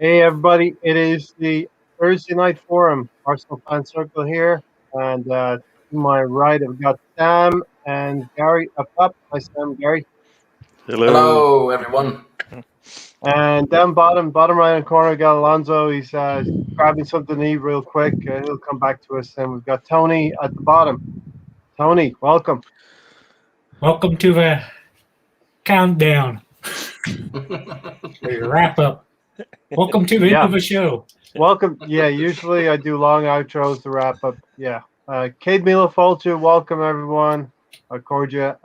Hey everybody, it is the Thursday night forum, Arsenal fan circle here, and to my right I've got Sam and Gary up. Hi Sam, Gary, Hello. Hello, everyone. and down bottom right hand corner, we got Alonso. He's grabbing something to eat real quick. He'll come back to us, and we've got Tony at the bottom. Tony, welcome. Welcome to the countdown, the wrap up. Welcome to the end of the show. Welcome. Yeah, usually I do long outros to wrap up. Yeah. Cade Mila Fulcher, welcome everyone. Cordia.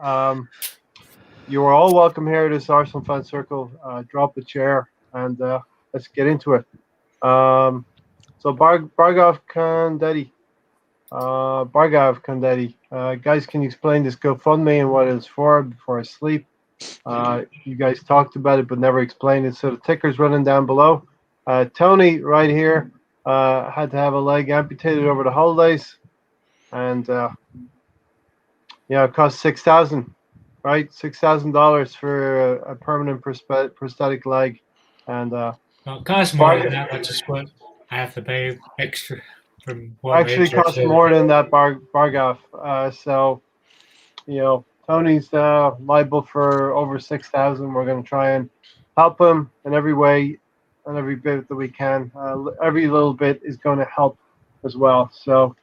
You are all welcome here at this Arsenal fan circle. Drop the chair and let's get into it. So Bargov Kandetti. Bargov Kandetti. Guys, can you explain this GoFundMe and what it's for before I sleep? You guys talked about it but never explained it. So the ticker's running down below. Tony right here had to have a leg amputated over the holidays, and it cost $6,000, right? $6,000 for a permanent prosthetic leg, and Well, it costs more than that, which is what I have to pay extra from what actually costs more than that, Bargov. So Tony's liable for over $6,000. We're going to try and help him in every way and every bit that we can. Every little bit is going to help as well. So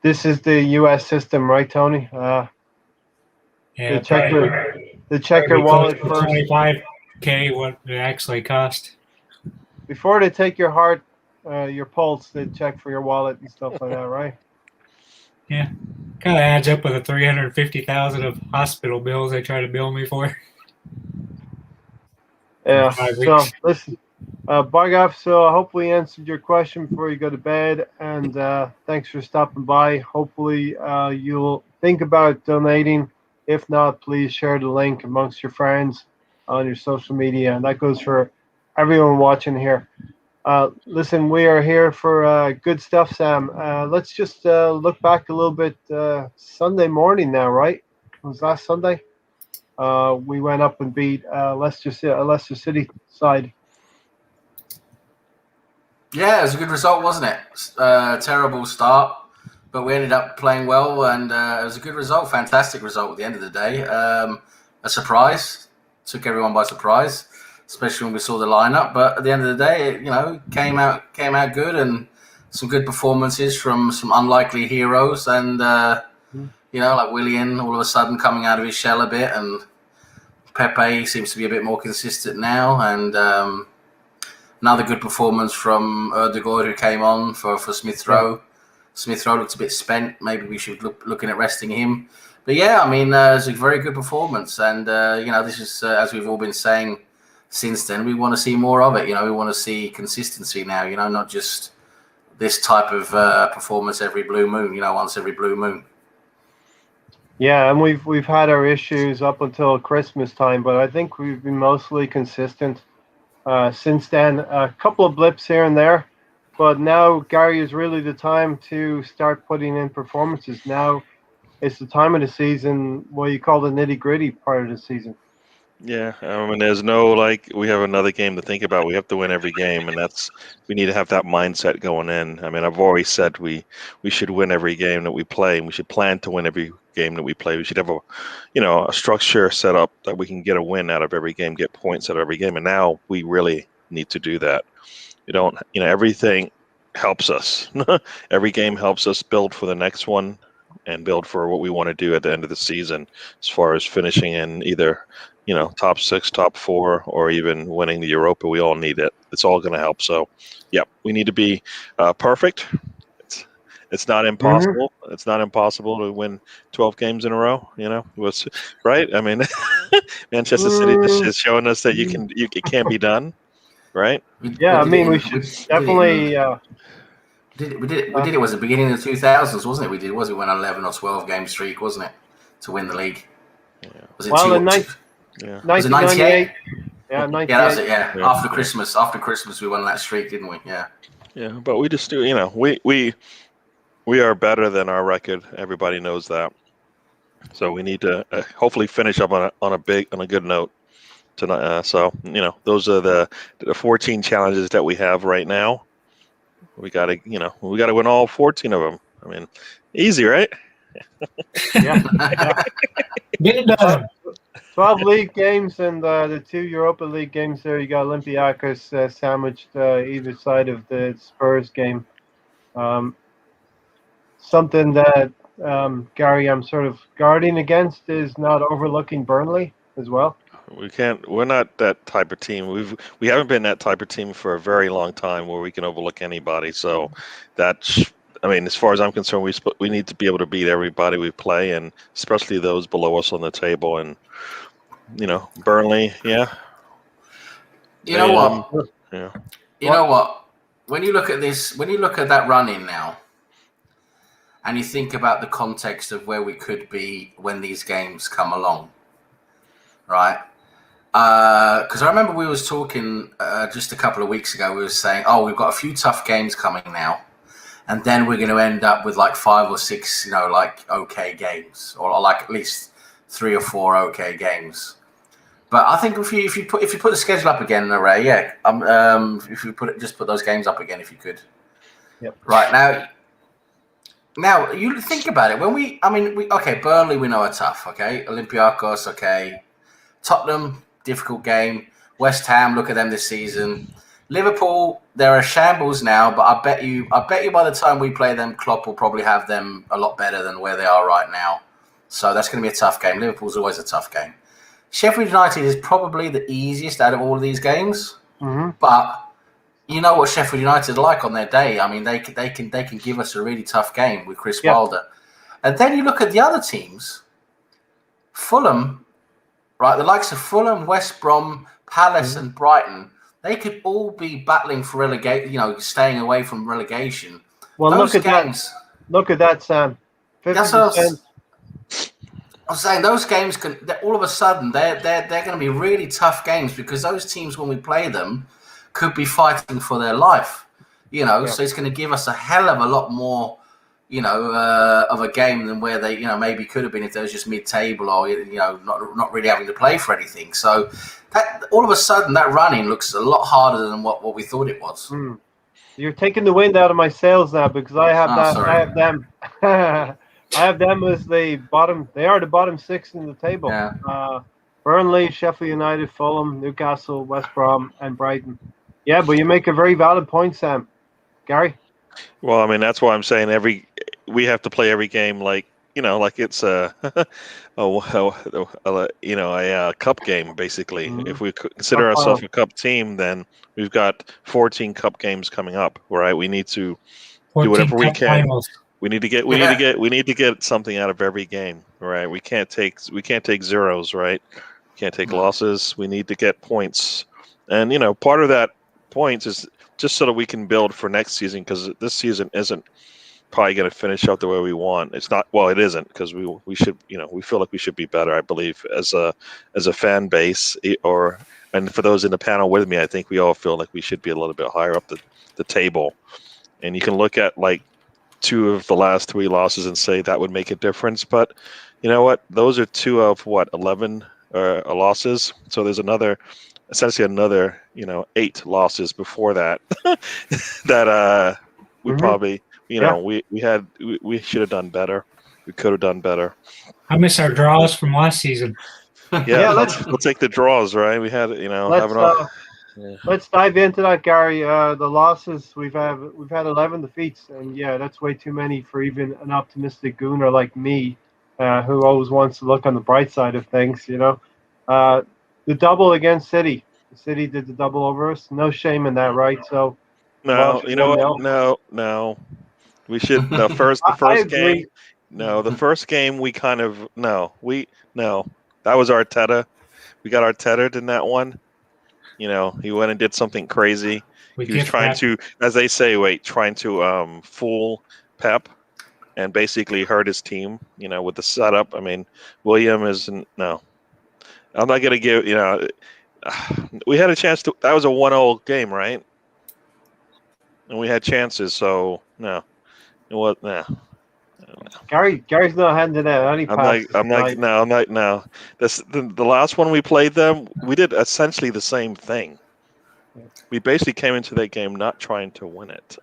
this is the U.S. system, right, Tony? Yeah, check your wallet first. $25K what it actually cost. Before they take your heart, your pulse, they check for your wallet and stuff like that, right? Yeah, kind of adds up with the $350,000 of hospital bills they try to bill me for. Yeah. So listen, Bargov. So I hope we answered your question before you go to bed, and thanks for stopping by. Hopefully, you'll think about donating. If not, please share the link amongst your friends on your social media, and that goes for everyone watching here. Listen, we are here for good stuff, Sam. Let's just look back a little bit. Sunday morning now, right? It was last Sunday. We went up and beat Leicester City side. Yeah, it was a good result, wasn't it? Terrible start, but we ended up playing well, and it was a good result. Fantastic result at the end of the day. A surprise. Took everyone by surprise, especially when we saw the lineup. But at the end of the day, it came out good, and some good performances from some unlikely heroes, and like Willian all of a sudden coming out of his shell a bit, and Pepe seems to be a bit more consistent now, and another good performance from Erdegaard, who came on for Smith Rowe. Yeah. Smith Rowe looks a bit spent. Maybe we should looking at resting him. But yeah, it's a very good performance, and this is as we've all been saying since then. We want to see more of it. We want to see consistency now. Not just this type of performance every blue moon. Once every blue moon. Yeah, and we've had our issues up until Christmas time, but I think we've been mostly consistent since then. A couple of blips here and there, but now, Gary, is really the time to start putting in performances. Now it's the time of the season, what you call the nitty-gritty part of the season. Yeah, there's no we have another game to think about. We have to win every game, and we need to have that mindset going in. I've always said we should win every game that we play, and we should plan to win every game that we play. We should have a structure set up that we can get a win out of every game, get points out of every game, and now we really need to do that. Everything helps us. Every game helps us build for the next one and build for what we want to do at the end of the season, as far as finishing in either top 6, top 4, or even winning the Europa. We all need it. It's all going to help. So, yeah, we need to be perfect. It's not impossible. Mm-hmm. It's not impossible to win 12 games in a row. Right? Manchester City is showing us that it can be done. Right? Yeah, we should definitely. We did it. It was the beginning of the 2000s, wasn't it? We went on 11 or 12 game streak, wasn't it, to win the league? Yeah. Was it 1998? Yeah, 98. Yeah, that was it. Yeah. After Christmas, we won that streak, didn't we? Yeah. Yeah, but we just do. We are better than our record. Everybody knows that. So we need to hopefully finish up on a good note. tonight. So those are the 14 challenges that we have right now. We gotta win all 14 of them. I mean, easy, right? Yeah. Get it done. 12 league games and the 2 Europa League games there. You got Olympiacos sandwiched either side of the Spurs game. Something that, Gary, I'm sort of guarding against is not overlooking Burnley as well. We can't. We're not that type of team. We haven't been that type of team for a very long time where we can overlook anybody. So I mean, as far as I'm concerned, we need to be able to beat everybody we play, and especially those below us on the table. And Burnley, yeah. You know what? Yeah. You know what? When you look at this, when you look at that run in now, and you think about the context of where we could be when these games come along, right? Because I remember we was talking just a couple of weeks ago. We were saying, "Oh, we've got a few tough games coming now, and then we're going to end up with like 5 or 6, like okay games, or like at least 3 or 4 okay games." But I think if you put the schedule up again, Ray, if you put those games up again, if you could. Yep. Right now you think about it. Burnley we know are tough. Okay, Olympiacos, okay, Tottenham, difficult game. West Ham, look at them this season. Liverpool, they're a shambles now, but I bet you by the time we play them, Klopp will probably have them a lot better than where they are right now. So that's going to be a tough game. Liverpool's always a tough game. Sheffield United is probably the easiest out of all of these games, but you know what Sheffield United are like on their day. I mean, they can give us a really tough game with Chris Wilder, and then you look at the other teams. Fulham, right? The likes of Fulham, West Brom, Palace, and Brighton, they could all be battling for relegation. Staying away from relegation. Well, look at that. Look at that, Sam. 50%. I'm saying those games all of a sudden they're going to be really tough games because those teams when we play them could be fighting for their life, So it's going to give us a hell of a lot more, of a game than where they maybe could have been if they was just mid-table or not really having to play for anything. So that all of a sudden that running looks a lot harder than what we thought it was. You're taking the wind out of my sails now because I have Sorry. I have them. I have them as the bottom. They are the bottom 6 in the table. Yeah. Burnley, Sheffield United, Fulham, Newcastle, West Brom, and Brighton. Yeah, but you make a very valid point, Sam. Gary? Well, I mean, that's why I'm saying we have to play every game like it's a cup game, basically. If we consider ourselves a cup team, then we've got 14 cup games coming up, right? We need to do whatever we can. Finals. We need to get something out of every game, right? We can't take zeros, right? We can't take losses. We need to get points, and part of that points is just so that we can build for next season, because this season isn't probably going to finish out the way we want. It's not. Well, it isn't, because we should. We feel like we should be better. I believe as a fan base, and for those in the panel with me, I think we all feel like we should be a little bit higher up the table. And you can look at like 2 of the last 3 losses and say that would make a difference. But you know what? Those are 2 of 11 losses. So there's essentially another 8 losses before that that we probably we should have done better. We could have done better. I miss our draws from last season. Yeah, we'll take the draws, right? We had Let's dive into that, Gary. The losses we've had 11 defeats, and that's way too many for even an optimistic gooner like me, who always wants to look on the bright side of things. The double against City. City did the double over us. No shame in that, right? So no, you know what? No. We should the first game. No, the first game we kind of that was Arteta. We got Arteta in that one. He went and did something crazy. He was trying to, as they say, fool Pep and basically hurt his team, with the setup. I mean, William isn't, no. I'm not going to give, we had a chance that was a 1-0 game, right? And we had chances, so no. It was, nah. Gary's not handing out any passes. I'm like, no. This the last one we played them, we did essentially the same thing. We basically came into that game not trying to win it,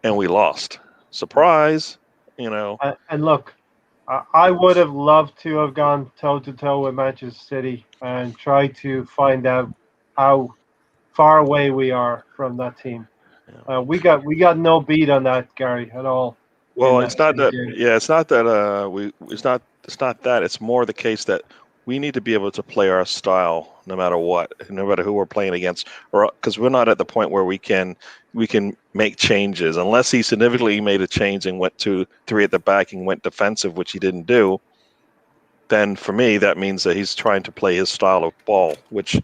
and we lost. Surprise, you know. And look, I would have loved to have gone toe to toe with Manchester City and try to find out how far away we are from that team. We got no beat on that, Gary, at all. Well, in it's not that. game. Yeah, it's not that. It's not that. It's more the case that we need to be able to play our style no matter what, no matter who we're playing against, or because we're not at the point where we can make changes unless he significantly made a change and went to 3 at the back and went defensive, which he didn't do. Then for me, that means that he's trying to play his style of ball, which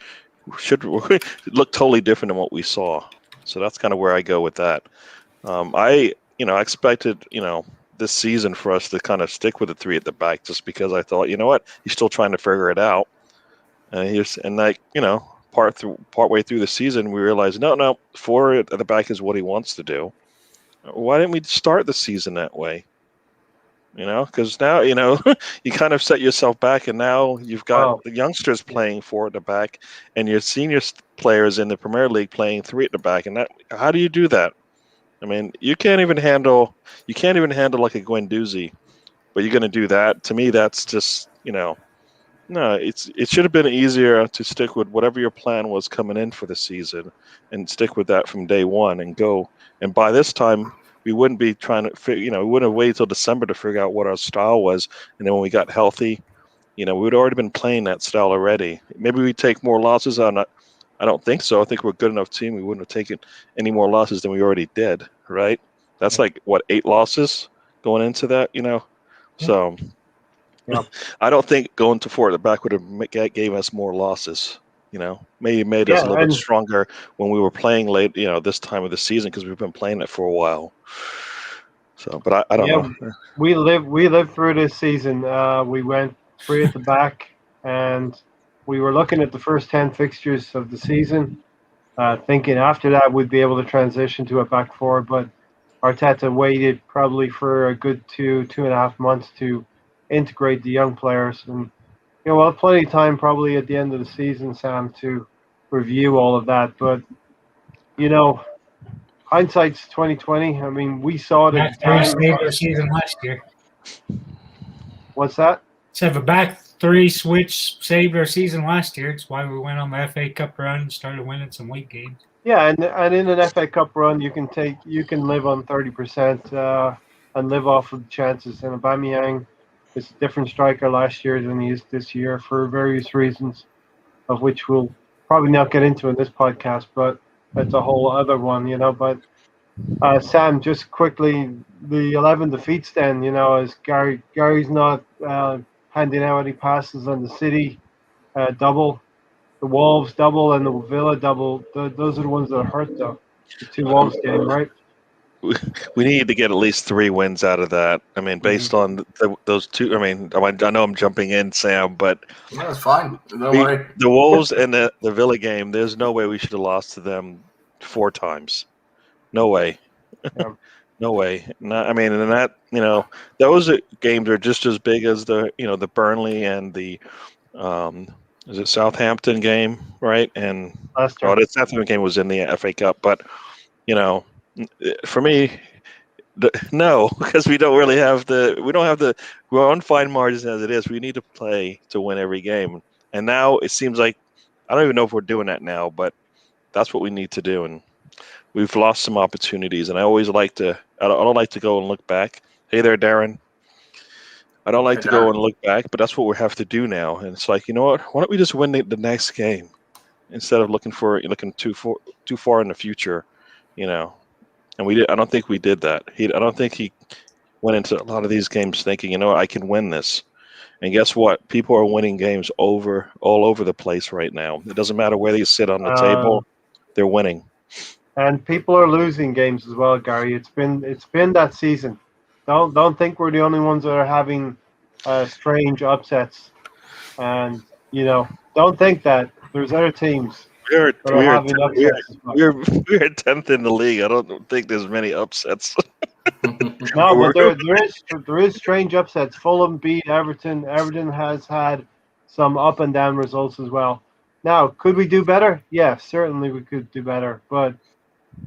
should look totally different than what we saw. So that's kind of where I go with that. I expected, this season for us to kind of stick with the 3 at the back, just because I thought, you know what, he's still trying to figure it out. Partway through the season, we realized, no, 4 at the back is what he wants to do. Why didn't we start the season that way? Because now, you kind of set yourself back, and now you've got the youngsters playing 4 at the back, and your senior players in the Premier League playing 3 at the back. And how do you do that? I mean, you can't even handle like a Guendouzi, but you're going to do that. To me, that's just, no, it should have been easier to stick with whatever your plan was coming in for the season and stick with that from day one and go. And by this time, we wouldn't be trying to we wouldn't have waited till December to figure out what our style was. And then when we got healthy, we would already been playing that style already. Maybe we take more losses. I don't think so. I think we're a good enough team. We wouldn't have taken any more losses than we already did, right? That's like, 8 losses going into that, So Yeah. I don't think going to 4 at the back would have gave us more losses. Maybe made us a little bit stronger when we were playing late, this time of the season, because we've been playing it for a while. So, but I don't know. We lived through this season. We went 3 at the back, and we were looking at the first 10 fixtures of the season, thinking after that we'd be able to transition to a back 4. But Arteta waited probably for a good 2.5 months to integrate the young players, and we'll have plenty of time probably at the end of the season, Sam, to review all of that. But hindsight's 2020. I mean, we saw it at the time. Saved our season last year. What's that? So the back 3 switch saved our season last year. It's why we went on the FA Cup run and started winning some league games. Yeah, and in an FA Cup run, you can live on 30% and live off of the chances. And Aubameyang is a different striker last year than he is this year for various reasons, of which we'll probably not get into in this podcast, but that's a whole other one, But Sam, just quickly, the 11 defeats then, as Gary's not handing out any passes on the City double, the Wolves double, and the Villa double. Those are the ones that hurt, though. The 2 Wolves game, right? We need to get at least 3 wins out of that. I mean, based on those 2. I mean, I know I'm jumping in, Sam, but that's fine. Don't worry. The Wolves and the Villa game, there's no way we should have lost to them 4 times. No way. Yeah. No way. I mean, and that those games are just as big as the Burnley and the is it Southampton game, right? And the Southampton game was in the FA Cup, but for me, no, because we don't have the we're on fine margins as it is. We need to play to win every game, and now it seems like I don't even know if we're doing that now, but that's what we need to do, and we've lost some opportunities. And I always I don't like to go and look back. Hey there, Darren. I don't like to go and look back, but that's what we have to do now. And it's like, you know what? Why don't we just win the next game instead of looking too far in the future, And I don't think we did that. I don't think he went into a lot of these games thinking, I can win this. And guess what? People are winning games all over the place right now. It doesn't matter where they sit on the table; they're winning. And people are losing games as well, Gary. It's been that season. Don't think we're the only ones that are having strange upsets. And don't think that there's other teams. We're 10th in the league. I don't think there's many upsets. No, but there is strange upsets. Fulham beat Everton. Everton has had some up and down results as well. Now, could we do better? Yeah, certainly we could do better. But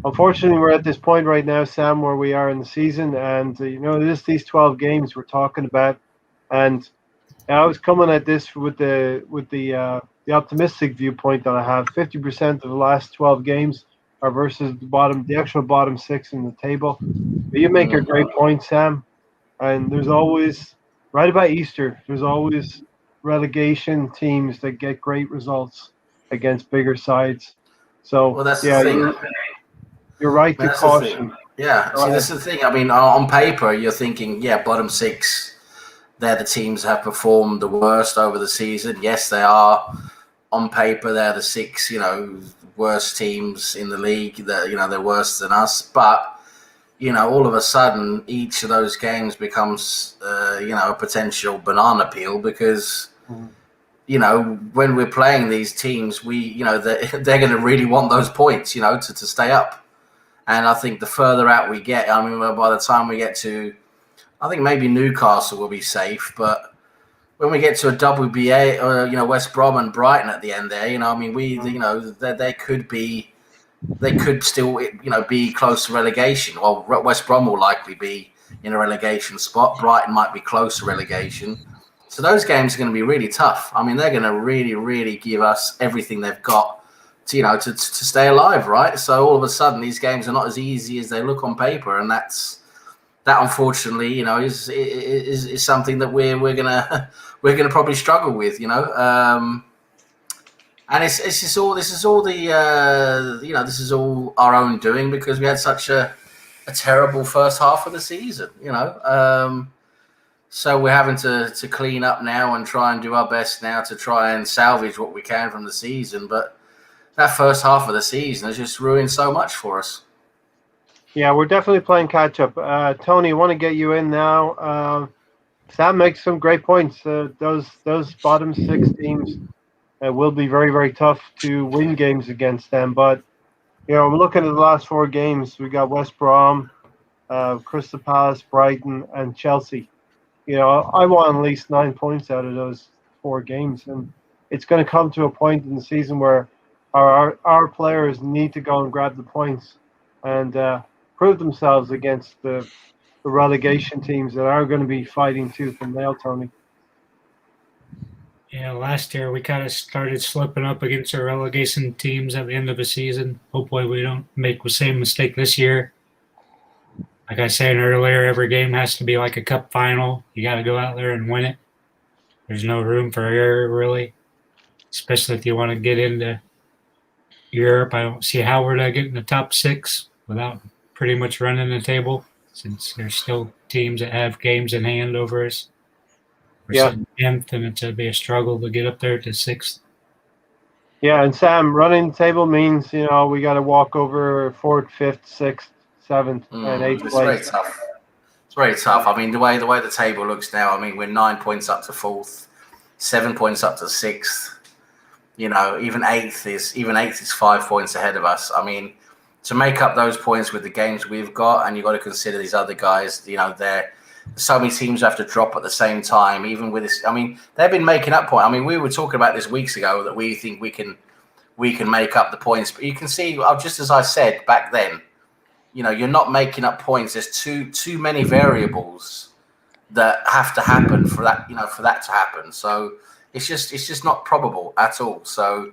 unfortunately, we're at this point right now, Sam, where we are in the season, and these 12 games we're talking about, and I was coming at this with the optimistic viewpoint that I have. 50% of the last 12 games are versus the actual bottom six in the table. But you make a great point, Sam. And there's always, right about Easter, there's always relegation teams that get great results against bigger sides. So Well, that's yeah, the thing. you're right to That's the thing. caution. Yeah, see, this is the thing. I mean, on paper, you're thinking, yeah, bottom six, they're the teams that have performed the worst over the season. Yes, they are. On paper, they're the six, worst teams in the league. They're worse than us. But, all of a sudden, each of those games becomes, a potential banana peel because, when we're playing these teams, they're going to really want those points, to stay up. And I think the further out we get, I mean, by the time we get to, I think maybe Newcastle will be safe, but when we get to a WBA or West Brom and Brighton at the end there, they could still be close to relegation. Well, West Brom will likely be in a relegation spot. Brighton might be close to relegation. So those games are going to be really tough. I mean, they're going to really, really give us everything they've got to stay alive, right? So all of a sudden, these games are not as easy as they look on paper, and that unfortunately, is something that we're gonna probably struggle with, and this is all our own doing because we had such a terrible first half of the season, so we're having to clean up now and try and do our best now to try and salvage what we can from the season, but that first half of the season has just ruined so much for us. Yeah, we're definitely playing catch up. Tony, I want to get you in now. Sam makes some great points. Those bottom six teams will be very, very tough to win games against them. But I'm looking at the last four games. We got West Brom, Crystal Palace, Brighton, and Chelsea. I want at least 9 points out of those four games, and it's going to come to a point in the season where our players need to go and grab the points and prove themselves against the relegation teams that are going to be fighting tooth and nail, Tony. Yeah, last year we kind of started slipping up against our relegation teams at the end of the season. Hopefully we don't make the same mistake this year. Like I said earlier, every game has to be like a cup final. You got to go out there and win it. There's no room for error, really, especially if you want to get into Europe. I don't see how we're going to get in the top six without pretty much running the table, since there's still teams that have games in hand over us. We're sitting 10th, and it's going to be a struggle to get up there to 6th. Yeah, and Sam, running the table means, we got to walk over 4th, 5th, 6th, 7th, and 8th place. Very tough. It's very tough. I mean, the way the table looks now, I mean, we're 9 points up to 4th, 7 points up to 6th. Even 8th is 5 points ahead of us. I mean, to make up those points with the games we've got, and you've got to consider these other guys, they're so many teams have to drop at the same time. Even with this, I mean, they've been making up points. I mean, we were talking about this weeks ago that we think we can make up the points, but you can see, just as I said back then, you're not making up points. There's too many variables that have to happen for that, for that to happen. So it's just not probable at all. So,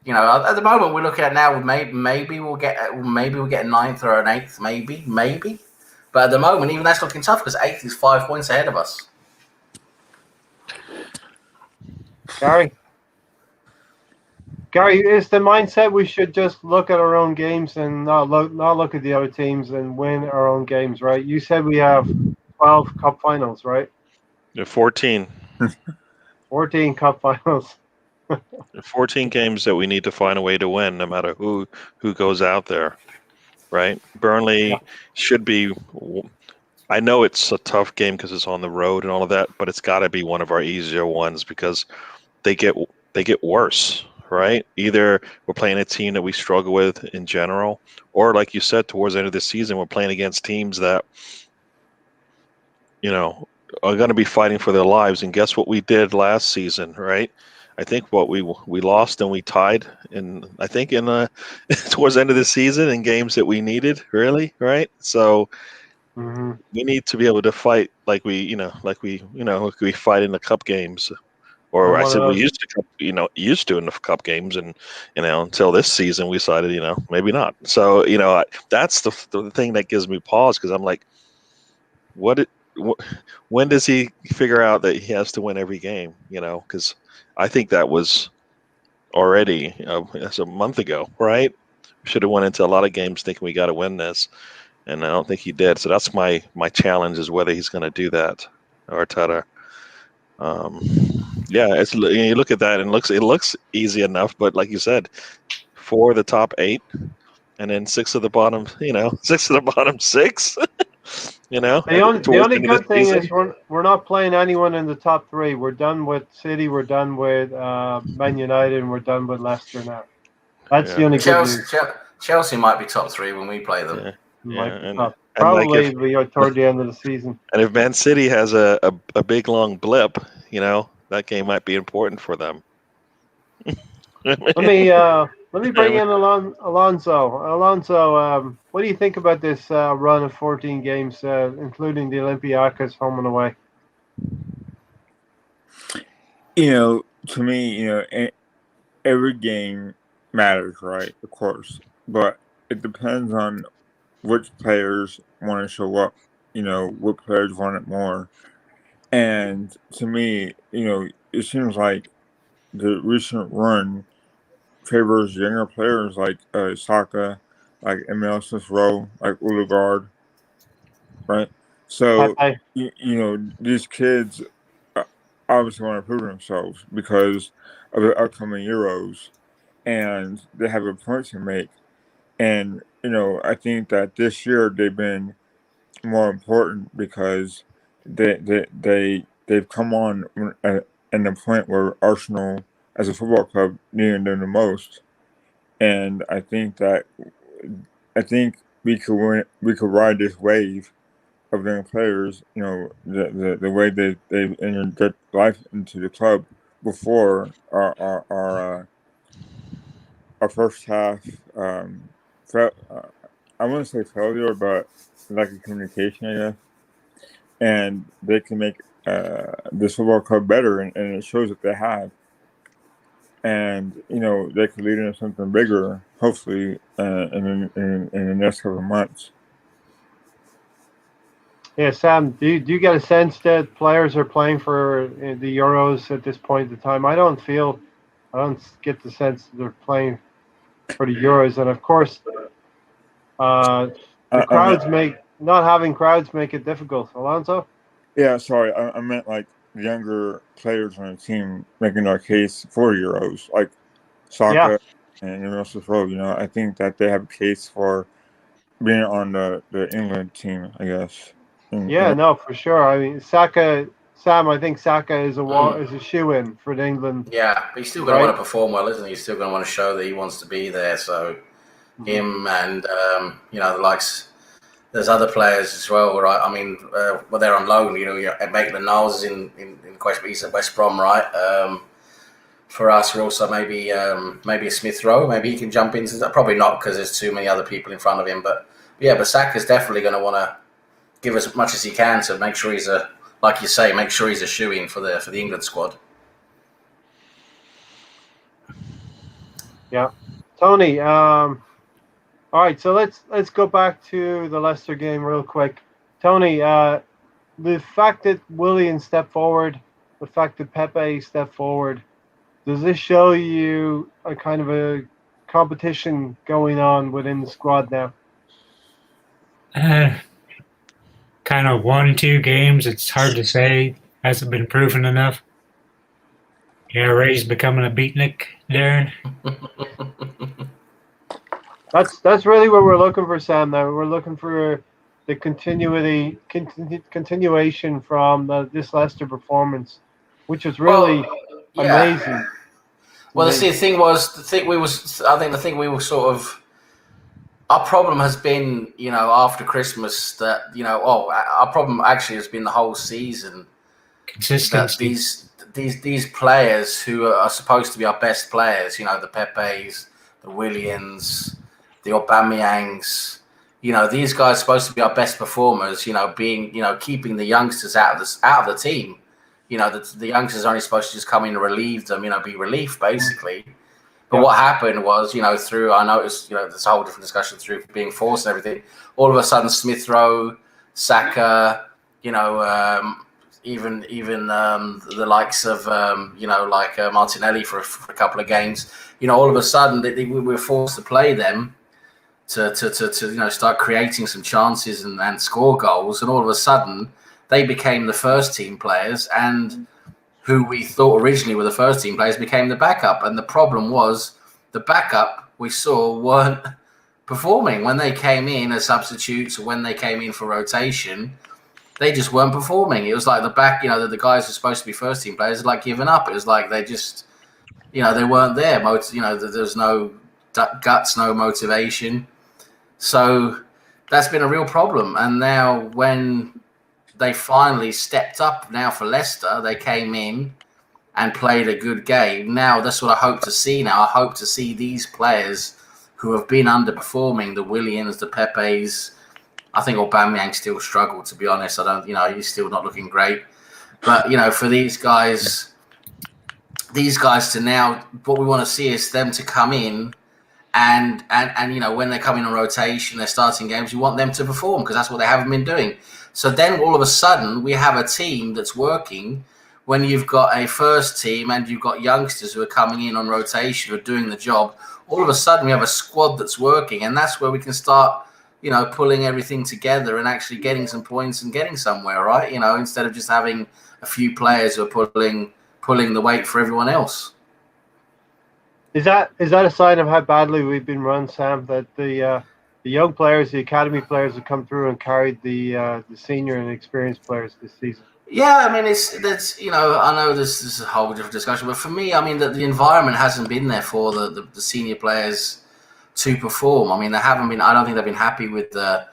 at the moment we're looking at now, maybe we'll get a 9th or an 8th, maybe. But at the moment, even that's looking tough because 8th is 5 points ahead of us. Gary, is the mindset we should just look at our own games and not look at the other teams and win our own games, right? You said we have 12 cup finals, right? Yeah, 14. 14 cup finals. 14 games that we need to find a way to win, no matter who goes out there, right? Burnley should be. I know it's a tough game because it's on the road and all of that, but it's got to be one of our easier ones because they get worse, right? Either we're playing a team that we struggle with in general, or like you said, towards the end of the season, we're playing against teams that are going to be fighting for their lives. And guess what we did last season, right? I think what we lost and we tied in towards the end of the season in games that we needed, really, right? So we need to be able to fight like we fight in the cup games. Or I said we used to in the cup games, and until this season we decided maybe not. So that's the thing that gives me pause, because I'm like, when does he figure out that he has to win every game? Because I think that was already that's a month ago, right? We should have went into a lot of games thinking we got to win this, and I don't think he did. So that's my challenge, is whether he's going to do that, Arteta. It's, you look at that and it looks easy enough, but like you said, 4 of the top 8, and then 6 of the bottom, 6 of the bottom 6. The only good thing is we're not playing anyone in the top 3. We're done with City, we're done with Man United, and we're done with Leicester now. That's the only good news. Chelsea might be top 3 when we play them. Probably toward the end of the season. And if Man City has a big long blip, that game might be important for them. Let me bring in Alonso. Alonso, what do you think about this run of 14 games, including the Olympiacos home and away? To me, every game matters, right? Of course, but it depends on which players want to show up. What players want it more. And to me, it seems like the recent run favors younger players like Saka, like Emil Smith Rowe, like Odegaard, right? So, these kids obviously want to prove themselves because of the upcoming Euros, and they have a point to make. And, I think that this year they've been more important because they've come on in the point where Arsenal as a football club needed them the most, and I think we could ride this wave of young players. The way they've injected life into the club before our first half. I wouldn't say failure, but lack of communication, I guess. And they can make this football club better, and it shows that they have. And they could lead into something bigger, hopefully, in the next couple of months. Yeah, Sam, do you get a sense that players are playing for the Euros at this point in time? I don't get the sense that they're playing for the Euros, and of course, not having crowds make it difficult. Alonso? Yeah, sorry, I meant like younger players on the team making their case for Euros, like Saka and Emil Smith Rowe. I think that they have a case for being on the England team, I guess. No, for sure. I mean, Sam, I think Saka is a shoe-in for England. Yeah, but he's still going to want to perform well, isn't he? He's still going to want to show that he wants to be there. So him and the likes. There's other players as well, right? I mean, they're on loan. Maitland-Niles is in question, but he's at West Brom, right? For us, we're also maybe a Smith Rowe. Maybe he can jump into that. Probably not, because there's too many other people in front of him. But Saka's definitely going to want to give as much as he can to make sure he's like you say, make sure he's a shoe-in for the England squad. Yeah, Tony. All right, so let's go back to the Leicester game real quick. Tony, the fact that Willian stepped forward, the fact that Pepe stepped forward, does this show you a kind of a competition going on within the squad now? Kind of 1-2 games. It's hard to say. Hasn't been proven enough. Yeah, Ray's becoming a beatnik, Darren. That's really what we're looking for, Sam. Now we're looking for the continuation from this Leicester performance, which was really amazing. Well, the thing we were sort of Our problem has been, after Christmas that, our problem actually has been the whole season that Consistency. these players who are supposed to be our best players, the Pepes, the Williams, the Aubameyangs, these guys are supposed to be our best performers, keeping the youngsters out of the team. The youngsters are only supposed to just come in and relieve them, be relief basically. But what happened was, through, I noticed, this whole different discussion through being forced and everything, all of a sudden Smith Rowe, Saka, even the likes of, Martinelli for a couple of games, all of a sudden we were forced to play them to start creating some chances and score goals. And all of a sudden they became the first team players, and who we thought originally were the first team players became the backup. And the problem was the backup we saw weren't performing. When they came in as substitutes or when they came in for rotation, they just weren't performing. It was like the guys who are supposed to be first team players had like given up. It was like they just, they weren't there. There's no guts, no motivation. So that's been a real problem. And now when they finally stepped up now for Leicester, they came in and played a good game. Now that's what I hope to see now. I hope to see these players who have been underperforming, the Williams, the Pepes. I think Aubameyang still struggled, to be honest. He's still not looking great. But, for these guys to now, what we want to see is them to come in and when they come in on rotation, they're starting games, you want them to perform because that's what they haven't been doing. So then all of a sudden we have a team that's working when you've got a first team and you've got youngsters who are coming in on rotation, who are doing the job. All of a sudden we have a squad that's working, and that's where we can start, pulling everything together and actually getting some points and getting somewhere, right? Instead of just having a few players who are pulling the weight for everyone else. Is that a sign of how badly we've been run, Sam? That the young players, the academy players, have come through and carried the senior and experienced players this season? Yeah, I mean, I know this is a whole different discussion, but for me, I mean, that the environment hasn't been there for the senior players to perform. I mean, I don't think they've been happy with the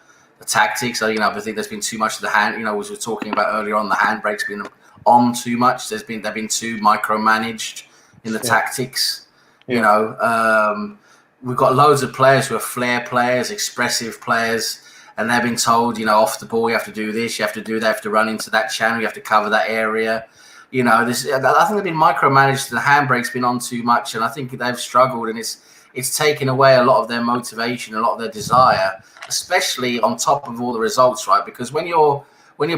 tactics. I think there's been too much of the hand, as we were talking about earlier on, the handbrake's been on too much. They've been too micromanaged in the tactics. We've got loads of players who are flair players, expressive players, and they've been told, off the ball, you have to do this, you have to do that, you have to run into that channel, you have to cover that area. I think they've been micromanaged. The handbrake's been on too much, and I think they've struggled, and it's taken away a lot of their motivation, a lot of their desire, especially on top of all the results, right? Because when you're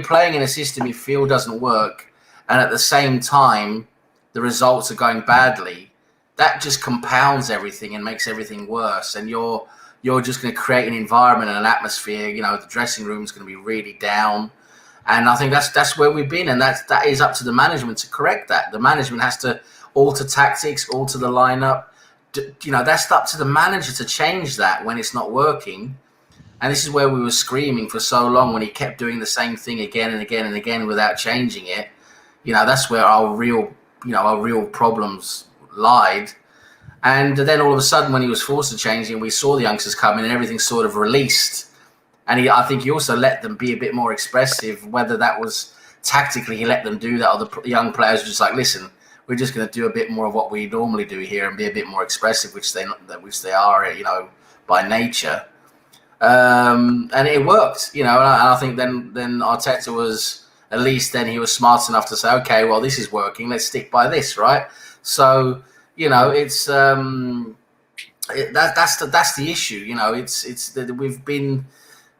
playing in a system you feel doesn't work, and at the same time the results are going badly, that just compounds everything and makes everything worse. And you're just going to create an environment and an atmosphere. The dressing room is going to be really down, and I think that's where we've been, and that is up to the management to correct that. The management has to alter tactics, alter the lineup. That's up to the manager to change that when it's not working. And this is where we were screaming for so long when he kept doing the same thing again and again and again without changing it. That's where our real problems lied. And then all of a sudden, when he was forced to change it, we saw the youngsters come in and everything sort of released. And I think he also let them be a bit more expressive, whether that was tactically he let them do that, or the young players were just like, listen, we're just going to do a bit more of what we normally do here and be a bit more expressive, which they are, by nature. And it worked, and I think then Arteta was, at least then he was smart enough to say, okay, well, this is working, let's stick by this, right? So, it's that's the issue. It's that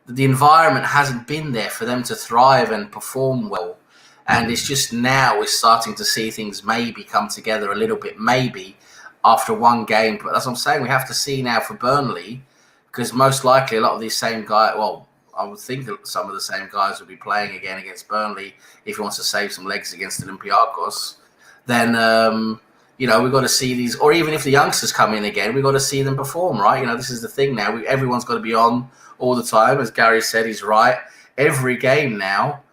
the environment hasn't been there for them to thrive and perform well, and it's just now we're starting to see things maybe come together a little bit, maybe after one game. But as I'm saying, we have to see now for Burnley, because most likely a lot of these same guys. Well, I would think that some of the same guys will be playing again against Burnley if he wants to save some legs against Olympiacos. Then. We've got to see these, or even if the youngsters come in again, we've got to see them perform, right? This is the thing now. Everyone's got to be on all the time. As Gary said, he's right. Every game now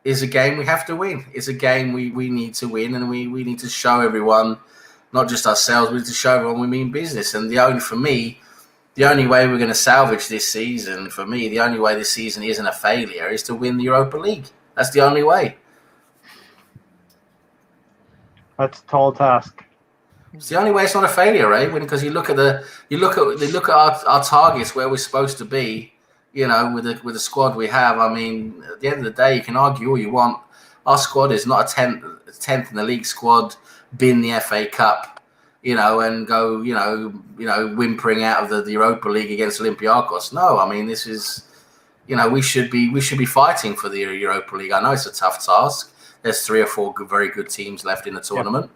is a game we have to win. It's a game we need to win, and we need to show everyone, not just ourselves, we need to show everyone we mean business. And for me, the only way we're going to salvage this season, for me, the only way this season isn't a failure is to win the Europa League. That's the only way. That's a tall task. It's the only way it's not a failure, right? Because you look at our targets where we're supposed to be, with the squad we have. I mean, at the end of the day, you can argue all you want. Our squad is not a 10th in the league squad, bin the FA Cup, and go, whimpering out of the Europa League against Olympiacos. No, I mean, this is, we should be fighting for the Europa League. I know it's a tough task. There's 3 or 4 very good teams left in the tournament. Yep.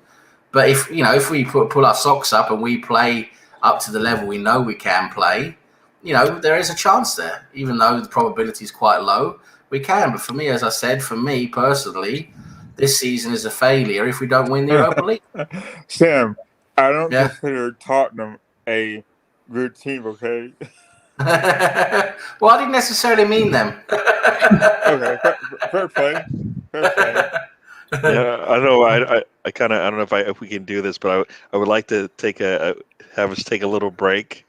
But if we pull our socks up and we play up to the level we know we can play, there is a chance there. Even though the probability is quite low, we can. But for me, as I said, for me personally, this season is a failure if we don't win the Europa League. Sam, I don't consider Tottenham a good team, okay? Well, I didn't necessarily mean them. Okay, fair play. Yeah, I know. I kind of I don't know if we can do this, but I would like to have us take a little break.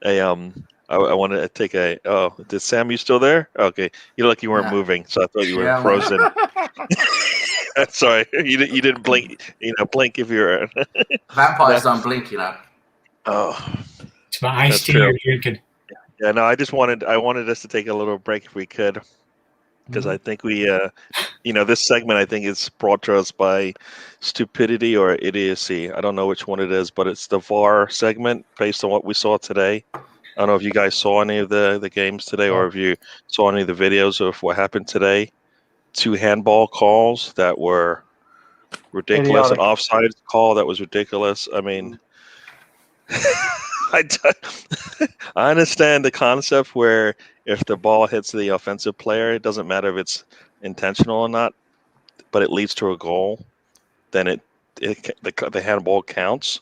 I want to take a. Oh, did Sam? You still there? Okay, you look like you weren't moving, so I thought you were frozen. Sorry, you didn't blink. Blink if you're. Vampires don't blink, Oh, it's my iced tea you're drinking. Yeah, no, I wanted us to take a little break if we could. Because I think we, this segment I think is brought to us by stupidity or idiocy. I don't know which one it is, but it's the VAR segment based on what we saw today. I don't know if you guys saw any of the games today or if you saw any of the videos of what happened today. 2 handball calls that were ridiculous. An offside call that was ridiculous. I mean, I understand the concept where if the ball hits the offensive player, it doesn't matter if it's intentional or not, but it leads to a goal, then the handball counts.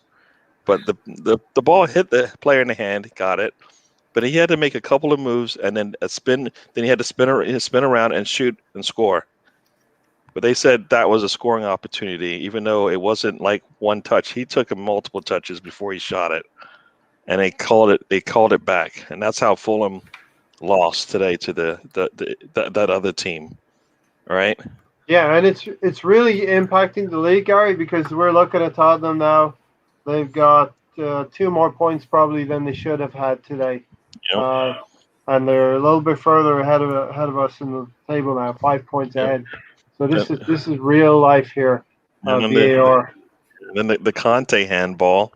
But the ball hit the player in the hand, got it, but he had to make a couple of moves and then a spin. Then he had to spin around and shoot and score. But they said that was a scoring opportunity, even though it wasn't like one touch. He took multiple touches before he shot it. And they called it back, and that's how Fulham lost today to that other team. All right. Yeah, and it's really impacting the league, Gary, because we're looking at Tottenham now. They've got 2 more points probably than they should have had today, and they're a little bit further ahead of us in the table now, 5 points ahead. So this is real life here. VAR. And then the Conte handball.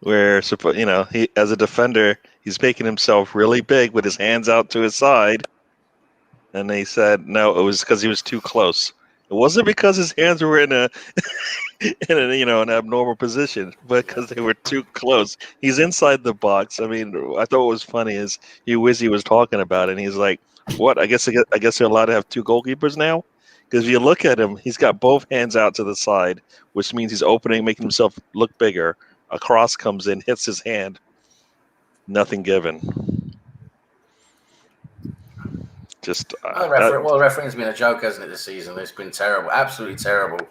Where he as a defender, he's making himself really big with his hands out to his side, and they said no, it was because he was too close. It wasn't because his hands were in an abnormal position, but because they were too close. He's inside the box. I mean, I thought what was funny is Wizzy was talking about it, and he's like, "What? I guess they're allowed to have 2 goalkeepers now." Because if you look at him, he's got both hands out to the side, which means he's opening, making himself look bigger. A cross comes in, hits his hand. Nothing given. Just refereeing's been a joke, hasn't it? This season, it's been terrible, absolutely terrible.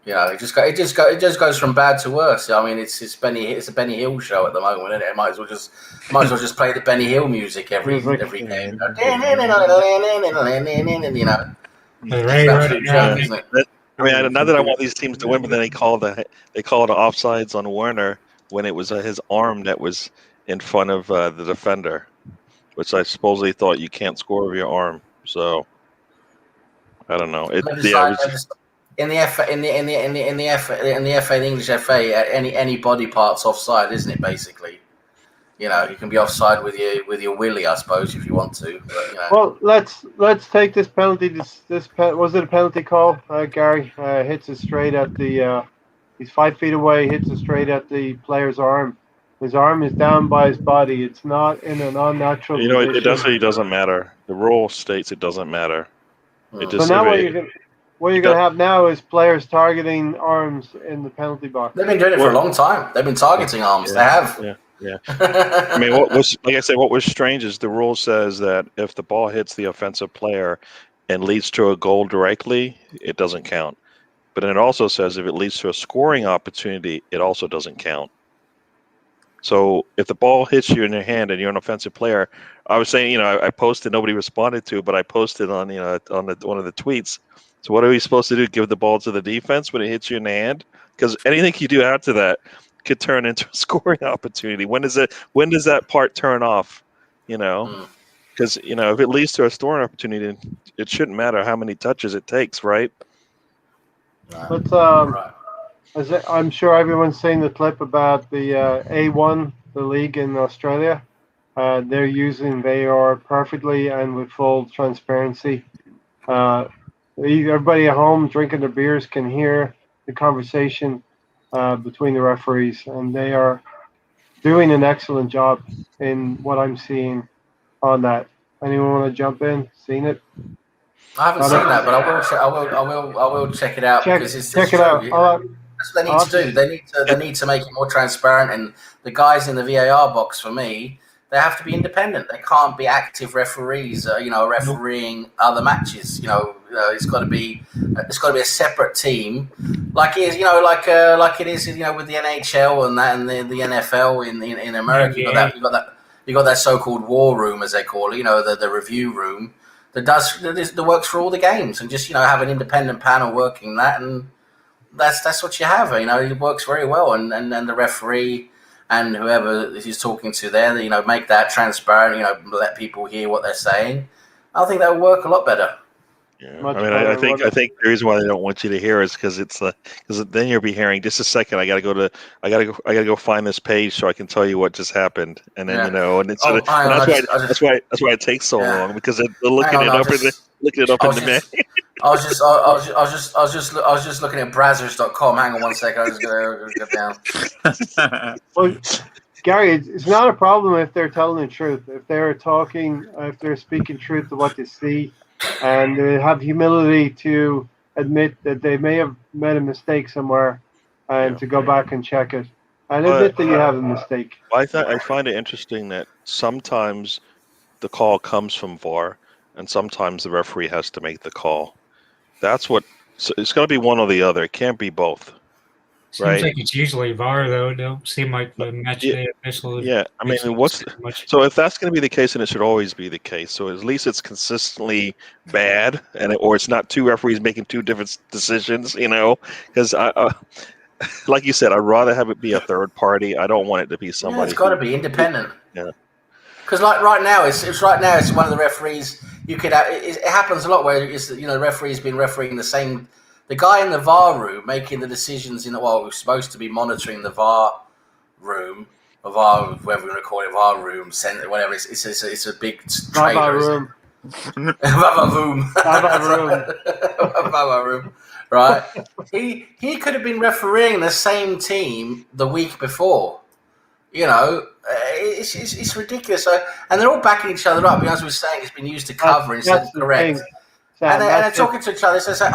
It just goes from bad to worse. I mean, it's a Benny Hill show at the moment, isn't it? Might as well just play the Benny Hill music every game. I mean, not that I want these teams to win, but then they called the offsides on Werner when it was his arm that was in front of the defender, which I supposedly thought you can't score with your arm. So I don't know. In the FA, the English FA, any body part's offside, isn't it? Basically, you can be offside with your willy, I suppose, if you want to. But, Well, let's take this penalty. Was it a penalty call? Gary hits it straight at the. He's 5 feet away. Hits it straight at the player's arm. His arm is down by his body. It's not in an unnatural. It doesn't matter. The rule states it doesn't matter. It just, so now what you're going to have now is players targeting arms in the penalty box. They've been doing it for a long time. They've been targeting arms. They have. Yeah. I mean, what was strange is the rule says that if the ball hits the offensive player and leads to a goal directly, it doesn't count. But then it also says if it leads to a scoring opportunity, it also doesn't count. So if the ball hits you in your hand and you're an offensive player, I was saying, I posted, nobody responded to, but I posted on, on one of the tweets. So what are we supposed to do? Give the ball to the defense when it hits you in the hand? Because anything you do after that could turn into a scoring opportunity. When does that part turn off? Because if it leads to a scoring opportunity, it shouldn't matter how many touches it takes, right? Let's Right. I'm sure everyone's seen the clip about the A1, the league in Australia. They're using VAR perfectly and with full transparency. Everybody at home drinking their beers can hear the conversation between the referees, and they are doing an excellent job in what I'm seeing on that. Anyone want to jump in? Seen it? I haven't seen that, but I will check it out because it's check it true. out. That's what they need to do. They need to make it more transparent, and the guys in the VAR box, for me, they have to be independent. They can't be active referees. Refereeing other matches. It's got to be a separate team, like it is. Like it is. With the NHL and that, and the NFL in America. You got that so-called war room, as they call it. The review room that works for all the games, and just have an independent panel working that, and that's what you have. It works very well, and the referee and whoever he's talking to there, make that transparent. Let people hear what they're saying. I think that would work a lot better. Yeah, I think the reason why they don't want you to hear is because then you'll be hearing. Just a second, I gotta go find this page so I can tell you what just happened, and then and it's that's why it takes so long, because they're looking it up in the mail. I was just looking at Brazzers.com. Hang on one second. I was gonna go down. Well, Gary, it's not a problem if they're telling the truth. If they're speaking truth to what they see, and they have humility to admit that they may have made a mistake somewhere, and to go back and check it, and admit that you have a mistake. I find it interesting that sometimes the call comes from VAR, and sometimes the referee has to make the call. So it's got to be one or the other. It can't be both. Seems like it's usually VAR, though. It don't seem like the match day official. Yeah, I mean, so if that's going to be the case, then it should always be the case. So at least it's consistently bad, or it's not two referees making two different decisions. Because like you said, I'd rather have it be a third party. I don't want it to be somebody. It's got to be independent. Yeah. Because right now it's one of the referees. It happens a lot where the referee's been refereeing the guy in the VAR room making the decisions we're supposed to be monitoring the VAR room, or VAR, whatever we call it, VAR room, center, whatever. It's a big trailer. room. VAR room. Right. He could have been refereeing the same team the week before. It's ridiculous. And they're all backing each other up. As we were saying, it's been used to cover instead of correct. And they're talking to each other. So they say,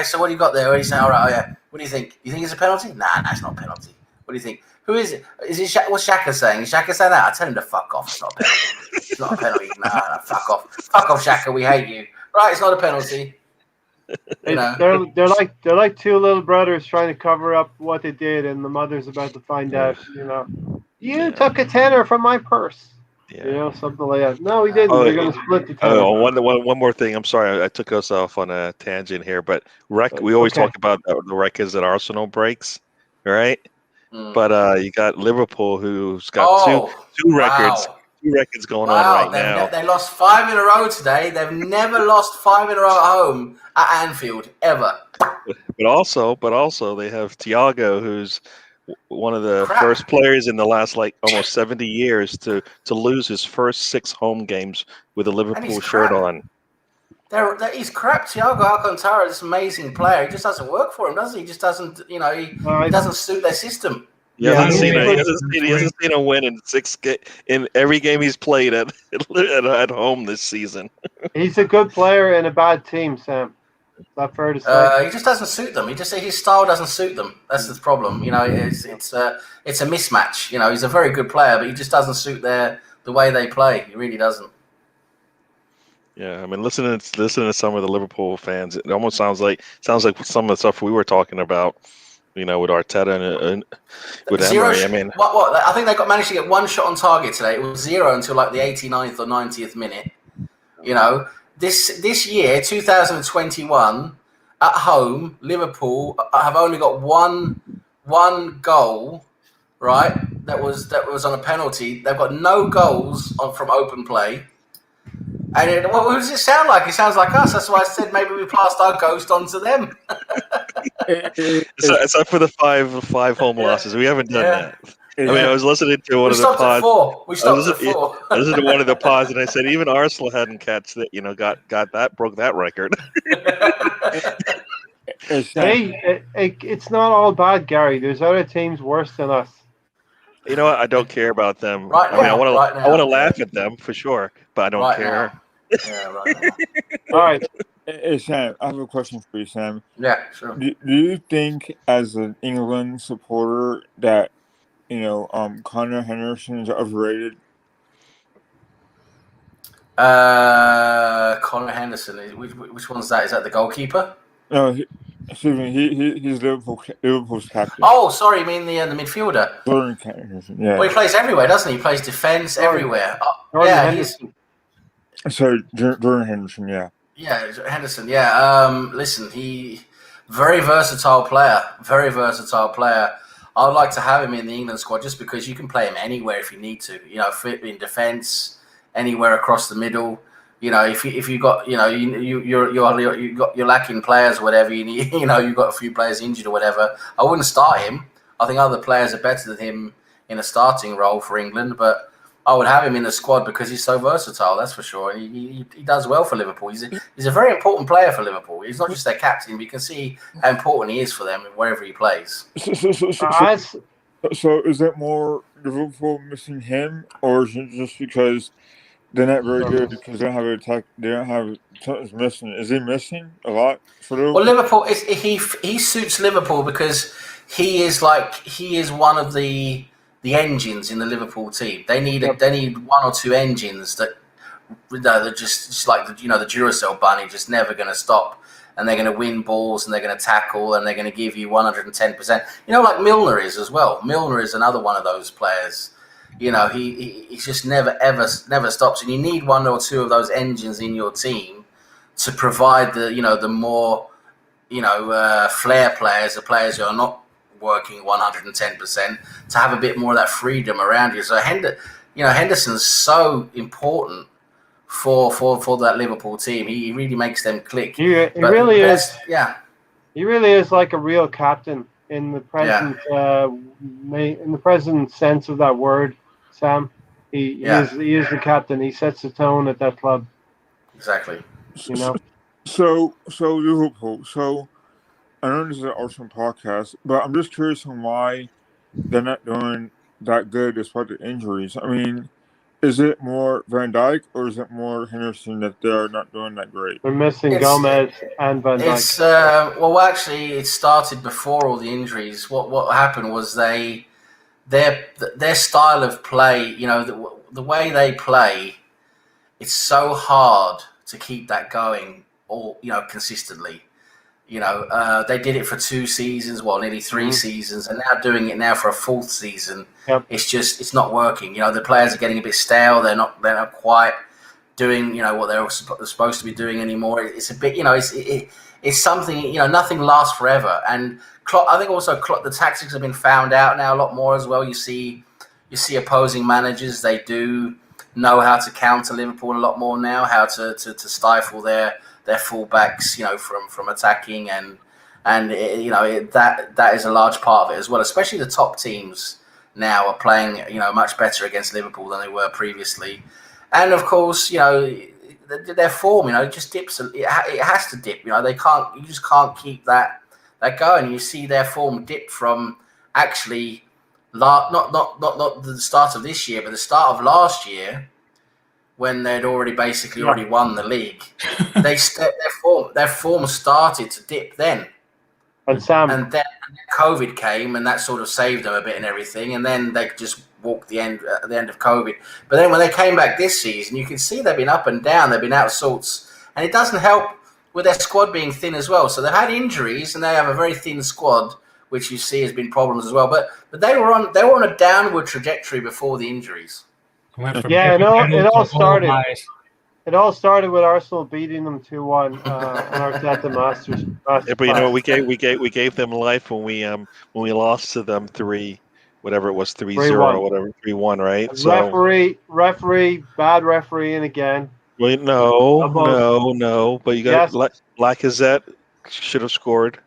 so what do you got there? And you say, all right, yeah. What do you think? You think it's a penalty? Nah, it's not a penalty. What do you think? Who is it? Is it what's Xhaka saying? Is Xhaka saying that? I tell him to fuck off. It's not a penalty. It's not a penalty. Nah, fuck off. Fuck off, Xhaka. We hate you. Right, it's not a penalty. They're like two little brothers trying to cover up what they did, and the mother's about to find out. You took a tenner from my purse. Yeah. Something like that. No, we didn't. We're going to split the tenner. One more thing. I'm sorry, I took us off on a tangent here, but we always talk about the records that Arsenal breaks, right? But you got Liverpool, who's got two records. Wow. 2 records going on right now. They lost 5 in a row today. They've never lost 5 in a row at home at Anfield ever. But also they have Thiago, who's one of the first players in the last almost 70 years to lose his first 6 home games with a Liverpool shirt on. He's crap. Thiago Alcantara, this amazing player. He just doesn't work for him, does he? He just doesn't. He doesn't suit their system. He hasn't seen a win in every game he's played at home this season. He's a good player in a bad team, Sam. Is that fair to say? He just doesn't suit them. His style doesn't suit them. That's the problem. It's a mismatch. He's a very good player, but he just doesn't suit the way they play. He really doesn't. Yeah, I mean, listening to some of the Liverpool fans, it almost sounds like some of the stuff we were talking about with Arteta and with Zero. Emery. I mean, what? I think they managed to get one shot on target today. It was 0 until like the 89th or 90th minute. This year, 2021, at home, Liverpool have only got one goal, right? That was on a penalty. They've got no goals from open play. And what does it sound like? It sounds like us. That's why I said maybe we passed our ghost on to them. except for the five home losses, we haven't done that. I mean, I was listening to one of the pods. We stopped at 4. I listened to one of the pods, and I said even Arsenal hadn't catch that. Broke that record. Hey, it's not all bad, Gary. There's other teams worse than us. You know what? I don't care about them. Right now, I want to laugh at them for sure, but I don't care. Now. Yeah, right now. All right. Hey, Sam, I have a question for you, Sam. Yeah, sure. Do you think, as an England supporter, that Connor Henderson is overrated? Connor Henderson. Which one's that? Is that the goalkeeper? No, he's Liverpool's captain. Oh, sorry, you mean the midfielder? Jordan Henderson, yeah. Well, he plays everywhere, doesn't he? He plays defence everywhere. Sorry, Jordan Henderson, yeah. Yeah, Henderson, yeah. Listen, he very versatile player. Very versatile player. I would like to have him in the England squad just because you can play him anywhere if you need to. Fit in defence, anywhere across the middle. If you got you're lacking players or whatever, you need, you've got a few players injured or whatever. I wouldn't start him. I think other players are better than him in a starting role for England, but I would have him in the squad because he's so versatile. That's for sure. He does well for Liverpool. He's a very important player for Liverpool. He's not just their captain, but you can see how important he is for them wherever he plays. So is it more Liverpool missing him, or is it just because they're not very good because they don't have an attack? They don't have something's missing. Is he missing a lot for Liverpool? Well, Liverpool he suits Liverpool because he is one of the engines in the Liverpool team. They need one or two engines that just like the Duracell bunny, just never going to stop, and they're going to win balls and they're going to tackle and they're going to give you 110%. Like Milner is as well. Milner is another one of those players. He just never stops, and you need one or two of those engines in your team to provide the more flair players, the players who are not working 110%, to have a bit more of that freedom around you. So Henderson's so important for that Liverpool team. He really makes them click. He really is. Yeah, he really is like a real captain in the present in the present sense of that word, Sam. He is the captain. He sets the tone at that club. Exactly. So Liverpool. So I know this is an Arsenal podcast, but I'm just curious on why they're not doing that good despite the injuries. I mean, is it more Van Dijk or is it more Henderson that they're not doing that great? They're missing Gomez and Van Dijk. Well, actually, it started before all the injuries. What happened was their style of play, the way they play, it's so hard to keep that going consistently. They did it for 2 seasons, nearly 3 seasons, and now doing it now for a 4th season. Yep. It's not working. The players are getting a bit stale. They're not quite doing what they're supposed to be doing anymore. It's a bit it's something nothing lasts forever. And Klopp, I think also the tactics have been found out now a lot more as well. You see opposing managers, they do know how to counter Liverpool a lot more now, how to stifle their fullbacks, from attacking, and that is a large part of it as well. Especially the top teams now are playing, much better against Liverpool than they were previously, and of course, their form, just dips. It has to dip. You just can't keep that going. You see their form dip from actually not the start of this year, but the start of last year, when they'd already won the league. Their form started to dip then. And then COVID came, and that sort of saved them a bit and everything. And then they just walked at the end of COVID. But then when they came back this season, you can see they've been up and down. They've been out of sorts, and it doesn't help with their squad being thin as well. So they've had injuries, and they have a very thin squad which you see has been problems as well. But they were on a downward trajectory before the injuries. Yeah, it all started. It all started with Arsenal beating them 2-1 on Arteta Masters. Yeah, but you know what? We gave them life when we lost to them 3-0 or whatever 3-1, right? Referee, bad refereeing again. Wait, no. But you got Lacazette should have scored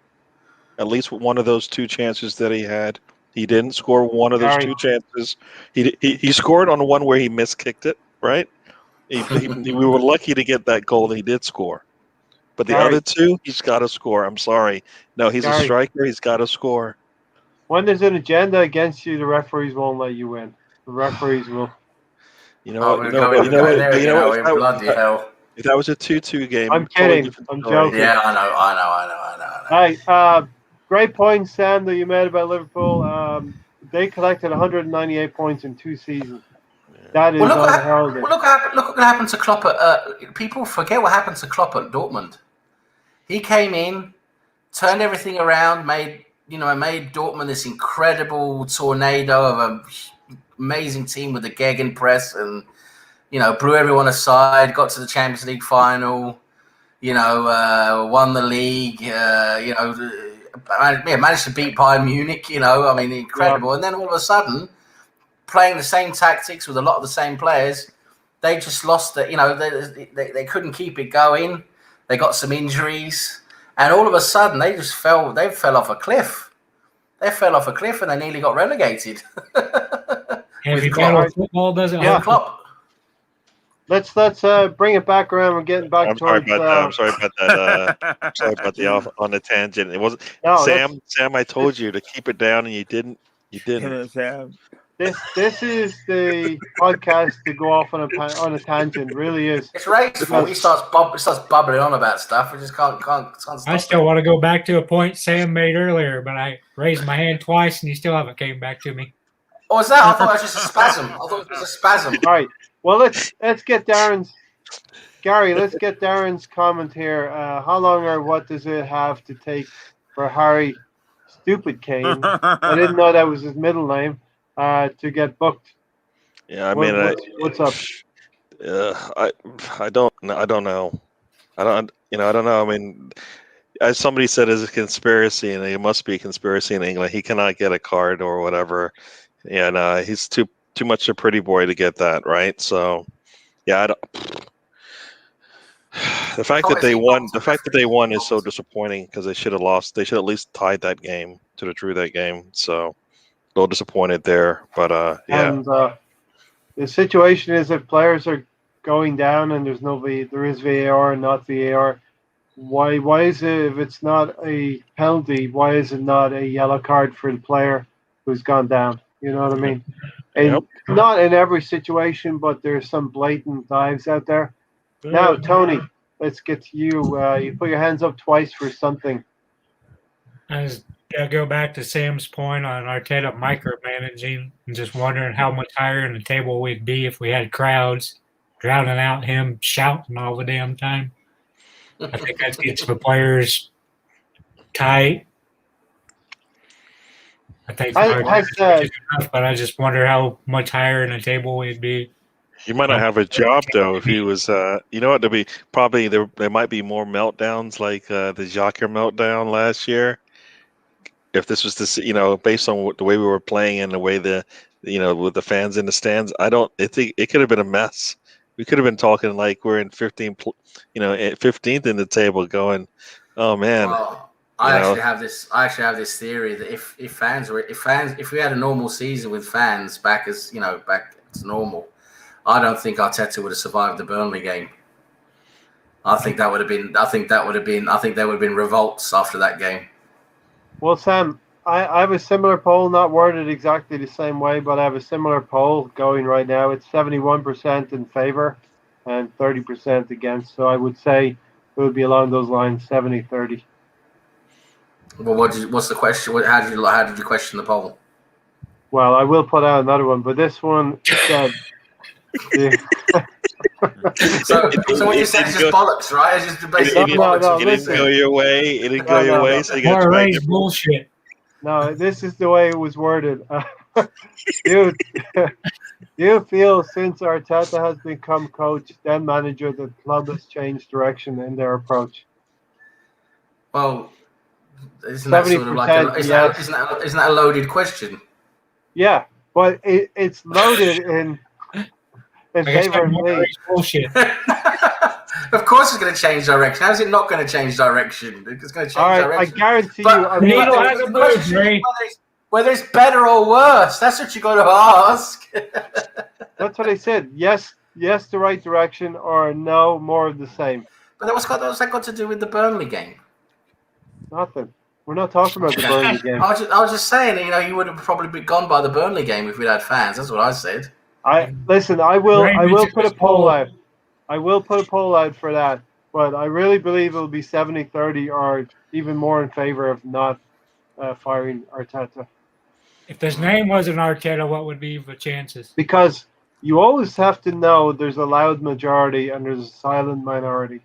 at least one of those 2 chances that he had. He didn't score one of those 2 chances. He scored on one where he miskicked it, right? We were lucky to get that goal, and he did score. But the other 2, he's got to score. I'm sorry. No, he's a striker. He's got to score. When there's an agenda against you, the referees won't let you win. The referees will. You know what? Bloody hell. If that was a 2-2 game, I'm kidding. I'm joking. Yeah, I know. Hey, great point, Sam, that you made about Liverpool. They collected 198 points in 2 seasons. That is unheralded. Look what happened to Klopp. People forget what happened to Klopp at Dortmund. He came in, turned everything around, made Dortmund this incredible tornado of an amazing team with the Gegenpress, and blew everyone aside. Got to the Champions League final. Won the league. Managed to beat Bayern Munich. Incredible. And then all of a sudden, playing the same tactics with a lot of the same players, they just lost it. They couldn't keep it going. They got some injuries, and all of a sudden they just fell. They fell off a cliff. They fell off a cliff, and they nearly got relegated. Heavy metal football doesn't help. Klopp. Let's bring it back around. We're getting back. I'm sorry about that. I'm sorry about the on the tangent. It wasn't Sam. I told you to keep it down, and you didn't. You didn't. Sam. This is the podcast to go off on a tangent. Really is. It's Ray's fault. He starts bubbling on about stuff. We just can't stop. I still want to go back to a point Sam made earlier, but I raised my hand twice and you still haven't came back to me. Oh, is that? I thought it was just a spasm. All right. Well, let's get Darren's. Gary, let's get Darren's comment here. How long or what does it have to take for Harry Stupid Kane? I didn't know that was his middle name. To get booked. Yeah, I mean, what's up? I don't know. I don't know. I mean, as somebody said, it's a conspiracy, and it must be a conspiracy in England. He cannot get a card or whatever, and he's too much a pretty boy to get that, right? So, yeah, the fact that they won is so disappointing because they should have lost. They should at least tied that game to drew that game. So. A little disappointed there, but yeah. And the situation is if players are going down and there is VAR and not VAR, why is it, if it's not a penalty, why is it not a yellow card for the player who's gone down? You know what I mean? And not in every situation, but there's some blatant dives out there. Now, Tony, let's get to you. You put your hands up twice for something. Yeah, go back to Sam's point on Arteta micromanaging and just wondering how much higher in the table we'd be if we had crowds drowning out him shouting all the damn time. I think that gets the players tight. I think enough, but I just wonder how much higher in the table we'd be. He might not have a job though if he was. You know what? There might be more meltdowns like the Jocker meltdown last year. If this was based on the way we were playing and the way with the fans in the stands, I think it could have been a mess. We could have been talking like we're in 15th in the table, going, "Oh man." Well, I actually have this theory that if we had a normal season with fans back to normal, I don't think Arteta would have survived the Burnley game. I think there would have been revolts after that game. Well, Sam, I have a similar poll, not worded exactly the same way, but I have a similar poll going right now. It's 71% in favor and 30% against. So I would say it would be along those lines, 70-30. Well, what's the question? How did you question the poll? Well, I will put out another one, but this one said. So what you said is just bollocks, right? It's just basically bollocks. It didn't go your way. It didn't go your way. So you got to bullshit. No, this is the way it was worded. Do you feel since Arteta has become coach, then manager, the club has changed direction in their approach? Well, isn't that sort of like a, 70% yes. isn't that a loaded question? Yeah, but it's loaded in favor of me. Bullshit. Of course, it's going to change direction. How is it not going to change direction? It's going to change All right, direction. I guarantee But- you. I'm but Needle not, has a the question move, is Ray. whether it's better or worse. That's what you got to ask. that's what I said. Yes, the right direction, or no, more of the same. But what's that got to do with the Burnley game? Nothing. We're not talking about the Burnley game. I was just saying, you would have probably been gone by the Burnley game if we'd had fans. That's what I said. I will put a poll out. I will put a poll out for that, but I really believe it'll be 70-30 or even more in favor of not firing Arteta. If his name wasn't Arteta, what would be the chances? Because you always have to know there's a loud majority and there's a silent minority.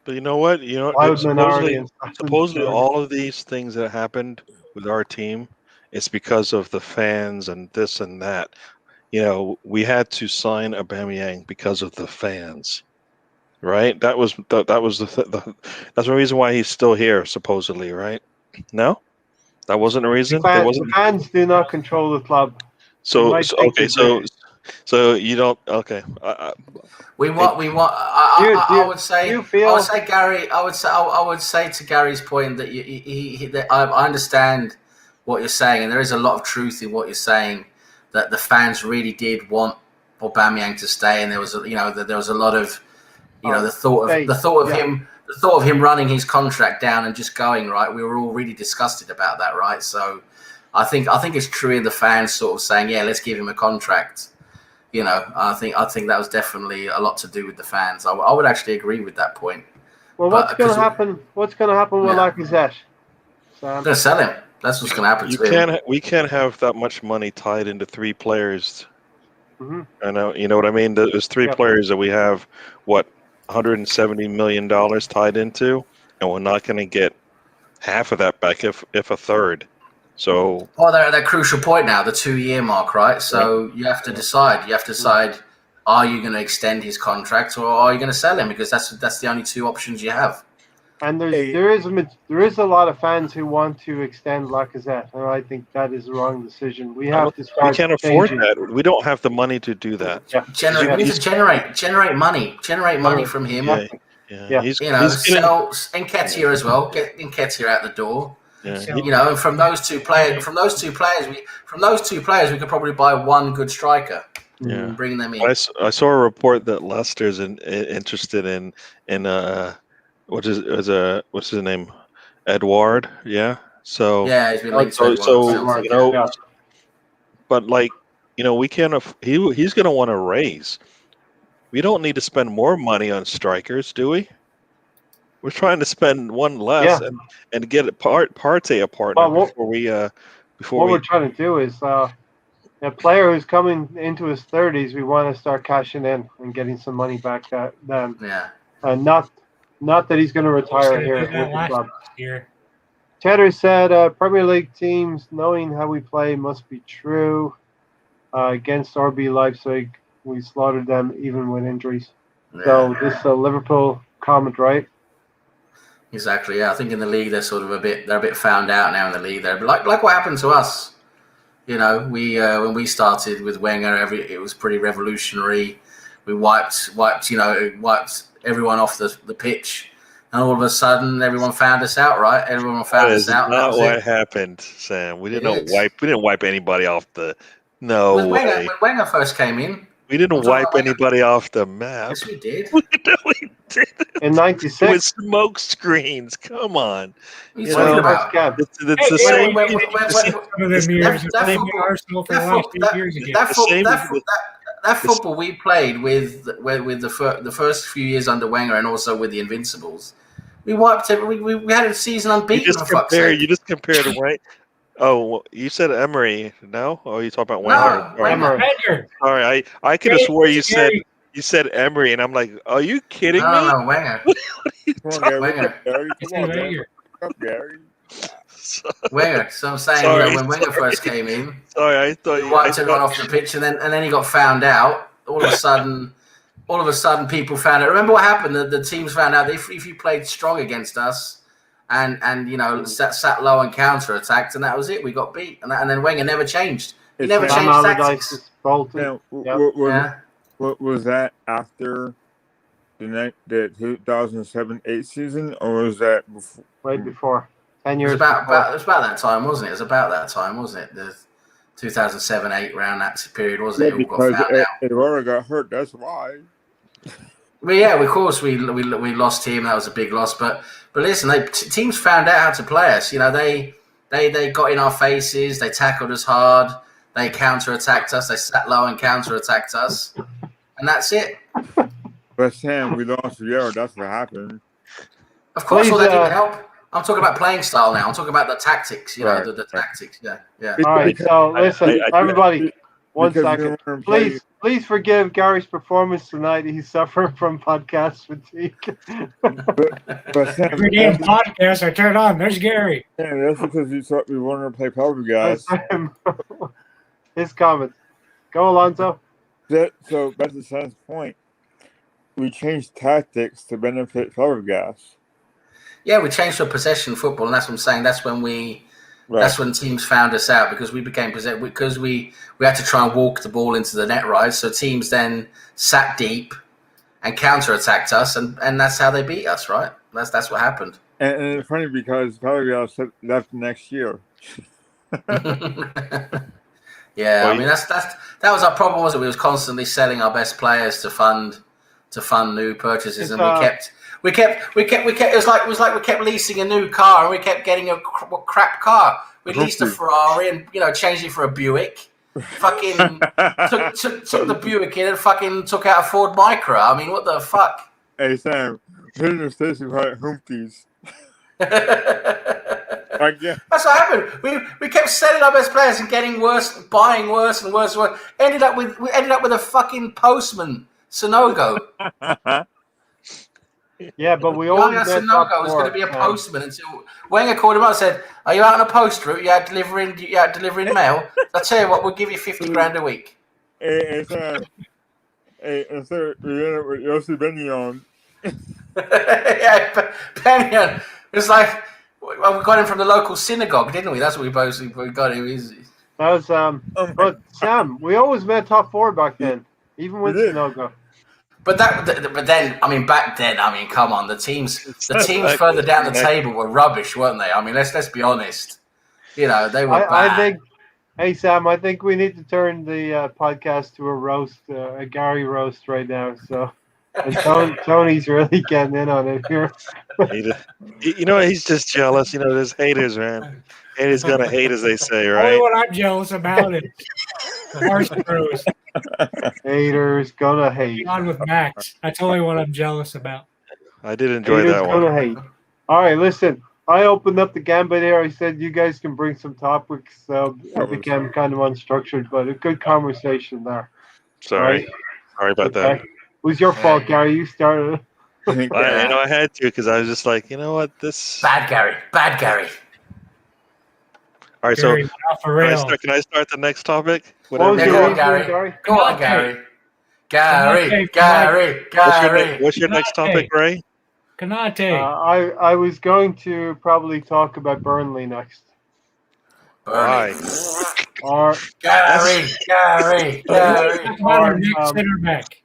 But you know what? Loud minority and silent Supposedly, majority. all of these things that happened with our team, it's because of the fans and this and that. We had to sign Aubameyang because of the fans, right? That was that's the reason why he's still here, supposedly, right? No, that wasn't a reason. There wasn't. Fans do not control the club. So you don't. Okay. We want. I would say. Gary. I would say to Gary's point that I understand what you're saying, and there is a lot of truth in what you're saying. That the fans really did want Aubameyang to stay, and there was a lot of, the thought of him running his contract down and just going, right. We were all really disgusted about that, right? So, I think it's true in the fans sort of saying, yeah, let's give him a contract. I think that was definitely a lot to do with the fans. I would actually agree with that point. Well, what's going to happen? What's going to happen with Lacazette? They're going to sell him. That's what's going to happen to him. We can't have that much money tied into three players. Mm-hmm. I know, you know what I mean? There's three players that we have, $170 million tied into, and we're not going to get half of that back, if a third. So, they're at that crucial point now, the 2-year mark, right? So you have to decide. You have to decide: are you going to extend his contract, or are you going to sell him? Because that's the only two options you have. And there is a lot of fans who want to extend Lacazette, and I think that is the wrong decision. We can't afford that. We don't have the money to do that. Yeah. We need to generate money from him. Yeah. Sell Nketiah as well. Get Nketiah out the door. Yeah. And from those two players, we could probably buy one good striker. Yeah. And bring them in. I saw a report that Leicester's interested in what's his name? Edouard, yeah. So yeah, he's been linked to Edouard. But we can't. He's going to want to raise. We don't need to spend more money on strikers, do we? We're trying to spend one less and get Partey a partner before we. What we're trying to do is a player who's coming into his 30s. We want to start cashing in and getting some money back. And not that he's going to retire here with the club. Cheddar said, Premier League teams knowing how we play must be true. Against RB Leipzig, we slaughtered them even with injuries. Yeah. So this is a Liverpool comment, right? Exactly. Yeah, I think in the league they're a bit found out now in the league. They're like what happened to us. We when we started with Wenger, it was pretty revolutionary. We wiped everyone off the pitch, and all of a sudden, everyone found us out. Right? Everyone found us out. That's not what happened, Sam. We didn't wipe anybody off the. No way. When Wenger first came in, we didn't wipe anybody off the map. Yes, we did. We did. In '96, with smoke screens. Come on. What are you talking about? It's the same. That football we played with the first few years under Wenger and also with the Invincibles, we wiped it. We had a season unbeaten. You just compared it, right? Oh, you said Emery, no? Oh, you talking about Wenger? No, Wenger. Sorry, I could have swore you said Emery, and I'm like, are you kidding me? No, Wenger. Come on, Gary. So Wenger. So I'm saying, Sorry, when Wenger sorry. first came in, Sorry, I thought he you. wiped everyone off the pitch, and then he got found out. All of a sudden, people found out. Remember what happened? The teams found out that if you played strong against us, and sat low and counter attacked, and that was it. We got beat, and then Wenger never changed. He never Sam changed Allardyce tactics. is bolted. Now, Yep. what was that after the 2007-8 season, or was that before? Right before. 10 It years was about that time, wasn't it? The 2007-8 round, that period, wasn't it? It all got Because found out. Eduardo got hurt. That's why. Well, yeah, of course we lost him. That was a big loss. But listen, teams found out how to play us. They got in our faces. They tackled us hard. They counter-attacked us. They sat low and counter-attacked us, and that's it. But Sam, we lost Vieira. That's what happened. Of course, Please, that didn't help. I'm talking about playing style now. I'm talking about the tactics. Right, the tactics. Yeah. All right, so listen, everybody, one second. Please forgive Gary's performance tonight. He's suffering from podcast fatigue. But Sam, Every damn podcast I turn on, there's Gary. Yeah, that's because you thought we wanted to play Power Guys. His comments. Go, Alonso. So back to Sam's point. We changed tactics to benefit Power Gas. Yeah, we changed to possession football, and that's what I'm saying. That's when that's when teams found us out, because we became because we had to try and walk the ball into the net, right? So teams then sat deep and counter-attacked us, and that's how they beat us, right? That's what happened. And it's funny because Power Gas left next year. Yeah, I mean that was our problem, wasn't it? We was constantly selling our best players to fund new purchases, and we kept. It was like we kept leasing a new car, and we kept getting a crap car. We leased a Ferrari and changed it for a Buick. Fucking took the Buick in and fucking took out a Ford Micra. I mean, what the fuck? Hey Sam, here in the station call it Humpties. That's what happened. We kept selling our best players and getting worse, buying worse and worse. We ended up with a fucking postman, Sonogo. Yeah, but we always Sonogo was going to be a postman until Wenger called him up and said, "Are you out on a post route? You out delivering mail? I tell you what, we'll give you 50 grand a week." Hey, sir, we ended up with Yossi Benyon. Yeah, Benyon. It's like we got him from the local synagogue, didn't we? That's what we got him. That was but Sam, we always met top four back then, even with Sonogo. But then, I mean, back then, I mean, come on, the teams further down the table were rubbish, weren't they? I mean, let's be honest. They were bad. I think, hey Sam, I think we need to turn the podcast to a roast, a Gary roast right now. So, and Tony's really getting in on it here. He's just jealous. There's haters, man. Haters gonna hate, as they say, right? Only what I'm jealous about is the harsh throws. Haters gonna hate. On with Max. That's only what I'm jealous about. I did enjoy haters that one. Gonna hate. All right, listen. I opened up the gambit here. I said you guys can bring some topics. It became kind of unstructured, but a good conversation there. Sorry about that. It was your fault, Gary. You started it. I had to, because I was just like, you know what, this bad Gary. All right, Gary, so can I start the next topic? Go on, Gary. Go on, Gary. Gary. What's your next topic, Ray? Kanate. I was going to probably talk about Burnley next. Why? Gary. Our next center back.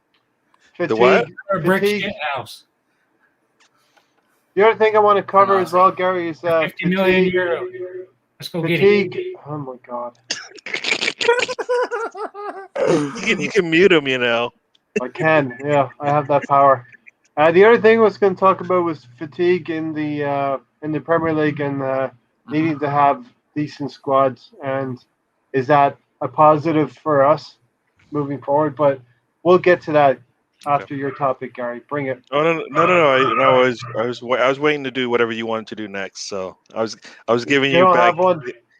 The what? Brick house. The other thing I want to cover as well, Gary, is 50 million euro. Let's go fatigue. get it. Oh my God. You can mute him, I can, yeah. I have that power. The other thing I was going to talk about was fatigue in the Premier League and needing to have decent squads. And is that a positive for us moving forward? But we'll get to that after your topic, Gary. Bring it. Oh no! I was waiting to do whatever you wanted to do next. So I was giving you back. I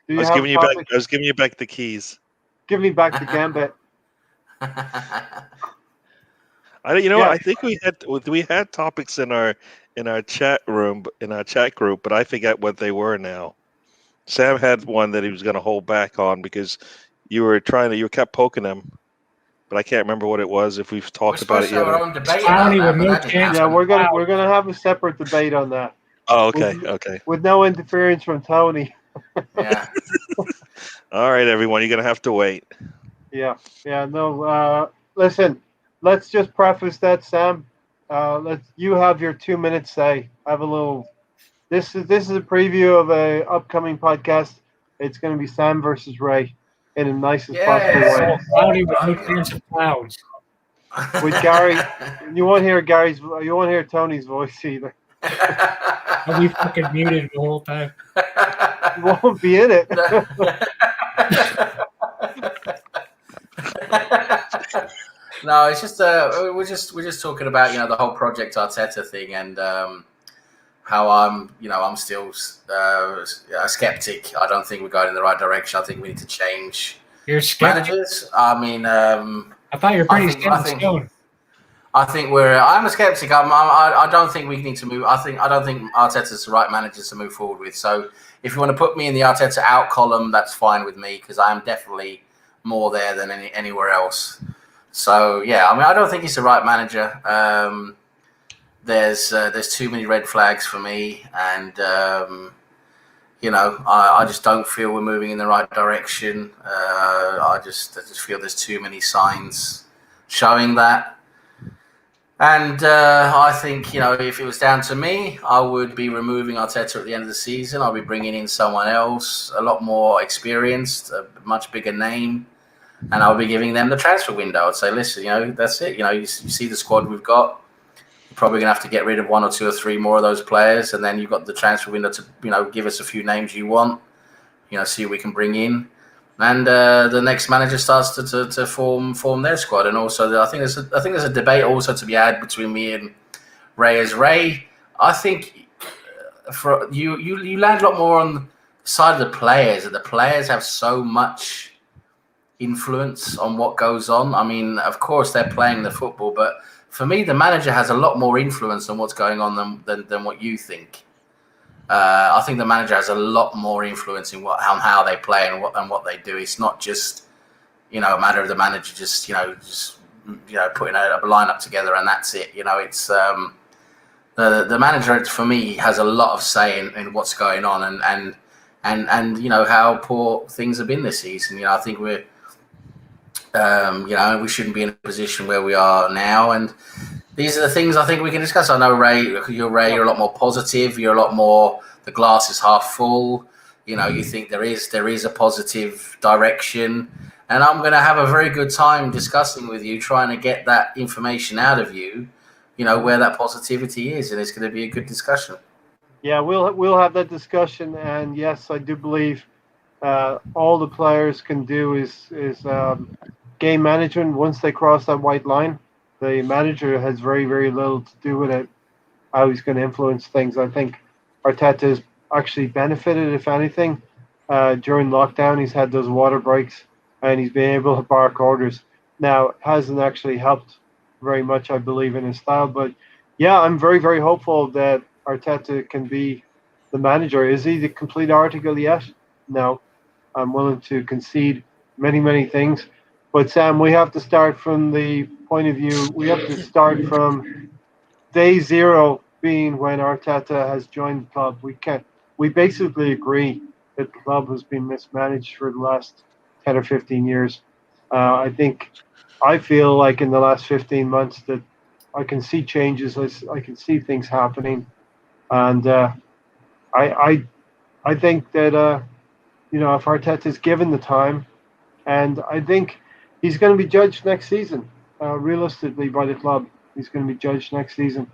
was giving you back the keys. Give me back the gambit. I think we had topics in our chat room, in our chat group, but I forget what they were now. Sam had one that he was going to hold back on because you kept poking him, but I can't remember what it was. If we've We're talked about supposed it to have yet. our own debate about that, but that didn't Yeah, happen. we're gonna have a separate debate on that. Oh, okay. With no interference from Tony. Yeah. All right, everyone, you're going to have to wait. Yeah. No. Listen, let's just preface that, Sam. You have your 2 minutes. Say, have a little. This is a preview of a upcoming podcast. It's going to be Sam versus Ray in the nicest possible way. So cloudy with no chance of clouds. With Gary, you won't hear Tony's voice either. I'll be fucking muted the whole time. You won't be in it. No, it's just we're just talking about the whole Project Arteta thing and how I'm still a skeptic. I don't think we're going in the right direction. I think we need to change You're skeptic. managers. I mean, I thought you were pretty set in stone. I'm a skeptic. I don't think we need to move. I don't think Arteta's the right manager to move forward with. So if you want to put me in the Arteta out column, that's fine with me because I'm definitely more there than anywhere else. So yeah, I mean, I don't think he's the right manager. There's too many red flags for me, and I just don't feel we're moving in the right direction. I just feel there's too many signs showing that. And I think, if it was down to me, I would be removing Arteta at the end of the season. I'll be bringing in someone else, a lot more experienced, a much bigger name, and I'll be giving them the transfer window. I'd say, listen, that's it. You see the squad we've got. You're probably going to have to get rid of one or two or three more of those players, and then you've got the transfer window to, give us a few names you want, see what we can bring in. And the next manager starts to form their squad, and also I think there's a debate also to be had between me and Ray. As Ray, I think for you land a lot more on the side of the players, and the players have so much influence on what goes on. I mean, of course they're playing the football, but for me, the manager has a lot more influence on what's going on than what you think. I think the manager has a lot more influence on how they play and what they do. It's not just a matter of the manager just putting a lineup together and that's it. It's the manager for me has a lot of say in what's going on and how poor things have been this season. I think we're we shouldn't be in a position where we are now, and these are the things I think we can discuss. I know you're a lot more positive. You're a lot more, the glass is half full. You think there is a positive direction. And I'm going to have a very good time discussing with you, trying to get that information out of you, where that positivity is. And it's going to be a good discussion. Yeah, we'll have that discussion. And yes, I do believe all the players can do is game management. Once they cross that white line, the manager has very, very little to do with it, how he's going to influence things. I think Arteta has actually benefited, if anything. During lockdown, he's had those water breaks, and he's been able to bark orders. Now, it hasn't actually helped very much, I believe, in his style. But, yeah, I'm very, very hopeful that Arteta can be the manager. Is he the complete article yet? No. I'm willing to concede many, many things. But, Sam, we have to start from the point of view. We have to start from day zero being when Arteta has joined the club. We basically agree that the club has been mismanaged for the last 10 or 15 years. I feel like in the last 15 months that I can see changes. I can see things happening. And I think that, if Arteta is given the time, and I think he's going to be judged next season, realistically, by the club. He's going to be judged next season.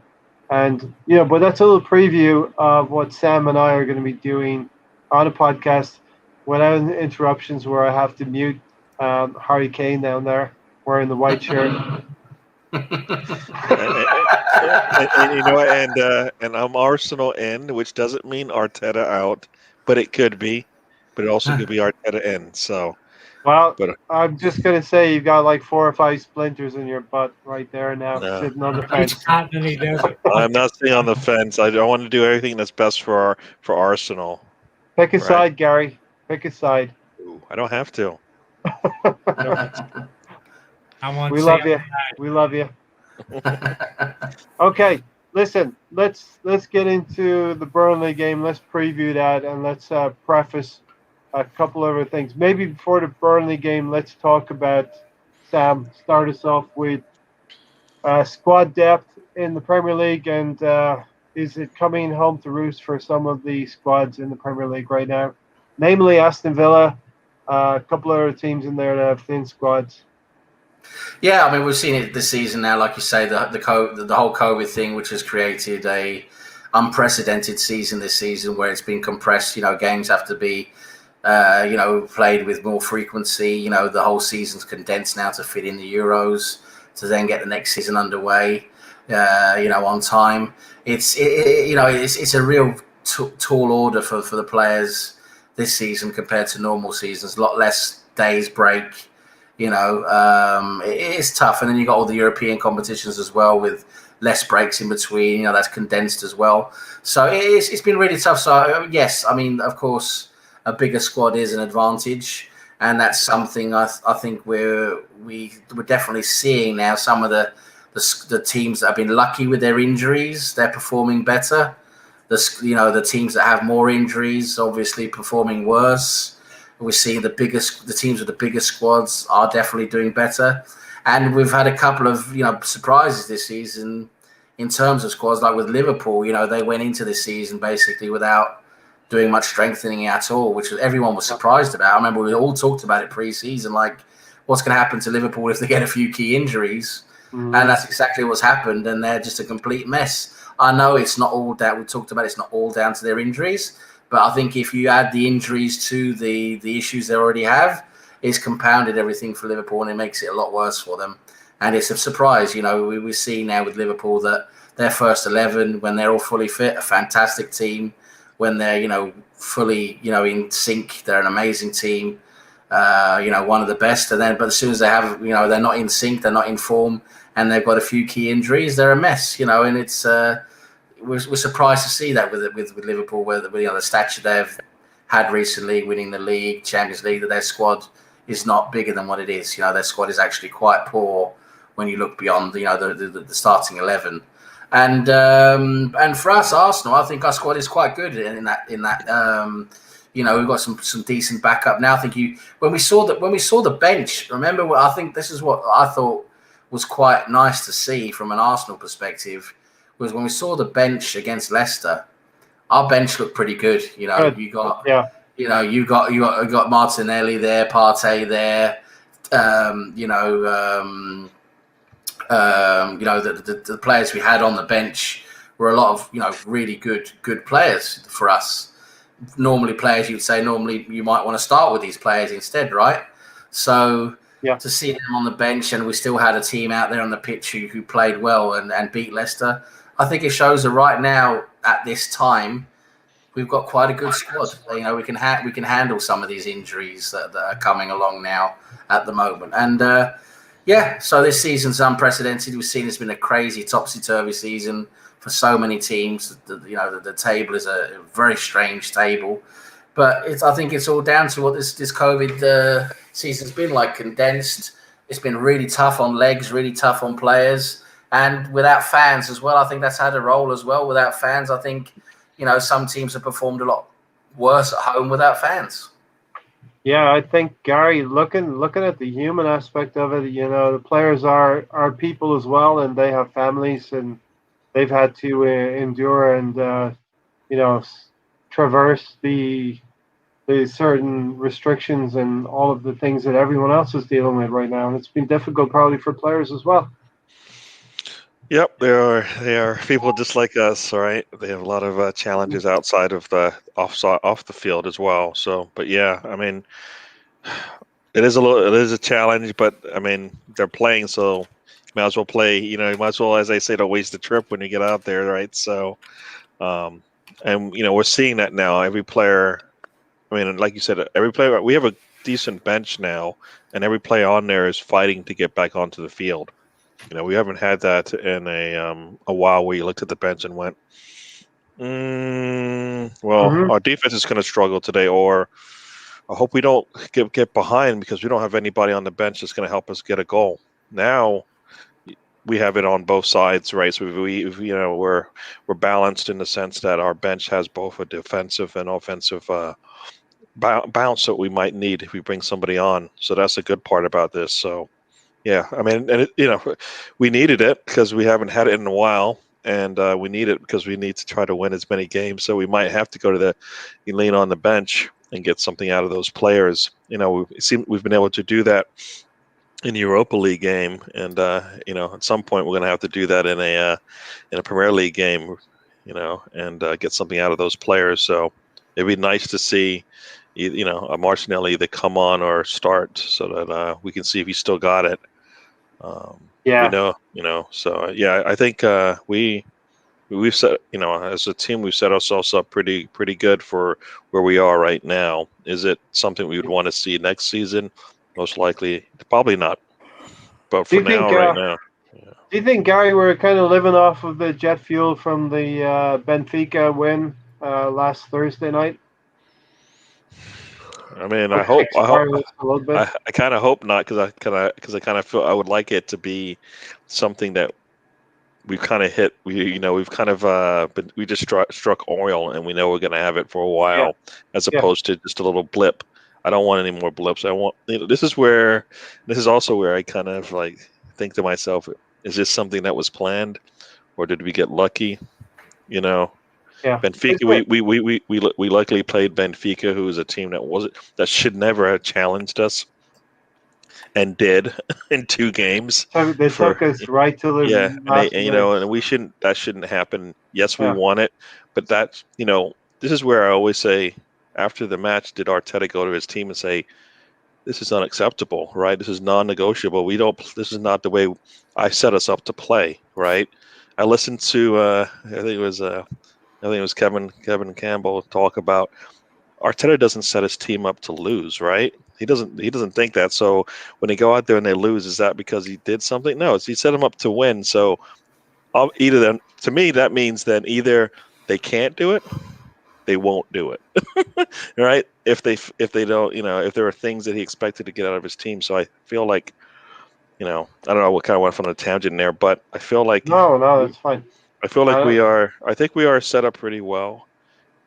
And, but that's a little preview of what Sam and I are going to be doing on a podcast without interruptions, where I have to mute Harry Kane down there wearing the white shirt. and I'm Arsenal in, which doesn't mean Arteta out, but it could be. But it also could be Arteta in. So, I'm just gonna say you've got like 4 or 5 splinters in your butt right there now, sitting on the fence. I'm not sitting on the fence. I want to do everything that's best for Arsenal. Pick a Right. side, Gary. Pick a side. Ooh, I don't have to. I want We to love see you. We love you. Okay, listen. Let's get into the Burnley game. Let's preview that, and let's preface a couple other things. Maybe before the Burnley game, let's talk about Sam. Start us off with squad depth in the Premier League, and is it coming home to roost for some of the squads in the Premier League right now? Namely, Aston Villa, a couple other teams in there that have thin squads. Yeah, I mean, we've seen it this season now. Like you say, the whole COVID thing, which has created a unprecedented season this season, where it's been compressed. Games have to be, played with more frequency. The whole season's condensed now to fit in the Euros, to then get the next season underway. On time. It's a real tall order for the players this season compared to normal seasons. A lot less days break. It is tough, and then you got all the European competitions as well with less breaks in between. That's condensed as well. So it's been really tough. So yes, I mean, of course, a bigger squad is an advantage, and that's something I think we're definitely seeing now. Some of the teams that have been lucky with their injuries, they're performing better. The teams that have more injuries, obviously performing worse. We're seeing the teams with the biggest squads are definitely doing better, and we've had a couple of surprises this season in terms of squads. Like with Liverpool, they went into this season basically without doing much strengthening at all, which everyone was surprised about. I remember we all talked about it pre-season, like what's going to happen to Liverpool if they get a few key injuries, and that's exactly what's happened, and they're just a complete mess. I know it's not all down. We talked about it's not all down to their injuries. But I think if you add the injuries to the issues they already have, it's compounded everything for Liverpool, and it makes it a lot worse for them. And it's a surprise. We see now with Liverpool that their first 11, when they're all fully fit, a fantastic team. When they're fully in sync, they're an amazing team. One of the best. But as soon as they have they're not in sync, they're not in form, and they've got a few key injuries, they're a mess. And it's. We're surprised to see that with Liverpool, where the stature they've had recently, winning the league, Champions League, that their squad is not bigger than what it is. Their squad is actually quite poor when you look beyond the starting 11. And for us, Arsenal, I think our squad is quite good in that. We've got some decent backup now. I think when we saw the bench, remember, I think this is what I thought was quite nice to see from an Arsenal perspective. Was when we saw the bench against Leicester, our bench looked pretty good. You got Martinelli there, Partey there. The players we had on the bench were a lot of really good players for us. Normally, players you might want to start with these players instead, right? So. Yeah. To see them on the bench, and we still had a team out there on the pitch who played well and beat Leicester. I think it shows that right now at this time we've got quite a good squad. We can handle some of these injuries that are coming along now at the moment. And so this season's unprecedented. We've seen it's been a crazy topsy-turvy season for so many teams. The table is a very strange table. But I think it's all down to what this COVID season's been like, condensed. It's been really tough on legs, really tough on players, and without fans as well. I think that's had a role as well. Without fans, I think some teams have performed a lot worse at home without fans. Yeah, I think, Gary, looking at the human aspect of it, the players are people as well, and they have families, and they've had to endure and traverse the certain restrictions and all of the things that everyone else is dealing with right now. And it's been difficult probably for players as well. Yep, they are people just like us, right? They have a lot of challenges outside of the off the field as well. So, but yeah, I mean, it is a challenge, but I mean, they're playing, so you might as well play. You might as well, as I say, don't waste the trip when you get out there, right? So, and we're seeing that now. Every player. I mean, like you said, every player, we have a decent bench now, and every player on there is fighting to get back onto the field. We haven't had that in a while where you looked at the bench and went, Well, Mhm. our defense is going to struggle today, or I hope we don't get behind because we don't have anybody on the bench that's going to help us get a goal. Now we have it on both sides, right? So we're balanced in the sense that our bench has both a defensive and offensive bounce that we might need if we bring somebody on. So that's the good part about this. So yeah, I mean, and we needed it because we haven't had it in a while, and we need it because we need to try to win as many games. So we might have to go to lean on the bench and get something out of those players. We've been able to do that in the Europa League game, and at some point we're going to have to do that in a Premier League game, and get something out of those players. So it'd be nice to see, a Martinelli either come on or start, so that we can see if he still got it. We Yeah. know. So yeah, I think we've set, as a team, we've set ourselves up pretty good for where we are right now. Is it something we would want to see next season? Most likely, probably not. But Do for you think? now, right now, yeah. Do you think, Gary, we're kind of living off of the jet fuel from the Benfica win last Thursday night? I mean, What kickstarted us a little bit? I kind of hope not, because I kind of feel I would like it to be something that we've kind of hit. We've kind of we just struck oil, and we know we're going to have it for a Yeah. while, as Yeah. opposed to just a little blip. I don't want any more blips. I want, this is also where I kind of like think to myself, is this something that was planned, or did we get lucky? Yeah. Benfica, we luckily played Benfica, who is a team that should never have challenged us, and did in 2 games. So they took us right to the Yeah, last minute. and that shouldn't happen. Yes, we Yeah. won it, but this is where I always say, after the match, did Arteta go to his team and say, this is unacceptable, right? This is non-negotiable. This is not the way I set us up to play, right? I listened to, I think it was Kevin Campbell talk about Arteta doesn't set his team up to lose, right? He doesn't think that. So when they go out there and they lose, is that because he did something? No, he set them up to win. So either then, to me, that means then either they can't do it, they won't do it, right? If they don't, if there are things that he expected to get out of his team. So I feel like, I don't know what kind of went on a tangent there, but I feel like No, that's fine. I feel like Uh, I think we are set up pretty well.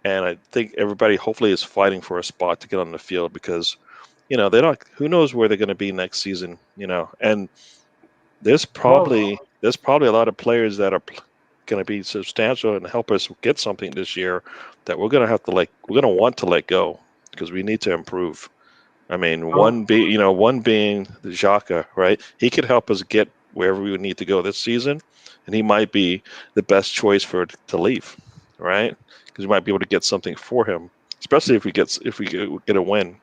And I think everybody hopefully is fighting for a spot to get on the field, because, they're not, who knows where they're going to be next season, and there's well, probably a lot of players that are going to be substantial and help us get something this year that we're going to want to let go, because we need to improve. I mean, one being the Xhaka, right? He could help us get wherever we need to go this season, and he might be the best choice to leave, right? Because we might be able to get something for him, especially if we get a win.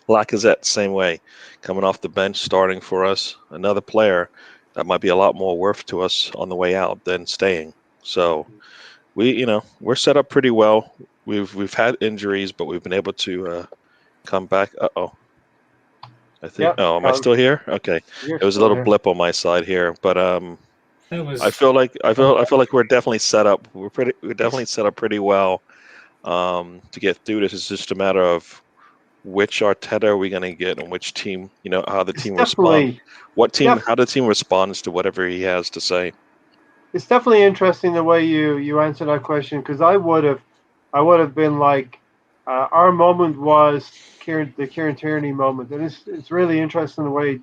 Lacazette, same way, coming off the bench, starting for us, another player that might be a lot more worth to us on the way out than staying. So we're set up pretty well. We've had injuries, but we've been able to come back. I think. yeah. Oh, am I still here? Okay. You're It was a still little here. blip on my side here, but That was I feel like we're definitely set up. We're definitely set up pretty well to get through this. It's just a matter of which Arteta are we going to get, and which team. How the It's team responds. definitely, How the team responds to whatever he has to say. it's definitely interesting the way you answer that question, because I would have been like, our moment was the Kieran Tierney moment, and it's really interesting the way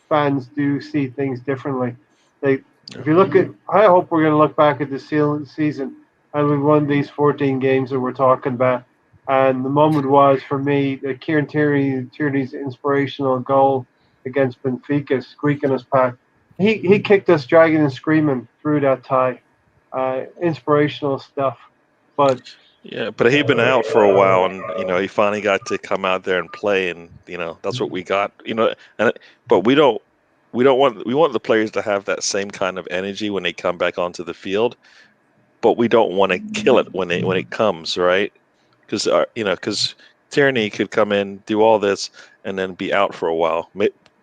fans do see things differently. If you look at, I hope we're going to look back at the season and we won these 14 games that we're talking about, and the moment was for me the Kieran Tierney's inspirational goal against Benfica, squeaking us past. He kicked us dragging and screaming through that tie. Inspirational stuff. But Yeah, but he'd been out for a while, and he finally got to come out there and play, and that's what we got. But we want the players to have that same kind of energy when they come back onto the field, but we don't want to kill it when it comes, right? Because Tierney could come in, do all this, and then be out for a while.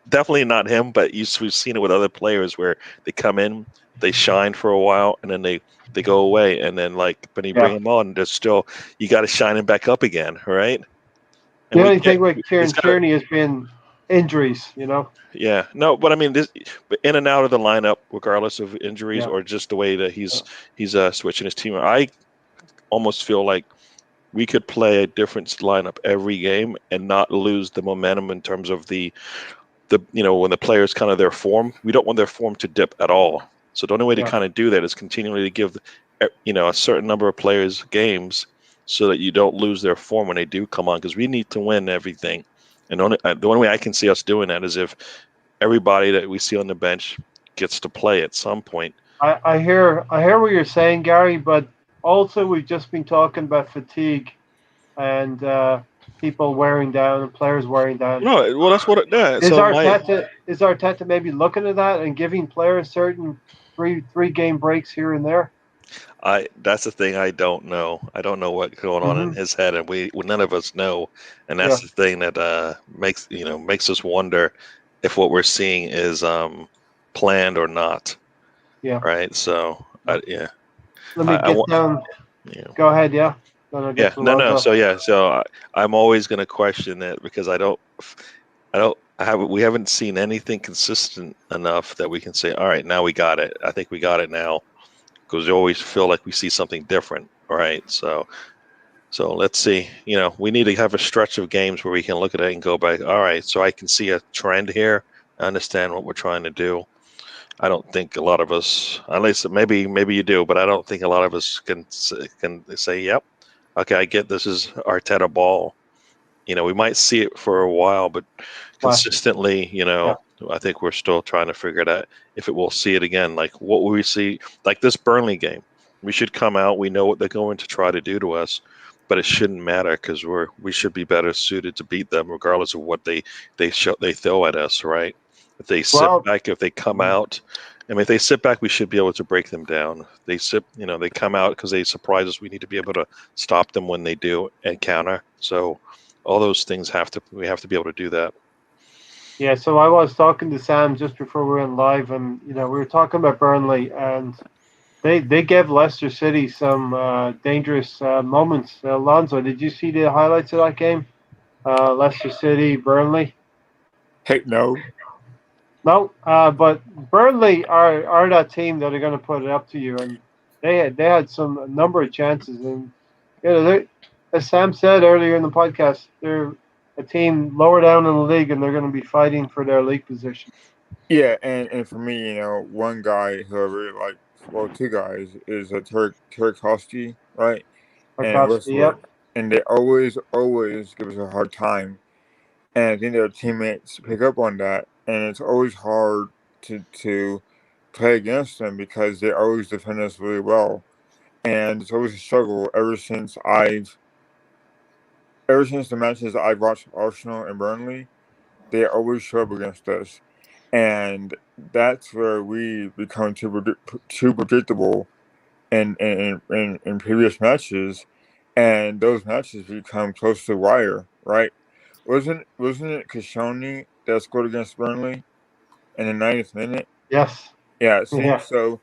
definitely not him, but we've seen it with other players where they come in, they shine for a while, and then they go away, and then like when you bring them on, they're still you got to shine him back up again, right? And The we only get thing with he's Kieran got Tierney has been injuries, yeah, no, but I mean this in and out of the lineup, regardless of injuries Yeah. or just the way that he's switching his team. I almost feel like we could play a different lineup every game and not lose the momentum in terms of the when the players kind of their form. We don't want their form to dip at all. So the only way to kind of do that is continually to give a certain number of players games so that you don't lose their form when they do come on, because we need to win everything. And the only way I can see us doing that is if everybody that we see on the bench gets to play at some point. I hear what you're saying, Gary, but also we've just been talking about fatigue and people wearing down and players wearing down. No, well, that's what. Yeah. Is So Arteta maybe looking at that and giving players certain three game breaks here and there? That's the thing. I don't know. I don't know what's going on in his head, and none of us know. And that's the thing that makes us wonder if what we're seeing is planned or not. Yeah. Right. So yeah. Let me get down. Go ahead. Yeah. Yeah. No. So I'm always going to question that because we haven't seen anything consistent enough that we can say, all right, now we got it. I think we got it now. Because we always feel like we see something different, right? So let's see. We need to have a stretch of games where we can look at it and go back. All right, so I can see a trend here. I understand what we're trying to do. I don't think a lot of us, at least maybe you do, but I don't think a lot of us can say, "Yep, okay, I get this is Arteta ball." We might see it for a while, but consistently, I think we're still trying to figure out if it will see it again. Like, what will we see? Like this Burnley game, we should come out. We know what they're going to try to do to us, but it shouldn't matter because we should be better suited to beat them, regardless of what they throw at us, right? If they sit back, if they come out, I mean, if they sit back, we should be able to break them down. They come out because they surprise us. We need to be able to stop them when they do and counter. So all those things we have to be able to do that. Yeah, so I was talking to Sam just before we went live, and we were talking about Burnley, and they gave Leicester City some dangerous moments. Alonso, did you see the highlights of that game? Leicester City, Burnley. Heck no. No, but Burnley are that team that are going to put it up to you, and they had a number of chances, and as Sam said earlier in the podcast, they're a team lower down in the league, and they're going to be fighting for their league position. Yeah, and for me, one guy who I really like, well, two guys is Tarkovsky, right? And Whistler, and they always give us a hard time, and I think their teammates pick up on that, and it's always hard to play against them because they always defend us really well, and it's always a struggle ever since the matches I've watched Arsenal and Burnley. They always show up against us, and that's where we become too predictable in previous matches, and those matches become close to wire, right? Wasn't it Kashani that scored against Burnley in the 90th minute? Yes. Yeah. See, so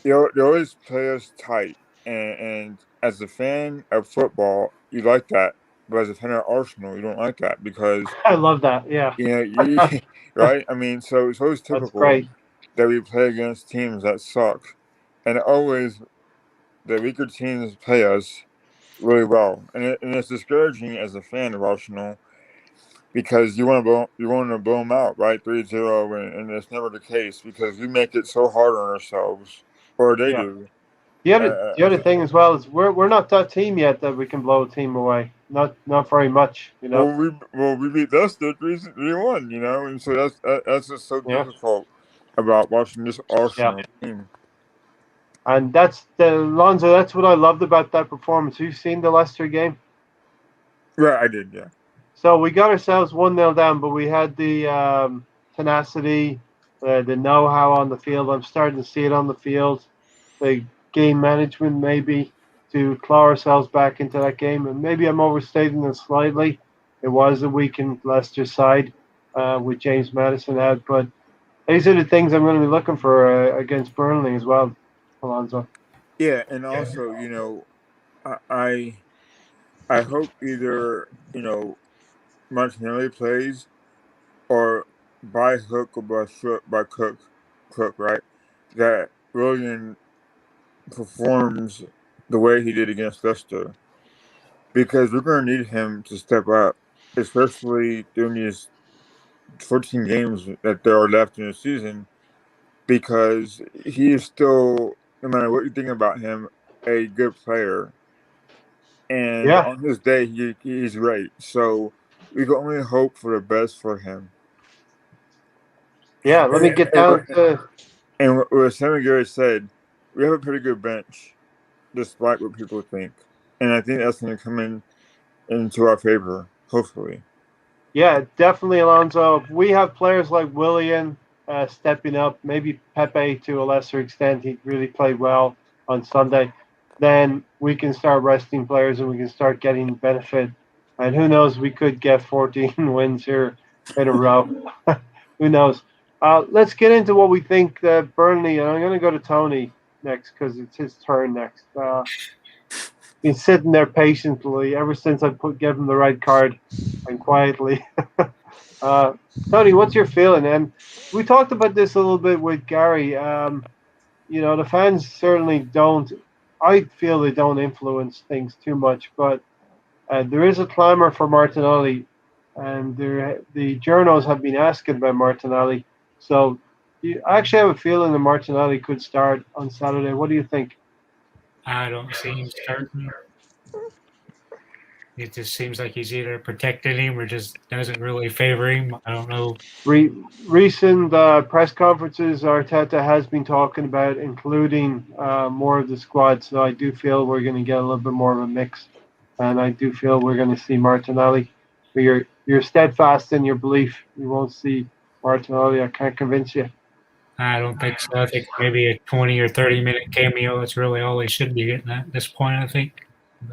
they always play us tight, and as a fan of football, you like that. But as a fan of Arsenal, you don't like that because I love that. Yeah. Right. I mean, so it's always typical that we play against teams that suck, and always the weaker teams play us really well, and it's discouraging as a fan of Arsenal because you want to blow them out, right, 3-0, and it's never the case because we make it so hard on ourselves, or they do. The other thing as well is we're not that team yet that we can blow a team away. Not very much, Well, we beat Leicester 3-1, and so that's just so difficult about watching this Arsenal team. And that's Lonzo. That's what I loved about that performance. You've seen the Leicester game, right? I did, yeah. So we got ourselves 1-0 down, but we had the tenacity, the know-how on the field. I'm starting to see it on the field. The game management, maybe, to claw ourselves back into that game. And maybe I'm overstating it slightly. It was a weakened Leicester side. with James Madison out. But these are the things I'm going to be looking for against Burnley as well, Alonso. Yeah, and also, I hope either, Martinelli plays or by hook or by crook, Cook, right? That Willian performs the way he did against Leicester, because we're going to need him to step up, especially during these 14 games that there are left in the season, because he is still, no matter what you think about him, a good player. And Yeah, on his day, he's great. So we can only hope for the best for him. yeah. Let me get down to. And what Sammy Gary said, we have a pretty good bench, despite what people think. And I think that's going to come into our favor, hopefully. Yeah, definitely, Alonso. If we have players like Willian stepping up, maybe Pepe to a lesser extent, he really played well on Sunday, then we can start resting players and we can start getting benefit. And who knows, we could get 14 wins here in a row. Who knows? Let's get into what we think that Burnley, and I'm going to go to Tony next because it's his turn next. Been sitting there patiently ever since I gave him the red card and quietly. Tony, what's your feeling? And we talked about this a little bit with Gary. The fans certainly don't. I feel they don't influence things too much, but there is a clamor for Martinelli, and the journos have been asking about Martinelli. So I actually have a feeling that Martinelli could start on Saturday. What do you think? I don't see him starting. It just seems like he's either protecting him or just doesn't really favor him. I don't know. Recent press conferences, Arteta has been talking about including more of the squad. So I do feel we're going to get a little bit more of a mix, and I do feel we're going to see Martinelli. But you're steadfast in your belief. You won't see Martinelli. I can't convince you. I don't think so. I think maybe a 20 or 30-minute cameo. That's really all he should be getting at this point, I think.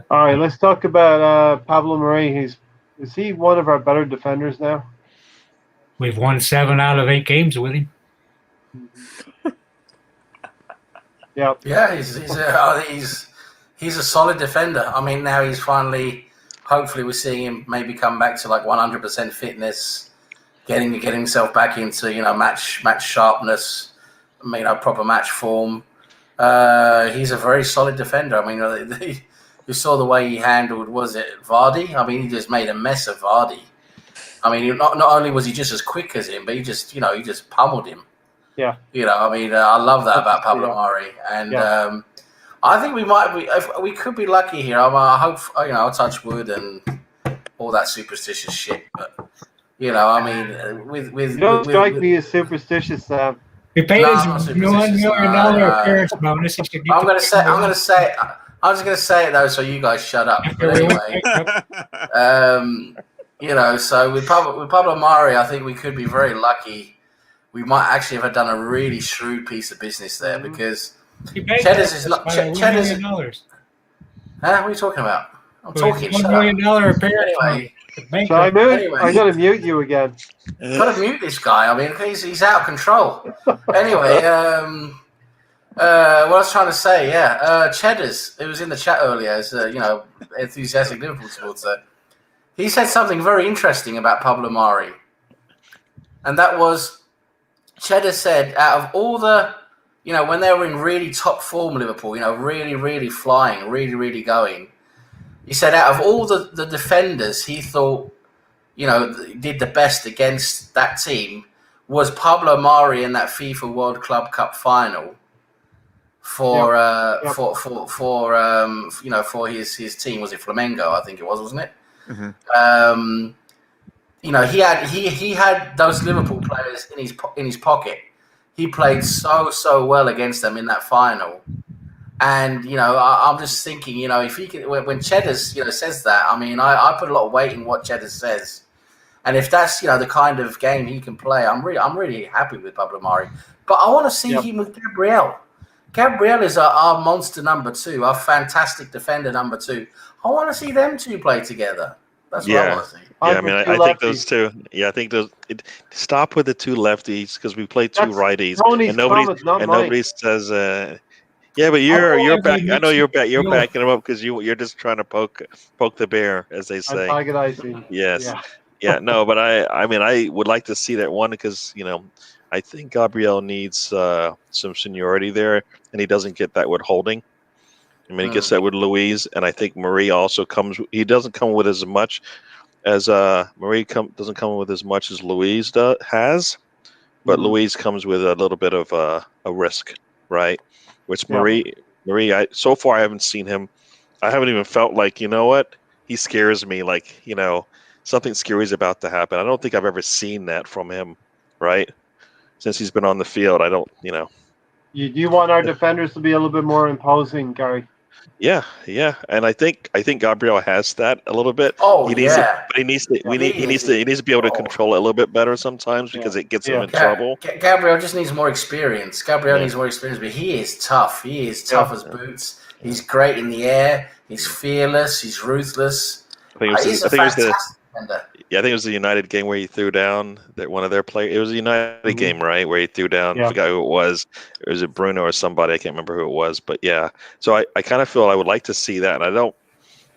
All right, let's talk about Pablo Mari. Is he one of our better defenders now? We've won 7 out of 8 games with him. Yeah. Yeah, he's a solid defender. I mean, now he's finally, hopefully, we're seeing him maybe come back to like 100% fitness, getting himself back into match sharpness, proper match form. He's a very solid defender. I mean, you saw the way he handled, was it Vardy? I mean, he just made a mess of Vardy. I mean, not only was he just as quick as him, but he just pummeled him. Yeah. I mean, I love that about Pablo Mari, and I think we could be lucky here. I hope I'll touch wood and all that superstitious shit. But I mean, with you don't strike me as superstitious, Sam. We paid his $1 million appearance bonus. I'm just gonna say it though, so you guys shut up. But anyway, so with Pablo Mari, I think we could be very lucky. We might actually have done a really shrewd piece of business there because Cheddar's is not. Cheddar's. Huh? What are you talking about? I'm talking. $1 million appearance. Anyway, so I gotta mute you again. Gotta mute this guy. I mean, he's out of control. Anyway, what I was trying to say, Cheddar's, it was in the chat earlier, as enthusiastic Liverpool supporter. He said something very interesting about Pablo Mari, and that was Cheddar said out of all the, when they were in really top form, Liverpool, really, really flying, really, really going. He said out of all the defenders, he thought, did the best against that team was Pablo Mari in that FIFA World Club Cup final for his team. Was it Flamengo? I think it was, wasn't it? Mm-hmm. He had those Liverpool players in his pocket. He played so well against them in that final. And I'm just thinking, if he can, when Cheddar's says that, I mean, I put a lot of weight in what Cheddar says, and if that's the kind of game he can play, I'm really happy with Pablo Mari. But I want to see him with Gabriel. Gabriel is our monster number 2, our fantastic defender number 2. I want to see them two play together. That's what I want to see. Yeah, I I'm mean, for two I think lefties. those two. Yeah, I think those. Stop with the two lefties because we play two That's righties, Tony's and nobody comment, not mine. says. Yeah, but you're Oh, back. I know you're back. You're no. backing him up because you're just trying to poke the bear, as they say. Antagonizing. Yes. Yeah. Yeah. No, but I mean, I would like to see that one because I think Gabriel needs some seniority there, and he doesn't get that with Holding. I mean, he gets that with Louise, and I think Marie also comes. He doesn't come with as much as doesn't come with as much as Louise has, but Louise comes with a little bit of a risk, right? Which Yeah. Marie, so far I haven't seen him. I haven't even felt like what he scares me. Like something scary is about to happen. I don't think I've ever seen that from him, right? Since he's been on the field, I don't. You want our defenders to be a little bit more imposing, Gary? Yeah, and I think Gabriel has that a little bit. Oh, He needs yeah. but he needs to. Yeah. He needs to be able to control it a little bit better sometimes because it gets him in trouble. Gabriel just needs more experience. Gabriel Yeah. needs more experience, but he is tough. He is tough as boots. He's great in the air. He's fearless. He's ruthless. I think He's a fantastic defender. I think it was the United game where he threw down that one of their players. It was a United game, right, where he threw down. I forgot who it was. Or was it Bruno or somebody? I can't remember who it was. But yeah, so I kind of feel I would like to see that, and I don't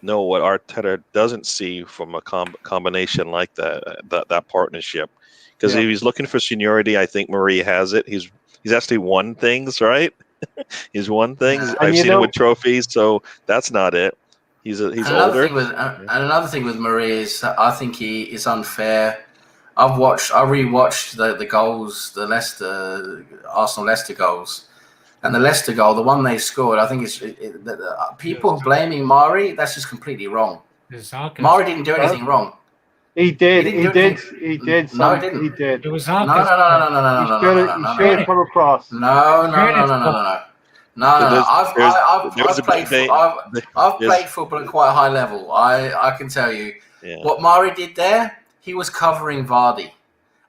know what Arteta doesn't see from a combination like that partnership. Because if he's looking for seniority, I think Marie has it. He's actually won things, right? He's won things. I've seen him with trophies, so that's not it. He's older. Another thing with Marie is that I think he is unfair. I rewatched the goals, the Arsenal Leicester goals, and the Leicester goal, the one they scored. I think people blaming Mari. That's just completely wrong. Mari didn't do anything wrong. He did. He did. No, he didn't. He did. It was No. He should have come across. No. I've played football at quite a high level. I can tell you what Mari did there. He was covering Vardy,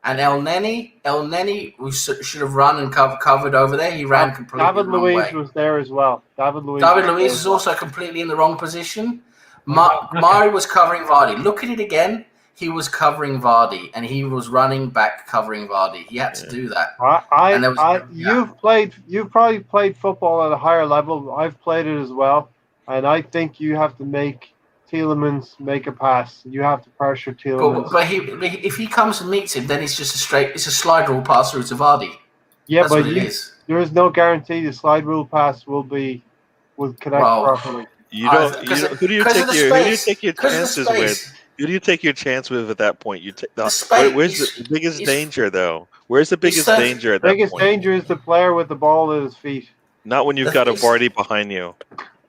and El Neni who should have run and covered over there. He ran completely David the wrong Luiz way. was there as well. David Luiz was also completely in the wrong position. Mari was covering Vardy. Look at it again. He was covering Vardy, and he was running back covering Vardy. He had to do that. You've probably played football at a higher level. I've played it as well, and I think you have to make Tielemans make a pass. You have to pressure Tielemans. But if he comes and meets him, then it's just it's a slide rule pass through to Vardy. Yeah, that's but what it is. There is no guarantee the slide rule pass will connect properly. Who do you take your chances with? Who do you take your chance with at that point? You take where's the biggest danger, though? Where's the biggest danger at that point? Biggest danger is the player with the ball at his feet. Not when you've got a Vardy behind you.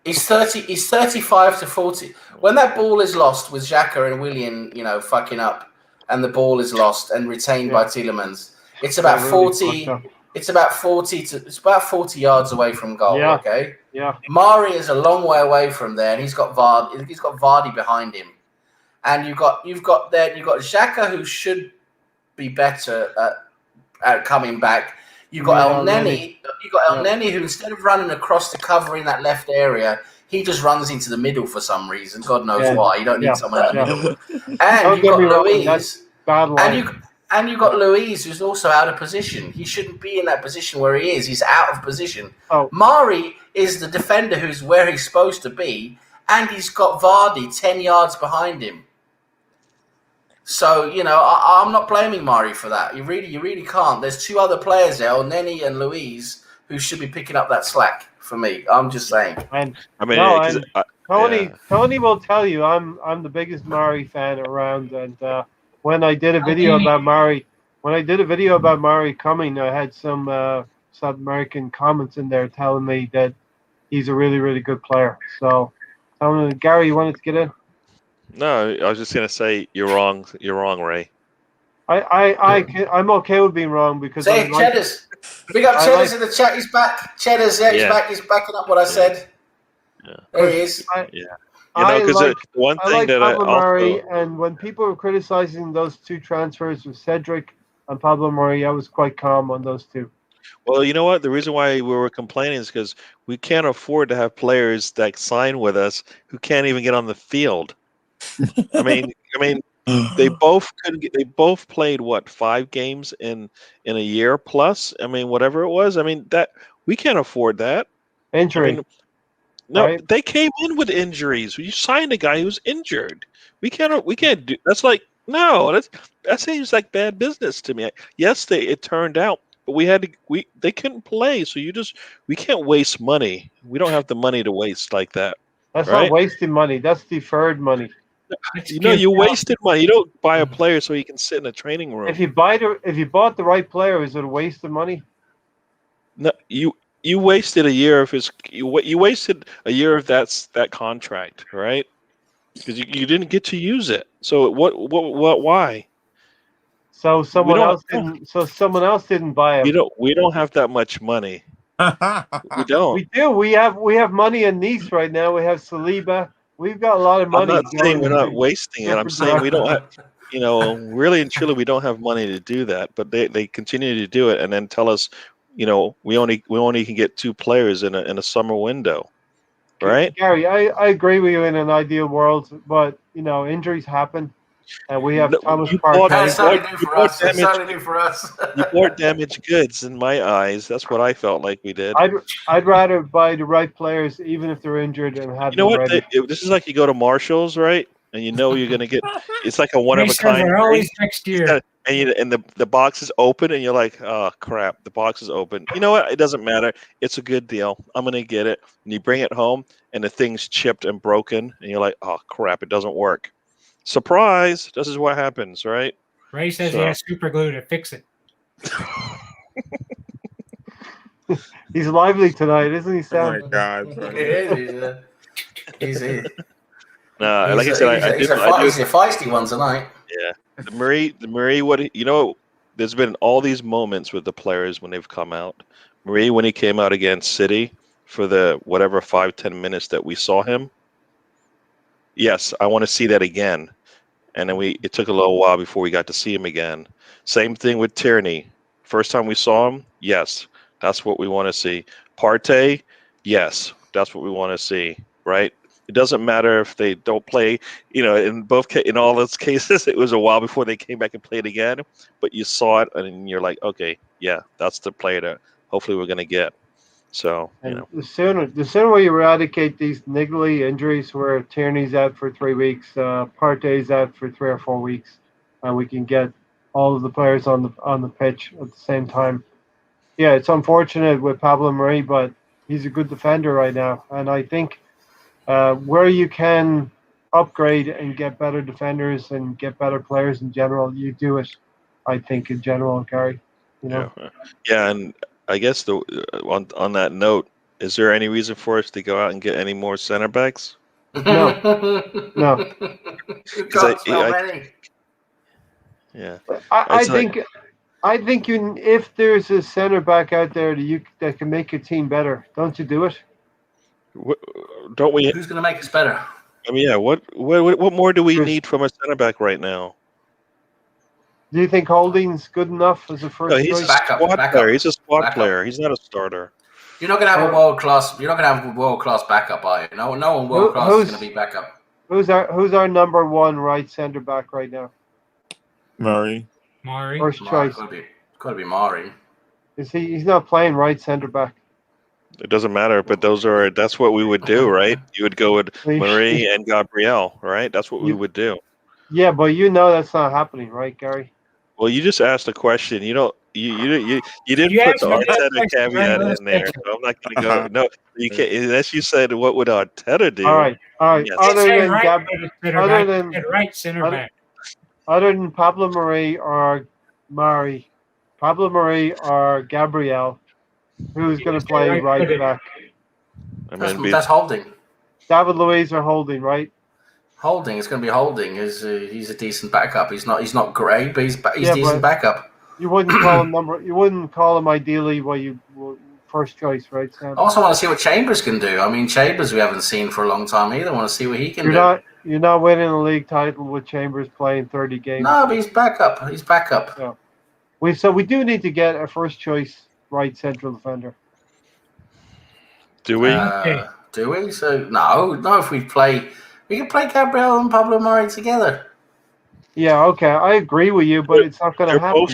He's 35 to 40. When that ball is lost with Xhaka and Willian, fucking up, and the ball is lost and retained by Tielemans, it's about 40. It's about 40 yards away from goal. Yeah. Okay. Yeah. Mari is a long way away from there, and he's got Vardy behind him. And you've got Xhaka, who should be better at coming back. You've got El Neni. You've got El Neni, who instead of running across the cover in that left area, he just runs into the middle for some reason. God knows why. You don't need someone in the middle. And you've got Louise. And you've got Louise, who's also out of position. He shouldn't be in that position where he is. He's out of position. Mari is the defender who's where he's supposed to be, and he's got Vardy 10 yards behind him. So, I'm not blaming Mari for that. You really can't. There's two other players there, Neni and Louise, who should be picking up that slack for me. I'm just saying. Tony will tell you I'm the biggest Mari fan around, and when I did a video about Mari coming, I had some South American comments in there telling me that he's a really, really good player. So, Gary, you wanted to get in? No, I was just gonna say you're wrong. You're wrong, Ray. I'm okay with being wrong because Cheddars. Big up Cheddars in the chat. He's back. Cheddars, he's back. He's backing up what I said. Yeah. There he is. One thing that Pablo Mari, and when people were criticizing those two transfers of Cedric and Pablo Mari, I was quite calm on those two. Well, you know what? The reason why we were complaining is because we can't afford to have players that sign with us who can't even get on the field. I mean, they both could. They both played what 5 games in a year plus. I mean, whatever it was. I mean that we can't afford that. I Injury, mean, no, right? they came in with injuries. You signed a guy who's injured. We can't. We can't do. That's like no. That seems like bad business to me. Yes, it turned out, but we had to. They couldn't play, so we can't waste money. We don't have the money to waste like that, That's not right? wasting money. That's deferred money. Let's You know, give you Cal- wasted money. You don't buy a player so he can sit in a training room. If you bought the right player, is it a waste of money? No, you wasted a year of his. You wasted a year of that contract, right? Because you didn't get to use it. So what? Why? So We someone don't. else didn't. So someone else didn't buy We him. don't. We don't have that much money. We don't. We do. We have money in Nice right now. We have Saliba. We've got a lot of I'm money not saying going we're not in wasting it. I'm different saying we don't have. directions. Really and truly, we don't have money to do that. But they continue to do it and then tell us, we only can get 2 players in a summer window, right? Gary, I agree with you in an ideal world, but injuries happen, and we have No, Thomas you bought Yeah, Partey. it's only new you for bought us. It's damaged only new for us. you bought damaged goods in my eyes. That's what I felt like we did. I'd rather buy the right players, even if they're injured, and have You know them what? ready. This is like you go to Marshalls, right? And you know you're gonna get. It's like a one They of a said kind we're thing. always next year. And the box is open, and you're like, oh crap, the box is open. You know what? It doesn't matter. It's a good deal. I'm gonna get it. And you bring it home, and the thing's chipped and broken, and you're like, oh crap, it doesn't work. Surprise! This is what happens, right? Ray says he So- has super glue to fix it. He's lively tonight, isn't he, Oh Sam? my God. He's a like I said, I do. feisty one tonight. Yeah, the Marie. There's been all these moments with the players when they've come out. Marie, when he came out against City for the whatever 5-10 minutes that we saw him. Yes, I want to see that again. And then it took a little while before we got to see him again. Same thing with Tierney. First time we saw him, yes, that's what we want to see. Partey, yes, that's what we want to see. Right? It doesn't matter if they don't play. In all those cases, it was a while before they came back and played again. But you saw it, and you're like, okay, yeah, that's the player that hopefully we're going to get. So And the sooner we eradicate these niggly injuries, where Tierney's out for 3 weeks, Partey's out for 3 or 4 weeks, and we can get all of the players on the pitch at the same time. Yeah, it's unfortunate with Pablo Mari, but he's a good defender right now, and I think where you can upgrade and get better defenders and get better players in general, you do it. I think in general, Gary. Yeah, and I guess on that note, is there any reason for us to go out and get any more center backs? No. Got so many. Yeah, I think if there's a center back out there that can make your team better, don't you do it? Don't we? Who's going to make us better? I mean, yeah. What more do we need from a center back right now? Do you think Holding's good enough as a first No, he's choice? a Backup, squad backup, player. He's a squad backup. player. He's not a starter. You're not going to have a world class. You're not going to have a world class backup, are you? No one world class is going to be backup. Who's our number one right center back right now? Murray. First choice. Got to be Mari. He's not playing right center back. It doesn't matter, but that's what we would do, right? You would go with Marie and Gabriel, right? That's what we would do. Yeah, but that's not happening, right, Gary? Well, you just asked a question. You didn't put the Arteta caveat in there. So I'm not going to go. No, you can't. Unless you said, "What would Arteta do?" All right. Yes. Right center back. Other than Pablo Mari or Mari, Pablo Mari or Gabriel, who's going to play right back? That's Holding. David Luiz or Holding, right? Holding. It's going to be Holding. He's a decent backup. He's not great, but he's decent backup. You wouldn't call him You wouldn't call him ideally first choice, right, Sam? I also want to see what Chambers can do. I mean, Chambers we haven't seen for a long time either. I want to see what he can do. You're not winning a league title with Chambers playing 30 games. No, but he's backup. He's backup. Yeah. We do need to get a first choice right central defender. Do we? Do we? So no. If we play We can play Gabriel and Pablo Mari together. Yeah, okay, I agree with you, but it's not going to happen.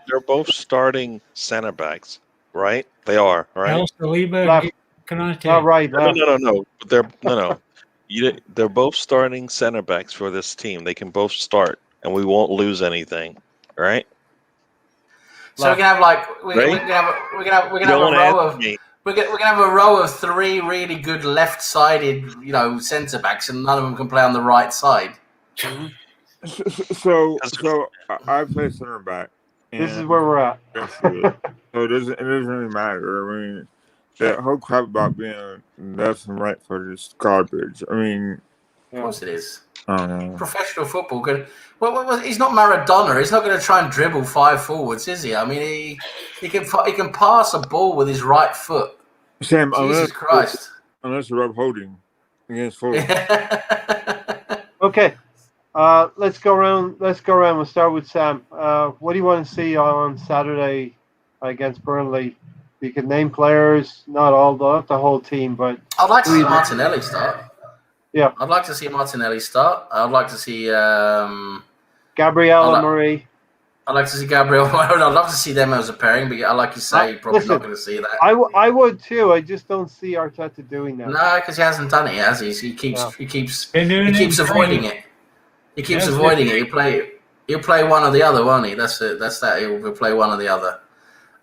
They're both starting center backs, right? They are, right? El Saliba, Left. Canate. Not right, No, left. no. They're they're both starting center backs for this team. They can both start, and we won't lose anything, right? So we can have like we Right? can have we can have You a don't want to row answer of me. we're gonna have a row of 3 really good left-sided, centre backs, and none of them can play on the right side. So I play center back. This is where we're at. So it doesn't really matter. I mean, that whole crap about being left and right footed is garbage. I mean, Of course it is. I don't know. Professional football. Well, he's not Maradona. He's not going to try and dribble 5 forwards, is he? I mean, he can pass a ball with his right foot. Sam, Jesus Christ. Unless you're up holding against forward. Okay, let's go around. We'll start with Sam. What do you want to see on Saturday against Burnley? You can name players, not the whole team, but I'd like to see Martinelli start. Yeah. I'd like to see Martinelli start. I'd like to see Gabriel and Marie. I'd like to see Gabriel. I'd love to see them as a pairing, but like you say, you're probably not going to see that. I would too. I just don't see Arteta doing that. No, because he hasn't done it, has he? He keeps avoiding it. He keeps avoiding it. He'll play one or the other, won't he? That's that. He'll play one or the other.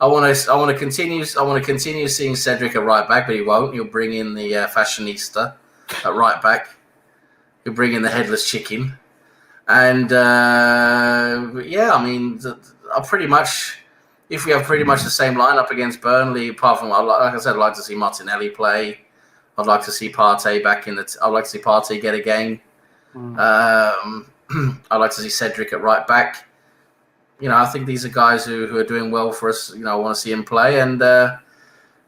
I want to continue seeing Cedric at right back, but he won't. He'll bring in the fashionista at right back. He'll bring in the headless chicken. And I mean, I'll pretty much, if we have pretty much the same lineup against Burnley, apart from like I said, I'd like to see Martinelli play. I'd like to see Partey back in the. I'd like to see Partey get a game. I'd like to see Cedric at right back. I think these are guys who are doing well for us. I want to see him play, but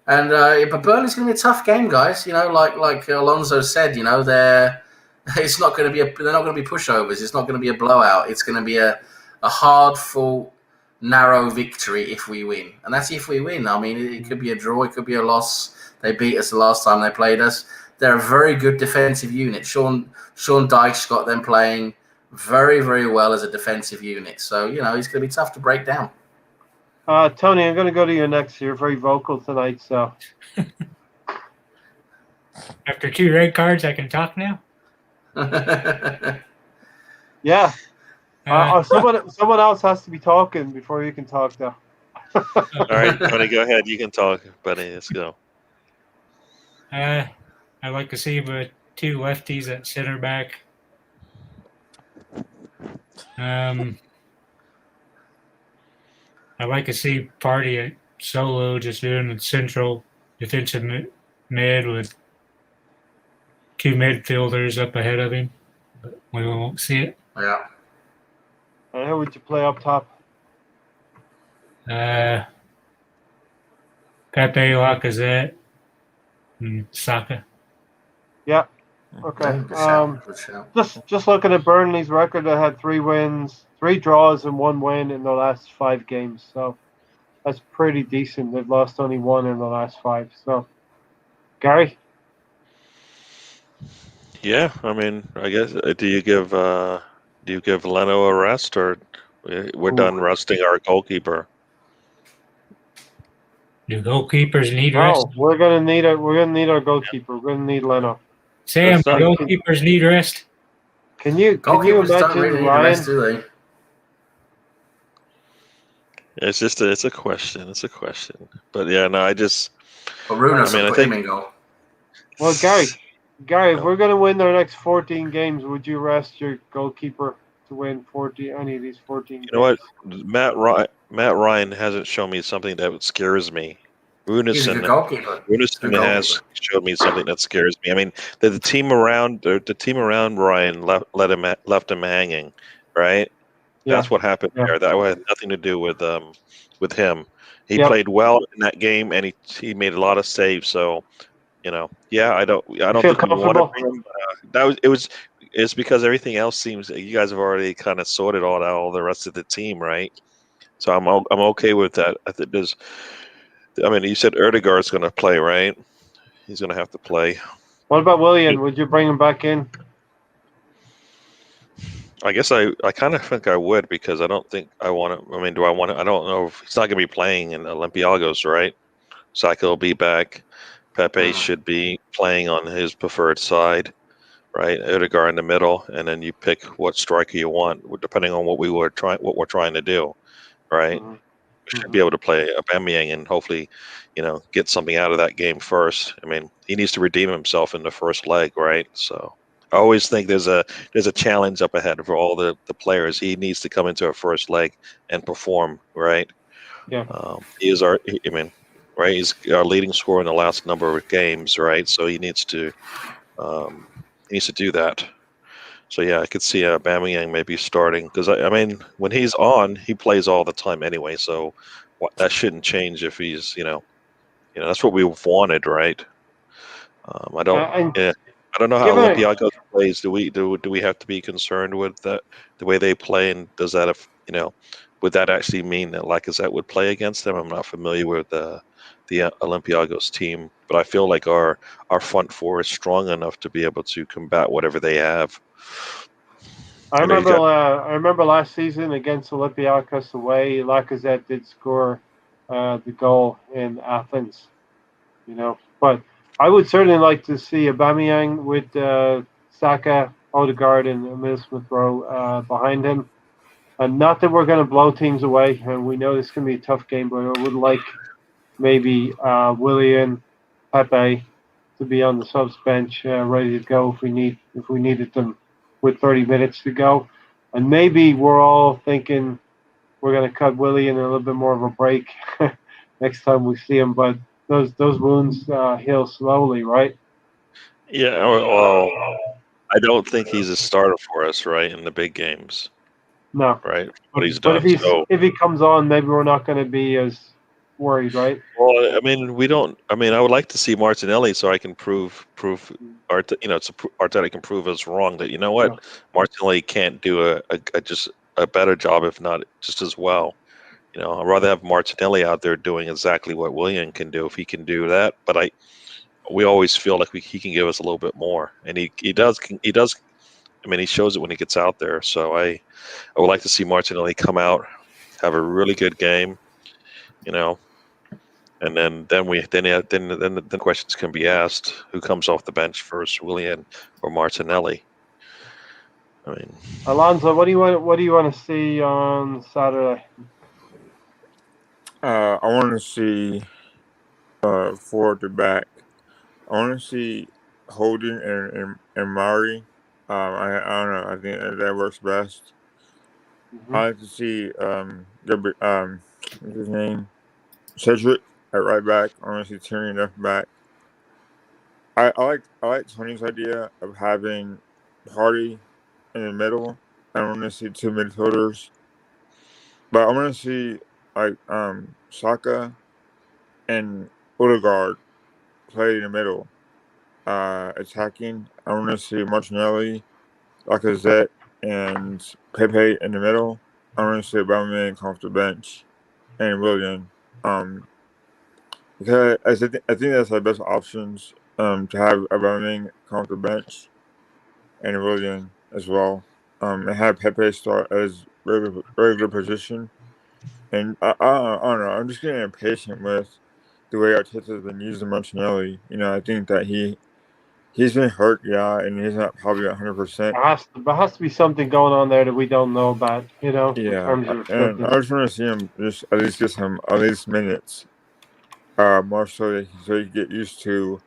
Burnley's going to be a tough game, guys. Like Alonso said, it's not going to be they're not going to be pushovers. It's not going to be a blowout. It's going to be a hard-fought, narrow victory if we win. And that's if we win. I mean, it could be a draw. It could be a loss. They beat us the last time they played us. They're a very good defensive unit. Sean Dyche's got them playing very, very well as a defensive unit. So, it's going to be tough to break down. Tony, I'm going to go to you next. You're very vocal tonight, so. After 2 red cards, I can talk now? Yeah. Someone else has to be talking before you can talk, though. All right, Tony, go ahead. You can talk, buddy. Let's go. I'd like to see 2 lefties at center back. I'd like to see Partey at solo, just doing the central defensive mid with 2 midfielders up ahead of him, but we won't see it. Yeah. And who would you play up top? Pepe, Lacazette, and Saka. Yeah. Okay. Good shout. Just looking at Burnley's record, they had 3 wins, 3 draws, and 1 win in the last 5 games. So that's pretty decent. They've lost only 1 in the last 5. So, Gary. Yeah, I mean, I guess do you give Leno a rest, or we're done resting our goalkeeper? Do goalkeepers need rest? No, we're gonna need our goalkeeper. We're gonna need Leno. Sam, goalkeepers need rest. Can you Goalkeepers don't imagine really need Ryan? rest, do they? It's just it's a question. It's a question. But yeah, no, I just. But Runa's I put him in goal. Well, Gary, if we're gonna win our next 14 games, would you rest your goalkeeper to win any of these 14 games? You know what? Matt Ryan hasn't shown me something that scares me. He's a good goalkeeper. Runason has showed me something that scares me. I mean, the team around Ryan left him hanging, right? Yeah. That's what happened there. That had nothing to do with him. He played well in that game, and he made a lot of saves. So, I don't think we want to bring him. It's because everything else seems you guys have already kind of sorted all the rest of the team, right? So I'm okay with that. You said Erdegaard's going to play, right? He's going to have to play. What about Willian? Would you bring him back in? I guess I kind of think I would because I don't think I want to. I mean, do I want to? I don't know if he's not going to be playing in Olympiacos, right? Saka will be back. Pepe Mm. should be playing on his preferred side, right? Odegaard in the middle, and then you pick what striker you want, depending on what we're trying to do, right? Mhm. We should be Mhm. able to play Aubameyang and hopefully, get something out of that game first. I mean, he needs to redeem himself in the first leg, right? So I always think there's a challenge up ahead for all the players. He needs to come into a first leg and perform, right? Yeah. He is I mean, right? He's our leading scorer in the last number of games, right? So um, he needs to do that. So yeah, I could see Aubameyang maybe starting because I mean, when he's on, he plays all the time anyway. So that shouldn't change if he's that's what we've wanted, right? I don't And yeah, I don't know how given it, Olympiacos plays. Do we have to be concerned with the way they play, and does that if would that actually mean that Lacazette would play against them? I'm not familiar with the Olympiacos team, but I feel like our front four is strong enough to be able to combat whatever they have. He's got I remember last season against Olympiacos away, Lacazette did score the goal in Athens. But I would certainly like to see Aubameyang with Saka, Odegaard, and Emil Smith Rowe behind him. And not that we're going to blow teams away, and we know this is going to be a tough game, but I would like maybe Willian, Pepe to be on the subs bench, ready to go if we needed them with 30 minutes to go. And maybe we're all thinking we're going to cut Willian a little bit more of a break next time we see him, but those wounds heal slowly, right? yeah. Well, I don't think he's a starter for us, right, in the big games, No, right? What he's but done. So, if he comes on, maybe we're not going to be as worried, right? well, I mean, we don't. I mean, I would like to see Martinelli so I can prove Arteta can prove us wrong that Yeah. Martinelli can't do just a better job, if not just as well. I'd rather have Martinelli out there doing exactly what Willian can do if he can do that. But we always feel like he can give us a little bit more, and he does. He does. I mean, he shows it when he gets out there. So I would like to see Martinelli come out, have a really good game, you know, and then the questions can be asked: who comes off the bench first, Willian or Martinelli? I mean, Alonso, what do you want to see on Saturday? I want to see forward to back. I want to see Holden and Murray. I don't know. I think that works best. Mm-hmm. I like to see what's his name? Cedric at right back. I want to see Tierney left back. I like Tony's idea of having Hardy in the middle. I don't want to see two midfielders, but I want to see like Saka and Odegaard play in the middle, attacking. I want to see Martinelli, Lacazette, and Pepe in the middle. I want to see Aubameyang come off the bench and Willian. Because I think that's the best options. To have Aubameyang come off the bench and Willian as well. And have Pepe start as regular position. And I don't know. I'm just getting impatient with the way Arteta's been using Martinelli. I think that he's been hurt, yeah, and he's not probably 100%. There has to be something going on there that we don't know about, in Yeah, terms of and fitness. I just want to see him just at least get some at least minutes, more so he can get used to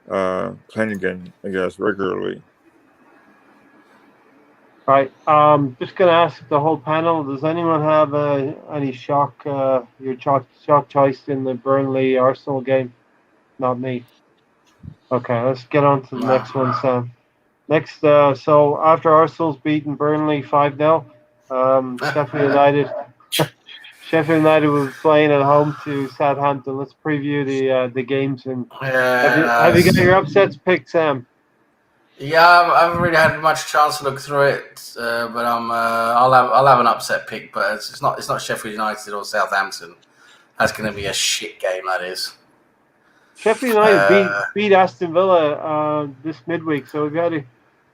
playing again, I guess, regularly. Right. Just gonna ask the whole panel. Does anyone have any your shock choice in the Burnley Arsenal game? Not me. Okay, let's get on to the Nah. next one, Sam. Next, so after Arsenal's beaten Burnley 5-0, Sheffield United. Sheffield United will be playing at home to Southampton. Let's preview the games and have you got your upsets picked, Sam? Yeah, I haven't really had much chance to look through it, but I'll have an upset pick, but it's not Sheffield United or Southampton. That's going to be a shit game. That is. Sheffield United beat Aston Villa this midweek, so we've got to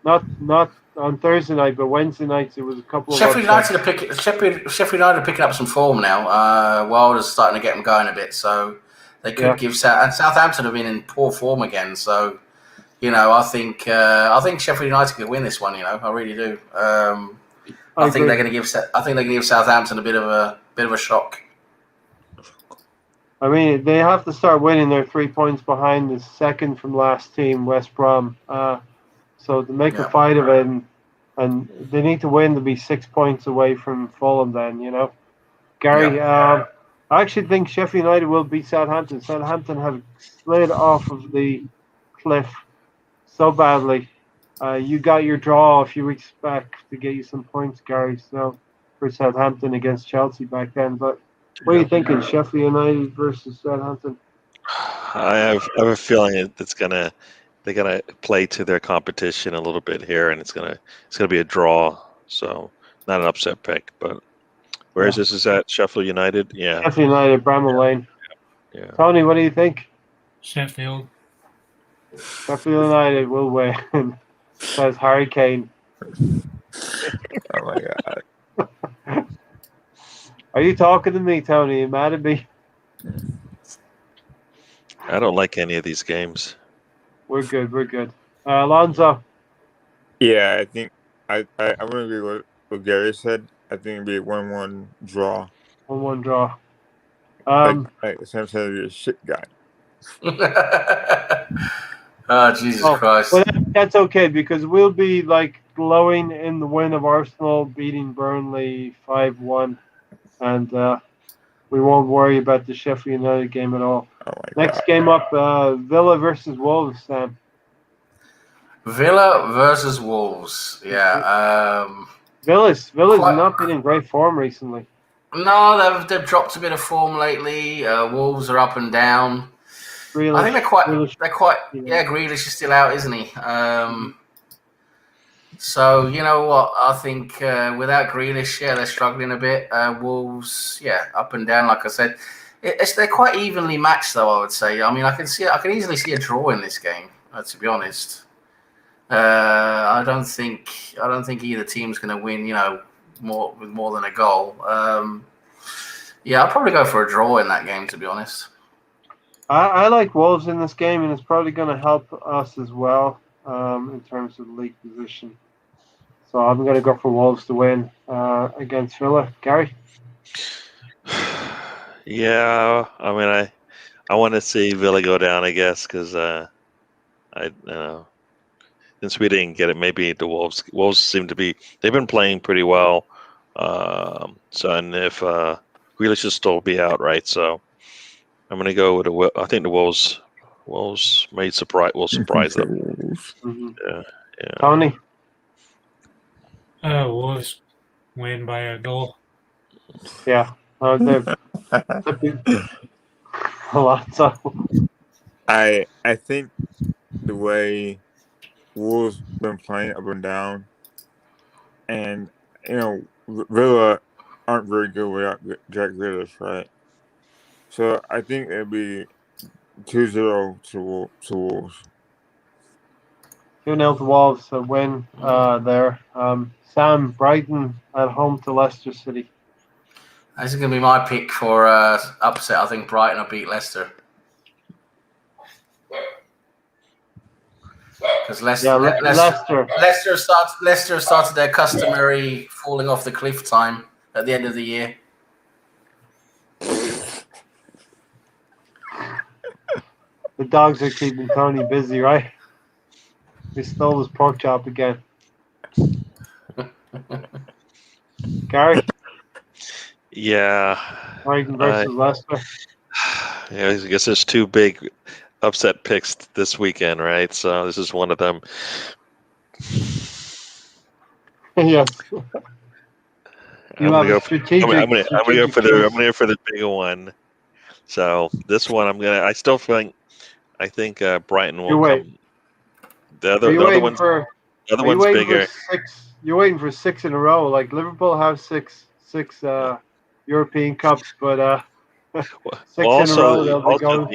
not on Thursday night, but Wednesday nights it was a couple of Sheffield upsets. United Sheffield United are picking up some form now. Wilder's starting to get them going a bit, so they could give and Southampton have been in poor form again. So I think Sheffield United could win this one. I really do. I think they're going to give Southampton a bit of a shock. I mean, they have to start winning. They're 3 points behind the second from last team, West Brom. So to make a fight of it, and they need to win to be 6 points away from Fulham. Then Gary. I actually think Sheffield United will beat Southampton. Southampton have slid off of the cliff so badly. You got your draw a few weeks back to get you some points, Gary. So for Southampton against Chelsea back then, but. What are you thinking, Sheffield United versus Southampton? I have a feeling they're gonna play to their competition a little bit here, and it's gonna be a draw. So not an upset pick, but where is this? Is that Sheffield United? Yeah, Sheffield United, Bramall Lane. Yeah. Tony, what do you think? Sheffield United will win, says Harry Kane. Oh my God. Are you talking to me, Tony? You mad at me? I don't like any of these games. We're good. Alonso. Yeah, I think I'm gonna agree with what Gary said. I think it'd be a 1-1 draw. 1-1 draw. Like Sam said, it'd be a shit guy. Oh, Jesus Christ. Well, that's okay because we'll be like glowing in the win of Arsenal beating Burnley 5-1. And we won't worry about the Sheffield United game at all. Oh my Next God. game up, Villa versus Wolves, Sam. Villa versus Wolves. Yeah. Villa's not been in great form recently. No, they've dropped a bit of form lately. Wolves are up and down. Grealish, I think they're quite. Yeah. Grealish is still out, isn't he? So you know what? I think without Grealish, they're struggling a bit. Wolves, up and down. Like I said, they're quite evenly matched, though. I would say. I mean, I can easily see a draw in this game. To be honest, I don't think either team's going to win. With more than a goal. I'll probably go for a draw in that game. To be honest, I like Wolves in this game, and it's probably going to help us as well in terms of league position. So I'm going to go for Wolves to win against Villa. Gary? Yeah, I mean, I want to see Villa go down, I guess, because since we didn't get it, maybe the Wolves seem to be. They've been playing pretty well. And if Grealish should still be out, right? So I'm going to go with I think the Wolves will surprise them. Mm-hmm. Yeah. Tony? Wolves win by a goal. Yeah. They've a lot. So. I think the way Wolves been playing up and down, and Villa aren't very good without Jack Grealish, right? So I think it'd be 2-0 to Wolves. 2-0 to Wolves, a win there. Sam, Brighton at home to Leicester City. this is going to be my pick for upset. I think Brighton will beat Leicester. Because Leicester started their customary falling off the cliff time at the end of the year. The dogs are keeping Tony busy, right? He stole his pork chop again. Gary? Yeah. Brighton versus Leicester. Yeah, I guess there's two big upset picks this weekend, right? So this is one of them. Yes. I'm gonna go for the bigger one. So this one, I still think Brighton will come. The other one's bigger. You're waiting for 6 in a row. Like Liverpool have six European Cups, but 6 in a row they'll be going.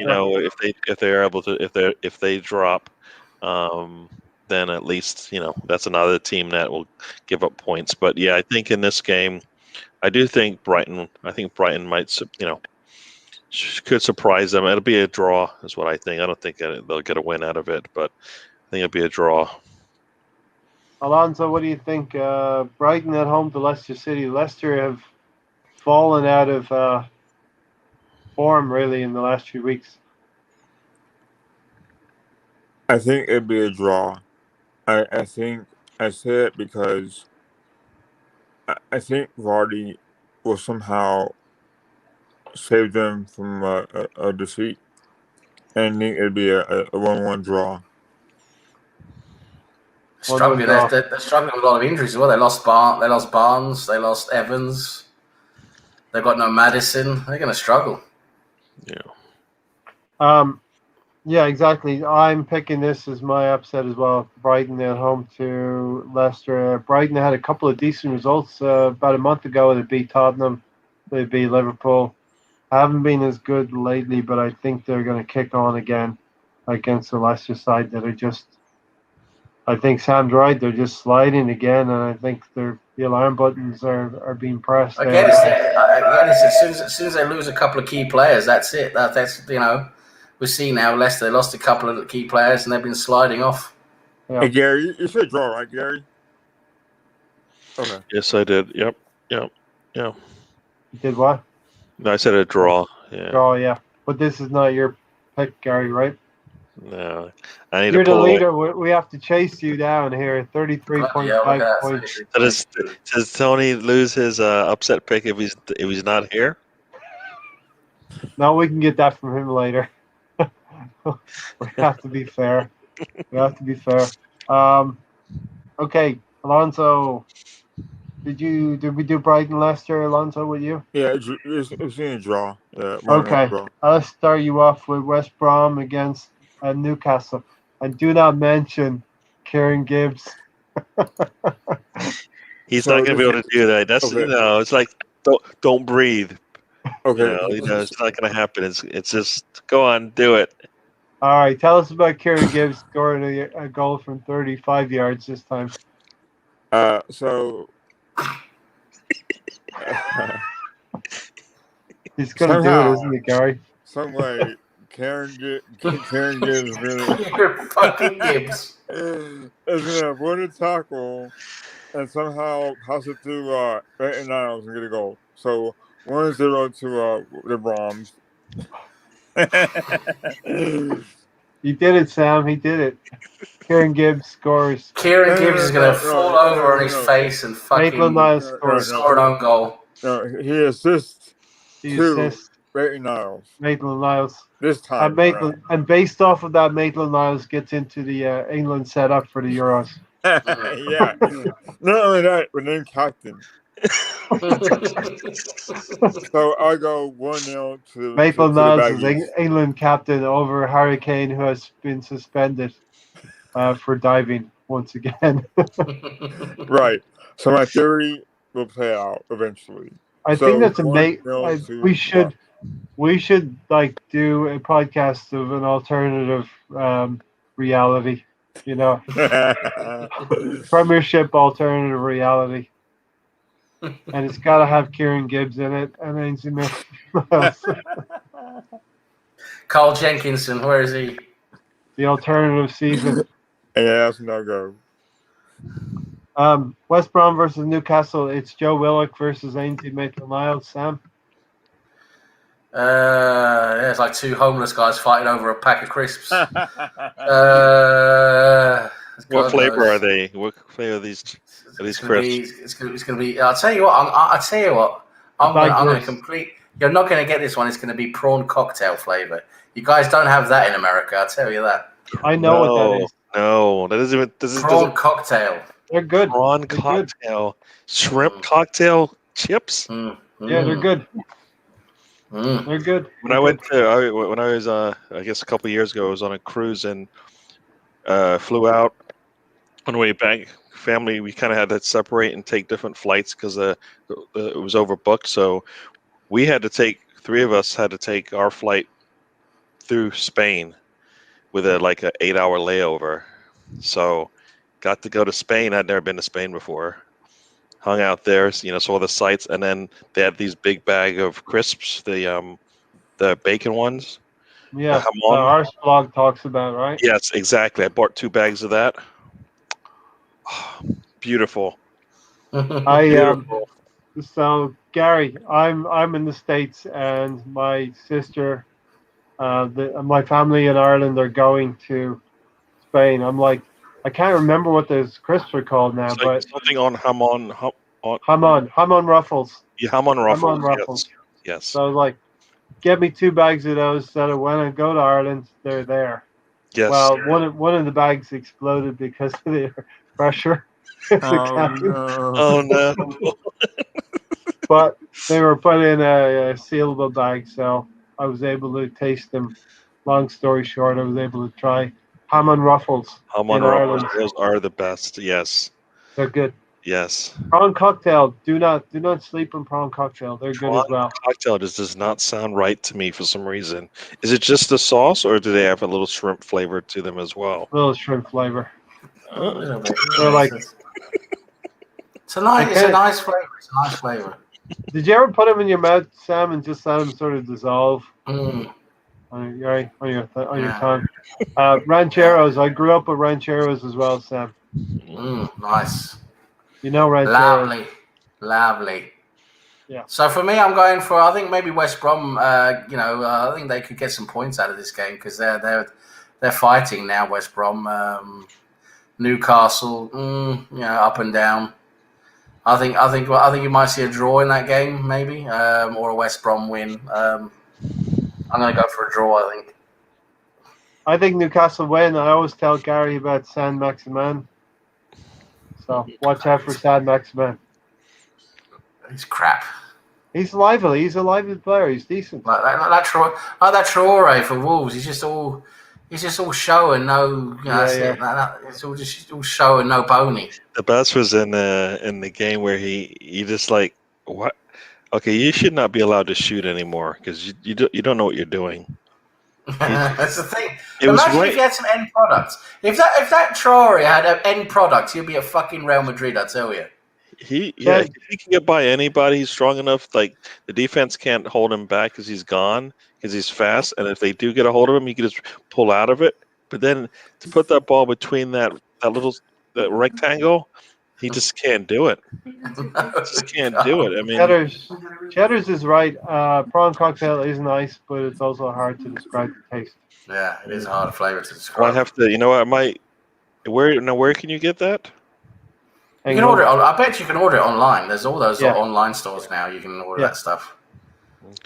If they drop then at least that's another team that will give up points. But yeah, I think in this game, I do think Brighton. I think Brighton might could surprise them. It'll be a draw, is what I think. I don't think they'll get a win out of it, but I think it'll be a draw. Alonso, what do you think? Brighton at home to Leicester City. Leicester have fallen out of form really in the last few weeks. I think it'd be a draw. I think I say it because I think Vardy will somehow save them from a defeat, and I think it'd be a 1-1 draw. Struggling. They're struggling with a lot of injuries as well. They lost Barnes. They lost Evans. They've got no Maddison. They're going to struggle. Yeah. Yeah, exactly. I'm picking this as my upset as well. Brighton at home to Leicester. Brighton had a couple of decent results about a month ago. They beat Tottenham. They beat Liverpool. Haven't been as good lately, but I think they're going to kick on again against the Leicester side that are just. I think Sam's right. They're just sliding again, and I think the alarm buttons are being pressed. Again, as soon as they lose a couple of key players, that's it. That's we see now Leicester lost a couple of key players and they've been sliding off. Yeah. Hey Gary, you said draw, right, Gary? Okay. Yes, I did. Yep. You did what? No, I said a draw. Yeah. Draw, yeah. But this is not your pick, Gary, right? No, I need You're to the pull away. leader. We have to chase you down here. 33.5 points. Does Tony lose his upset pick if he's not here? No, we can get that from him later. We have to be fair. Okay, Alonso. Did we do Brighton Leicester, Alonso, with you? Yeah, it's in a draw. Yeah, Okay, draw. I'll start you off with West Brom against Newcastle. And do not mention Kieran Gibbs. He's not going to be able to do that. That's okay. It's like don't breathe. Okay, It's not going to happen. It's just go on, do it. All right, tell us about Kieran Gibbs scoring a goal from 35 yards this time. So he's going to do it, isn't he, Gary? Some way, Kieran Gibbs really. You're fucking Gibbs. is going to win a tackle and somehow pass it through Leighton Niles and get a goal. So 1-0 to the Brahms. He did it, Sam. He did it. Kieran Gibbs scores. Kieran Gibbs is going to fall over on his face and fucking score an own goal. No, he assists to Leighton Niles. Maitland-Niles. This time. And based off of that, Maitland-Niles gets into the England setup for the Euros. Yeah. Not only that, but named captain. So I go 1-0 to Maitland-Niles is England captain over Harry Kane, who has been suspended for diving once again. Right. So my theory will play out eventually. I think that's we should like do a podcast of an alternative reality, Premiership alternative reality. And it's got to have Kieran Gibbs in it, and Ainsley Miles. Carl Jenkinson, where is he? The alternative season. Yeah, that's no go. West Brom versus Newcastle. It's Joe Willock versus Ainsley Maitland-Niles. Sam? It's like two homeless guys fighting over a pack of crisps. What flavor are they? What flavor are these crisps? It's going to be. I'll tell you what. I'm going to complete. You're not going to get this one. It's going to be prawn cocktail flavor. You guys don't have that in America. I'll tell you that. I know what that is. No, that isn't even. Prawn cocktail. They're good. Prawn cocktail, shrimp cocktail chips. Yeah, they're good. They're good. When I was I guess a couple of years ago, I was on a cruise and flew out on the way back. Family, we kind of had to separate and take different flights because it was overbooked. So we had to three of us had to take our flight through Spain with a 8-hour layover. So got to go to Spain. I'd never been to Spain before. Hung out there, saw the sights, and then they had these big bag of crisps, the bacon ones. Yeah, The hamon. our blog talks about, right? Yes, exactly. I bought 2 bags of that. Beautiful. I Beautiful. So Gary, I'm in the States, and my sister, my family in Ireland are going to Spain. I'm like, I can't remember what those crisps are called now, It's like but something on hamon. hamon ruffles. Yeah, hamon ruffles. Hamon ruffles. Yes. So I was like, get me 2 bags of those so that when I go to Ireland, they're there. Yes. Well, one of the bags exploded because of the pressure. Oh no! Oh no. But they were put in a sealable bag, so I was able to taste them. Long story short, I was able to try Hamon ruffles Hamon in ruffles. Ireland. Those are the best. Yes. They're good. Yes. Prawn cocktail. Do not sleep on prawn cocktail. They're good as well. Cocktail just does not sound right to me for some reason. Is it just the sauce, or do they have a little shrimp flavor to them as well? Little shrimp flavor. A little bit. They're like. It's a nice flavor. It's a nice flavor. Did you ever put them in your mouth, Sam, and just let them sort of dissolve Mm. on your tongue? Rancheros. I grew up with rancheros as well, Sam. Nice. You know rancheros. Lovely. Yeah. So for me, I'm going for, I think maybe West Brom. I think they could get some points out of this game because they're fighting now. West Brom, Newcastle, up and down. I think you might see a draw in that game, maybe, or a West Brom win. I'm going to go for a draw. I think Newcastle win. I always tell Gary about San Maximan. So watch out for San Maximan. He's crap. He's lively. He's a lively player. He's decent. Like that Traore for Wolves. He's just all show and no. It's all just all show and no bony. The best was in the game where he just like, what? Okay, you should not be allowed to shoot anymore because you don't know what you're doing. That's the thing. Imagine if you had some end products. If that Traore had an end product, he'd be a fucking Real Madrid. I tell you. He can get by anybody. He's strong enough. Like the defense can't hold him back because he's gone because he's fast. And if they do get a hold of him, he can just pull out of it. But then to put that ball between that rectangle, he just can't do it. Just can't do it. I mean, Cheddar's is right. Prawn cocktail is nice, but it's also hard to describe the taste. Yeah, it is a hard flavor to describe. Well, I have to. You know, I might. Where can you get that? You can order it. I bet you can order it online. There's all those online stores now. You can order that stuff.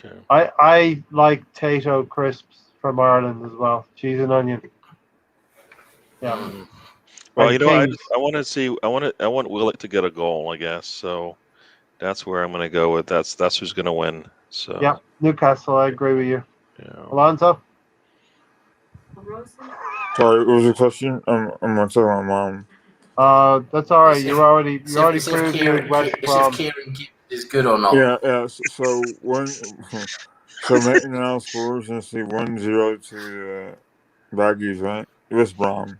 Okay. I like Tato crisps from Ireland as well. Cheese and onion. Yeah. Mm. Well, I want to see. I want Willett to get a goal, I guess. So that's where I'm going to go with. That's who's going to win. So yeah, Newcastle. I agree with you. Yeah. Alonso. Sorry, what was your question? I'm on to my mom. That's all right. You already previewed West Brom. If Kieran is good or not? Yeah. So Maitland now scores and see 1-0 to Baggies, right? West Brom.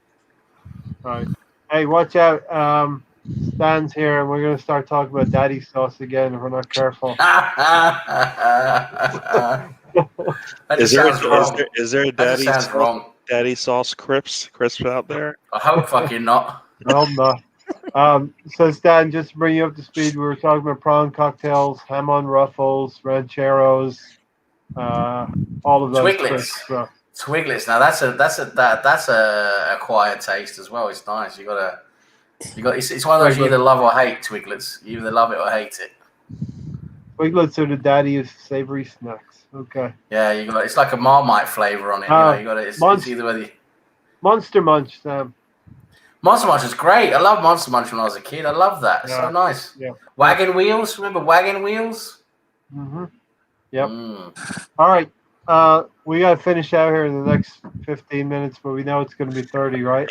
Right. Hey, watch out. Stan's here, and we're going to start talking about daddy sauce again if we're not careful. Is there a daddy sauce crisp out there? I hope fucking not. No, not. So Stan, just to bring you up to speed, we were talking about prawn cocktails, hamon ruffles, rancheros, all of those. Twiglets. Twiglets. Now that's a acquired taste as well. It's nice. It's one of those you either love or hate Twiglets. You either love it or hate it. Twiglets are the daddy of savory snacks. Okay. Yeah, it's like a Marmite flavor on it. It's either whether Monster Munch, Sam. Monster Munch is great. I love Monster Munch when I was a kid. I love that. It's so nice. Yeah. Wagon Wheels. Remember Wagon Wheels? Mm-hmm. Yep. All right. We got to finish out here in the next 15 minutes, but we know it's going to be 30, right?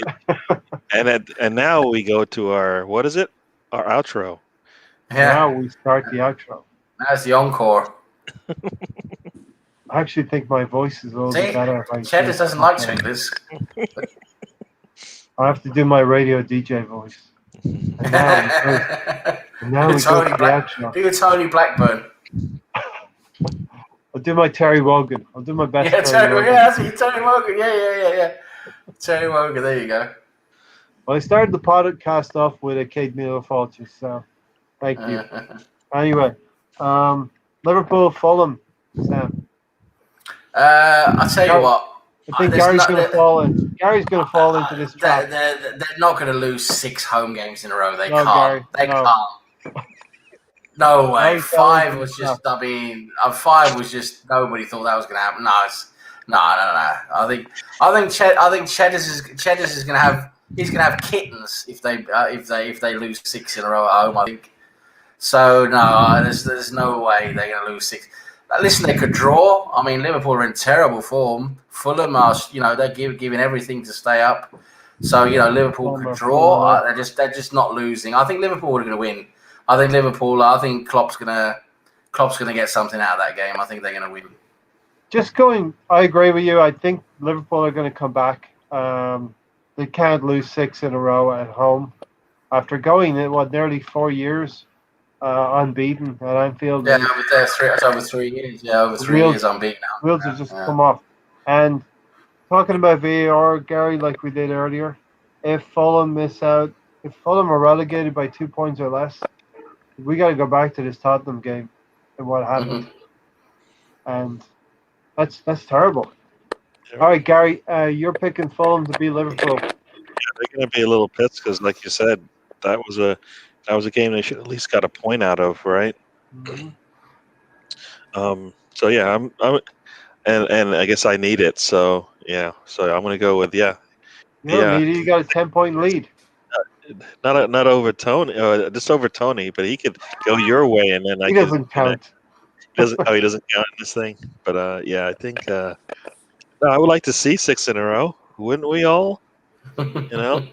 and now we go to our, what is it? Our outro. Yeah. Now we start the outro. That's the encore. I actually think my voice is a little bit better. Cheddar doesn't like Twiglets. I have to do my radio DJ voice. And now we go to the outro. Do your Tony Blackburn. I'll do my Terry Wogan. I'll do my best Yeah, Terry Wogan. that's it. Tony Wogan. Yeah. Tony Wogan. There you go. Well, I started the podcast off with a Cade Miller-Fulcher, so thank you. Anyway, Liverpool, Fulham, Sam. I'll tell you what. I think Gary's going to fall in. Gary's going to fall into this trap. They're not going to lose 6 home games in a row. They No, can't. Gary, no. Can't. No way. Gary's falling 5 into was this just. trap. I mean, 5 was just. Nobody thought that was going to happen. No. I think Cheddars is going to have. He's going to have kittens if they lose 6 in a row at home. I think. So no, there's no way they're going to lose 6. Listen, they could draw. I mean, Liverpool are in terrible form. Fulham are, they're giving everything to stay up. So Liverpool could draw. They're just not losing. I think Liverpool are going to win. I think Klopp's going to get something out of that game. I think they're going to win. I agree with you. I think Liverpool are going to come back. They can't lose 6 in a row at home after going nearly 4 years. Unbeaten at Anfield. Yeah, it's over 3 years. Yeah, over 3 years unbeaten now. Wheels have just come off. And talking about VAR, Gary, like we did earlier, if Fulham are relegated by 2 points or less, we got to go back to this Tottenham game and what happened. And that's terrible. Yeah. All right, Gary, you're picking Fulham to beat Liverpool. Yeah, they're going to be a little pissed because, like you said, that was a game they should at least got a point out of, right? Mm-hmm. So yeah, I'm and I guess I need it. So yeah, so I'm gonna go with You got a 10-point lead. Not over Tony, just over Tony, but he could go your way, and then he doesn't count. He doesn't count in this thing. But yeah, I think I would like to see 6 in a row, wouldn't we all? You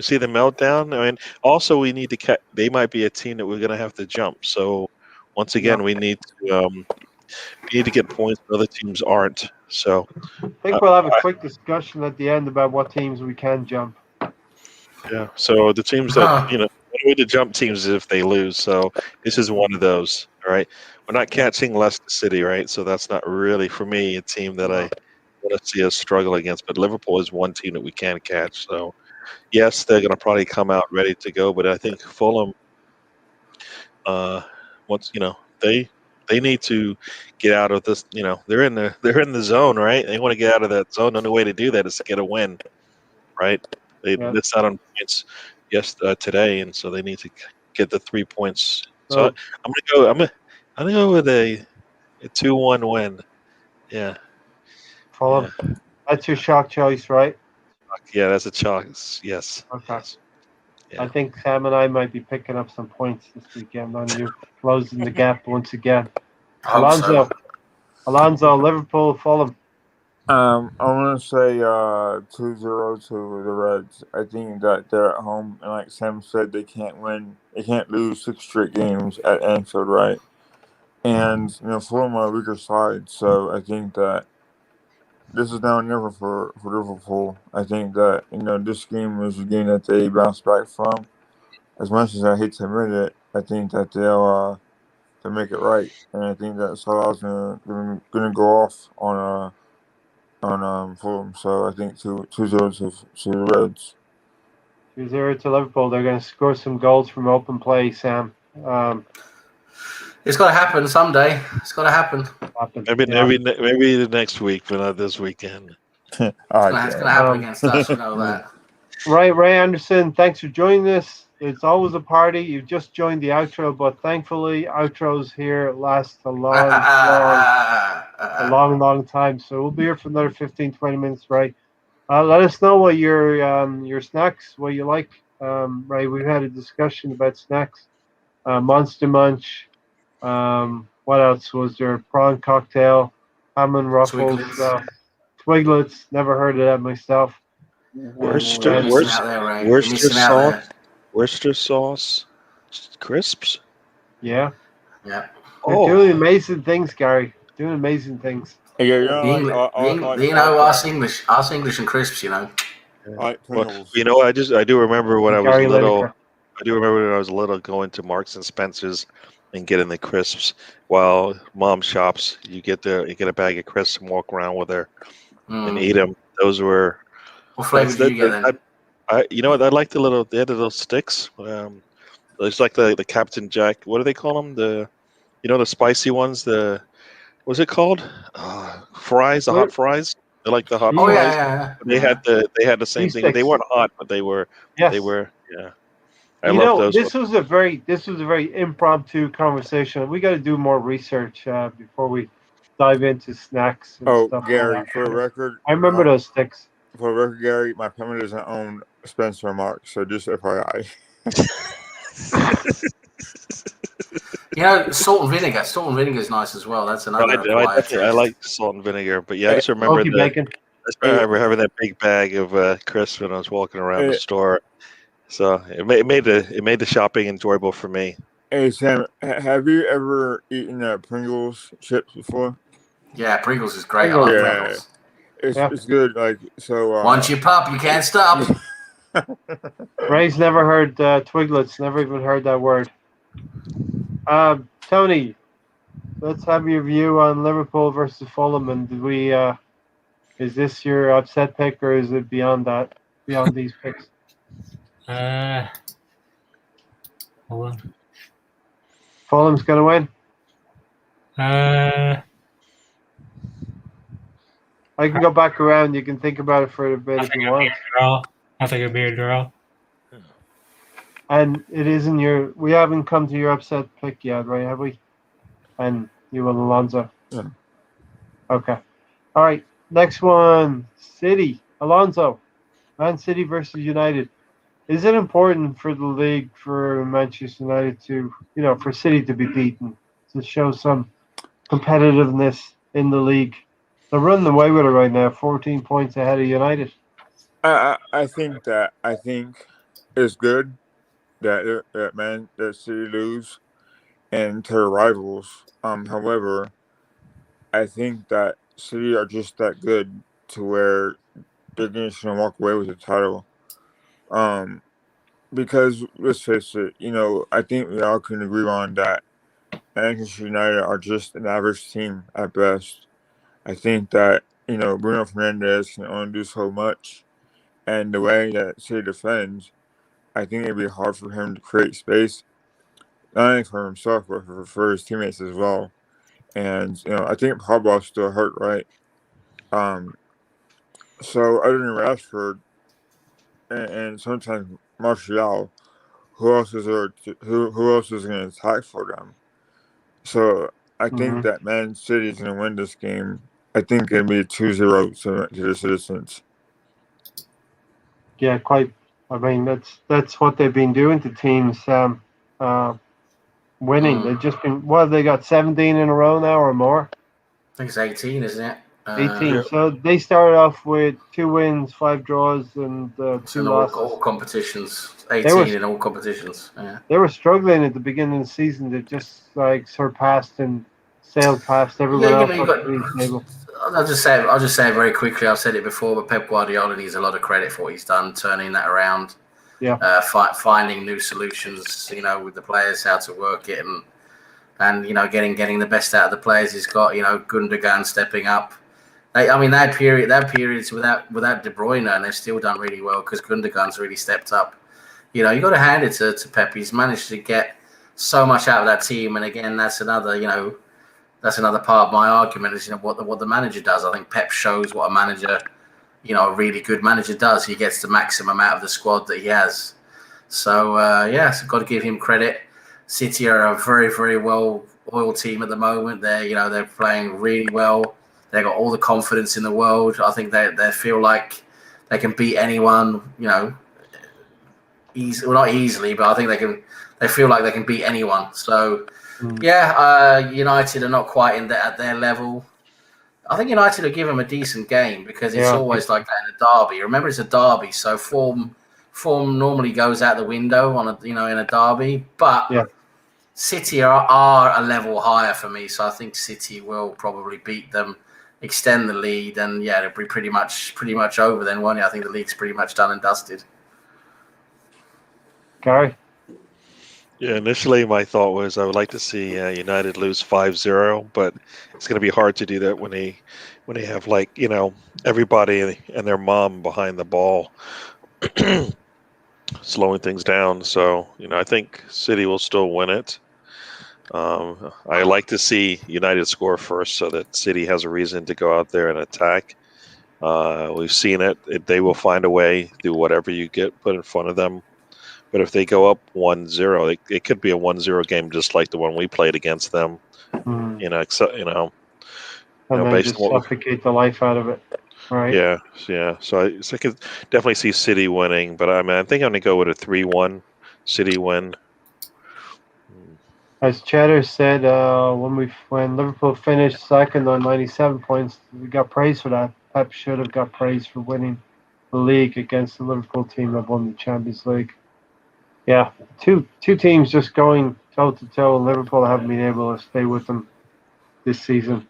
see the meltdown. I mean, also we need to. They might be a team that we're going to have to jump. So once again, we need to get points that other teams aren't. So I think we'll have a quick discussion at the end about what teams we can jump. Yeah. So the teams that way to jump teams if they lose. So this is one of those. All right. We're not catching Leicester City, right? So that's not really for me a team that I want to see us struggle against. But Liverpool is one team that we can catch. So. Yes, they're going to probably come out ready to go, but I think Fulham, they need to get out of this. They're in the zone, right? They want to get out of that zone. The only way to do that is to get a win, right? They missed out on points today, and so they need to get the 3 points. So I'm gonna go with a 2-1 win. Yeah, Fulham. Yeah. That's your shock choice, right? Yeah, that's a choice. Yes. Okay. Yeah. I think Sam and I might be picking up some points this weekend on you, closing the gap once again. Alonso, Liverpool, Fulham. I'm going to say 2-0 to the Reds. I think that they're at home, and like Sam said, they can't win. They can't lose 6 straight games at Anfield, right? And, Fulham are a weaker side, so I think that this is now or never for Liverpool. I think that, this game is a game that they bounce back from. As much as I hate to admit it, I think that they'll make it right. And I think that Salah's gonna go off on Fulham. So I think 2-0 to the Reds. 2-0 to Liverpool. They're going to score some goals from open play, Sam. It's got to happen someday. It's got to happen. Maybe the next week, but not this weekend. It's going to happen against us. You know that. Right, Ray Anderson, thanks for joining us. It's always a party. You've just joined the outro, but thankfully, outros here last a long time. So we'll be here for another 15, 20 minutes, Ray. Let us know what your snacks, what you like. Ray, we've had a discussion about snacks. Monster Munch. What else was there? Prawn cocktail, ham and ruffles, Twiglets. Never heard of that myself. Worcester sauce, crisps. Yeah. They're doing amazing things, Gary. Doing amazing things. Us English and crisps, I like Well, Pringles. you know, I do remember when I was Gary little. Lineker. I do remember when I was little going to Marks and Spencers and getting the crisps while mom shops. You get a bag of crisps and walk around with her and eat them. Those were What flavor do you get then? you know what, I like they had the little sticks. It's like the Captain Jack. What do they call them? The spicy ones. What's it called? Fries, the hot fries. They're like the hot Oh fries. yeah. They had the same Cheese thing. They sticks. weren't hot, but they were Yes. yeah. I You love know, those. this was a very impromptu conversation. We got to do more research before we dive into snacks and Oh, stuff Gary, like that. for the record, I remember those sticks. For the record, Gary, my family doesn't own Spencer and Marks, so just FYI. You know, salt and vinegar. Salt and vinegar is nice as well. That's another acquired taste. I like salt and vinegar, but yeah, I just remember Smoky bacon. I remember having that big bag of crisps when I was walking around the store. So it made the shopping enjoyable for me. Hey Sam, have you ever eaten Pringles chips before? Yeah, Pringles is great. Pringles. I love Yeah. Pringles. It's good. Like so. Once you pop, you can't stop. Ray's never heard Twiglets. Never even heard that word. Tony, let's have your view on Liverpool versus Fulham. And did we? Is this your upset pick, or is it beyond that? Beyond these picks? Hold on. Fulham's gonna win. I I can go back around. You can think about it for a bit if think you it'd be want. a draw. I think it'd be a draw. And it isn't your. We haven't come to your upset pick yet, right? Have we? And you and Alonso. Yeah. Okay. All right. Next one. City. Alonso. Man City versus United. Is it important for the league for Manchester United to, for City to be beaten, to show some competitiveness in the league? They're running away with it right now, 14 points ahead of United. I think it's good that City lose and to their rivals. However, I think that City are just that good to where they're just gonna walk away with the title. Because let's face it, I think we all can agree on that Manchester United are just an average team at best. I think that, Bruno Fernandes can only do so much. And the way that City defends, I think it'd be hard for him to create space, not only for himself, but for his teammates as well. And, I think Pogbau's still hurt, right? So other than Rashford and sometimes Martial, who else is going to attack for them? So I think that Man City is going to win this game. I think it'll be 2-0 to the Citizens. Yeah, quite. I mean, that's what they've been doing to teams winning. They've just been. They got 17 in a row now or more. I think it's 18, isn't it? 18. Yeah. So they started off with 2 wins, 5 draws, and 2 losses. All competitions. 18 in all competitions. Yeah. They were struggling at the beginning of the season. They just surpassed and sailed past everyone else. I'll just say very quickly. I've said it before, but Pep Guardiola needs a lot of credit for what he's done, turning that around. Yeah. Finding new solutions, with the players, how to work it, and getting the best out of the players he's got. Gundogan stepping up. They had periods without De Bruyne, and they've still done really well because Gundogan's really stepped up. You got to hand it to Pep. He's managed to get so much out of that team, and again, that's another part of my argument is what the manager does. I think Pep shows what a manager, a really good manager does. He gets the maximum out of the squad that he has. So so got to give him credit. City are a very, very well-oiled team at the moment. They're playing really well. They've got all the confidence in the world. I think they feel like they can beat anyone. Not easily, but I think they feel like they can beat anyone. So. United are not quite at their level. I think United will give them a decent game because it's always like that in a derby. Remember, it's a derby, so form normally goes out the window in a derby. But City are a level higher for me, so I think City will probably beat them. extend the lead, and yeah, it'll be pretty much over then, won't it? I think the league's pretty much done and dusted. Gary? Yeah, initially my thought was I would like to see United lose 5-0, but it's going to be hard to do that when they have everybody and their mom behind the ball, slowing things down. So I think City will still win it. I like to see United score first so that City has a reason to go out there and attack. We've seen it. They will find a way, do whatever you get put in front of them. But if they go up 1-0, it could be a 1-0 game just like the one we played against them. Mm. And then based just on what suffocate the life out of it. Right. yeah. So I could definitely see City winning, but I think I'm going to go with a 3-1 City win. As Cheddar said, when Liverpool finished second on 97 points, we got praise for that. Pep should have got praise for winning the league against the Liverpool team that won the Champions League. Yeah, two teams just going toe to toe. Liverpool haven't been able to stay with them this season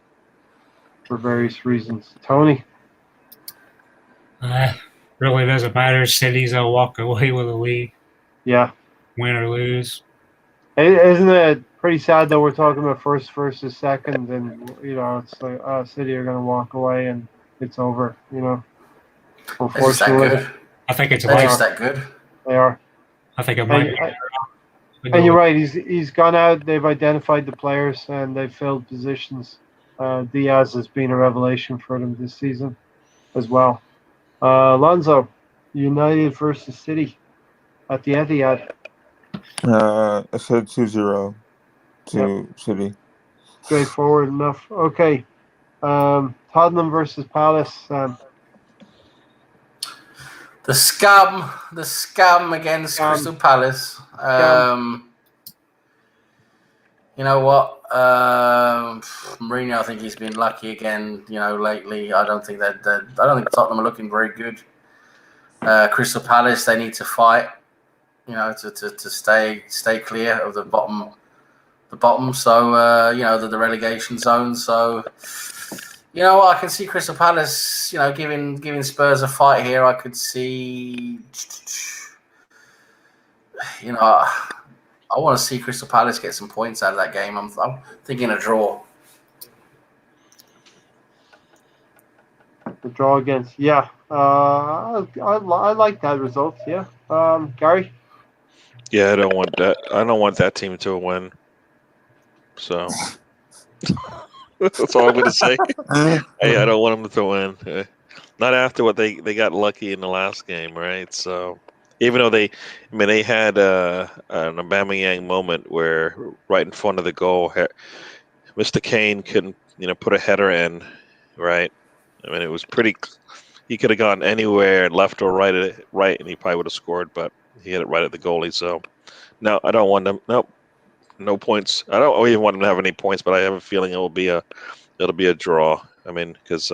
for various reasons. Tony? Really doesn't matter. City's will walk away with a lead, Yeah. win or lose. Isn't it pretty sad that we're talking about first versus second, and it's like City are going to walk away and it's over. They're just that Unfortunately, good. I think it's They're like just that good. they are. I think it might. And you're right. He's gone out. They've identified the players and they've filled positions. Diaz has been a revelation for them this season, as well. Alonso, United versus City at the Etihad. I said 2-0 to City. Straightforward enough. Okay. Tottenham versus Palace. The scum against Crystal Palace. You know what? Mourinho, I think he's been lucky again. Lately, I don't think Tottenham are looking very good. Crystal Palace, they need to fight. To stay clear of the bottom. So the relegation zone. So. I can see Crystal Palace, giving Spurs a fight here. I could see, I want to see Crystal Palace get some points out of that game. I'm thinking a draw. The draw against, yeah. I like that result, yeah. Gary? Yeah, I don't want that. I don't want that team to win. So that's all I'm going to say. Hey, I don't want them to win. Not after what they got lucky in the last game, right? So even though they had an Aubameyang moment where right in front of the goal, Mr. Kane couldn't put a header in, right? It was pretty. He could have gone anywhere, left or right, and he probably would have scored, but he hit it right at the goalie. So no, I don't want them. Nope. No points. I don't even want them to have any points, but I have a feeling it'll be a draw. Because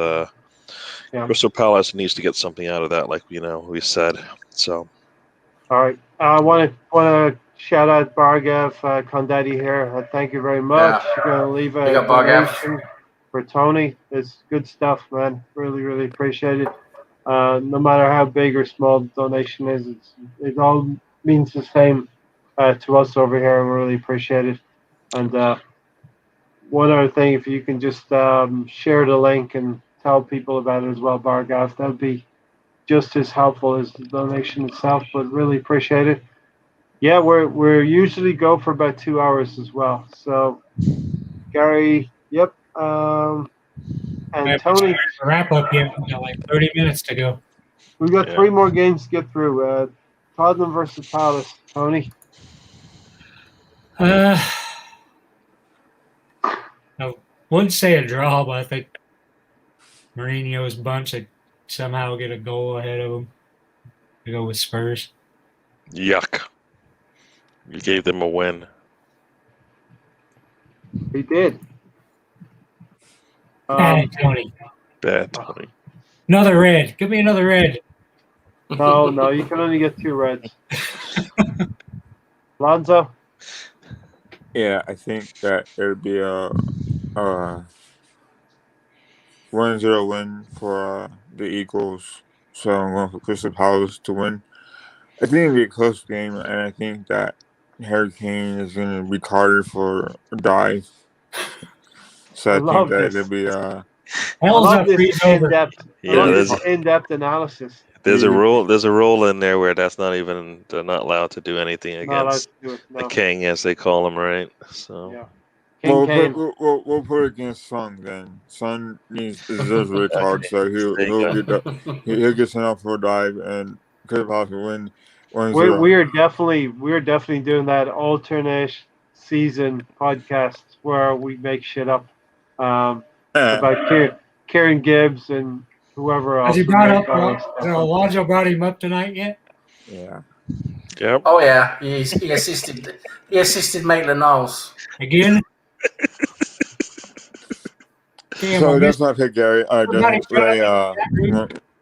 Crystal Palace needs to get something out of that, like we said. So, all right. I want to shout out Bargav Condati here. Thank you very much. Yeah. You're going to leave a donation for Tony. It's good stuff, man. Really, really appreciate it. No matter how big or small the donation is, it all means the same. To us over here, and we really appreciate it. And one other thing, if you can just share the link and tell people about it as well, Bargav, that would be just as helpful as the donation itself. But really appreciate it. Yeah, we're usually go for about 2 hours as well. So, Gary, yep, and Tony. Wrap up here. We got like 30 minutes to go. We've got 3 more games to get through. Tottenham versus Palace. Tony. I wouldn't say a draw, but I think Mourinho's bunch would somehow get a goal ahead of them to go with Spurs. Yuck. You gave them a win. He did. Bad Tony. Bad Tony. Another red. Give me another red. No, you can only get 2 reds. Lonzo? Yeah, I think that it would be 1-0 win for the Eagles. So I'm going for Crystal Palace to win. I think it'll be a close game, and I think that Harry Kane is going to be carded for a dive. So I think love that this. there'll be I Hell's love up, this freeze over. in-depth. I Yeah, love there's this in-depth analysis. there's a rule. There's a rule in there where that's not even they're not allowed to do anything Not allowed against to do it. the No. king, as they call him, right? So Yeah. Well, King we'll Kane. put, we'll put it against Son then. Son deserves a red card, so he'll get sent off for a dive, and Crystal Palace will win 1-0. We are definitely doing that alternate season podcast where we make shit up about Kieran Gibbs and whoever else. Has he We brought make up? all this Has stuff up. Alonso brought him up tonight yet? Yeah. yep. Oh yeah, he assisted. He assisted Maitland-Niles. Again? Damn, So I that's missed my pick, Gary. Everybody They shut up.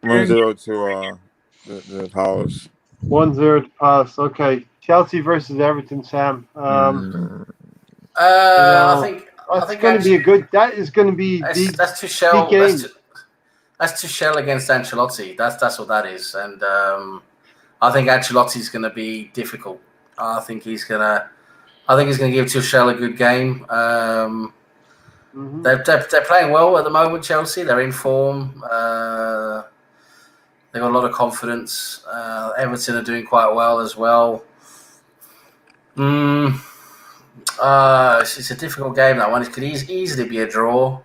1-0 to the Palace. 1-0 to Palace. Okay. Chelsea versus Everton, Sam. I think That's going to be a good. That is going to be the that's Tuchel. game. That's Tuchel against Ancelotti. That's what that is, and I think Ancelotti's going to be difficult. I think he's going to give Tuchel a good game. They're playing well at the moment. Chelsea, they're in form. They've got a lot of confidence. Everton are doing quite well as well. It's a difficult game, that one. It could easily be a draw.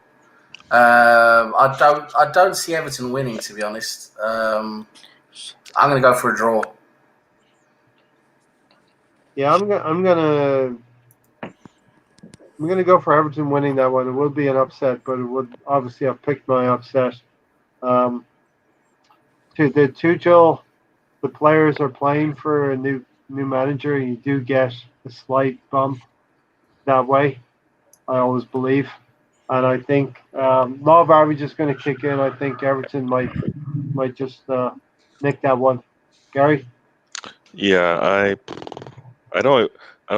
I don't see Everton winning, to be honest. I'm going to go for a draw. Yeah, I'm gonna go for Everton winning that one. It will be an upset, but it would obviously I've picked my upset. To the Tuchel, the players are playing for a new manager, and you do get a slight bump that way. I always believe, and I think law of average is going to kick in. I think Everton might just nick that one. Gary. Yeah, I don't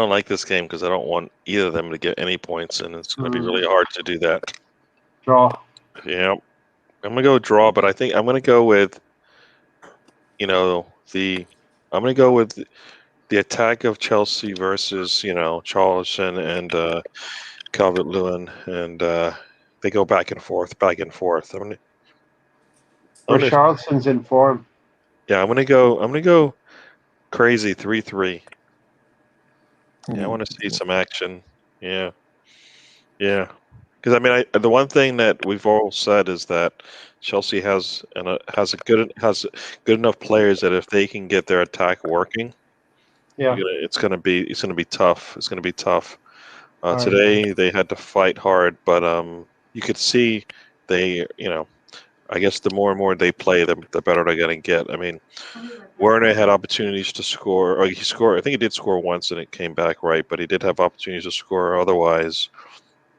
like this game because I don't want either of them to get any points, and it's going to be really hard to do that. Draw. Yeah, I'm gonna go draw, but I think I'm gonna go with, I'm gonna go with the attack of Chelsea versus Charleston and Calvert-Lewin, and they go back and forth, back and forth. Charleston's in form. Yeah, I'm gonna go crazy 3-3. Yeah, I want to see some action. Yeah. Because the one thing that we've all said is that Chelsea has good enough players that if they can get their attack working, it's gonna be tough. It's gonna be tough. Today they had to fight hard, but you could see they I guess the more and more they play, the better they're gonna get. I mean, Werner had opportunities to score, or he scored. I think he did score once, and it came back right. But he did have opportunities to score otherwise,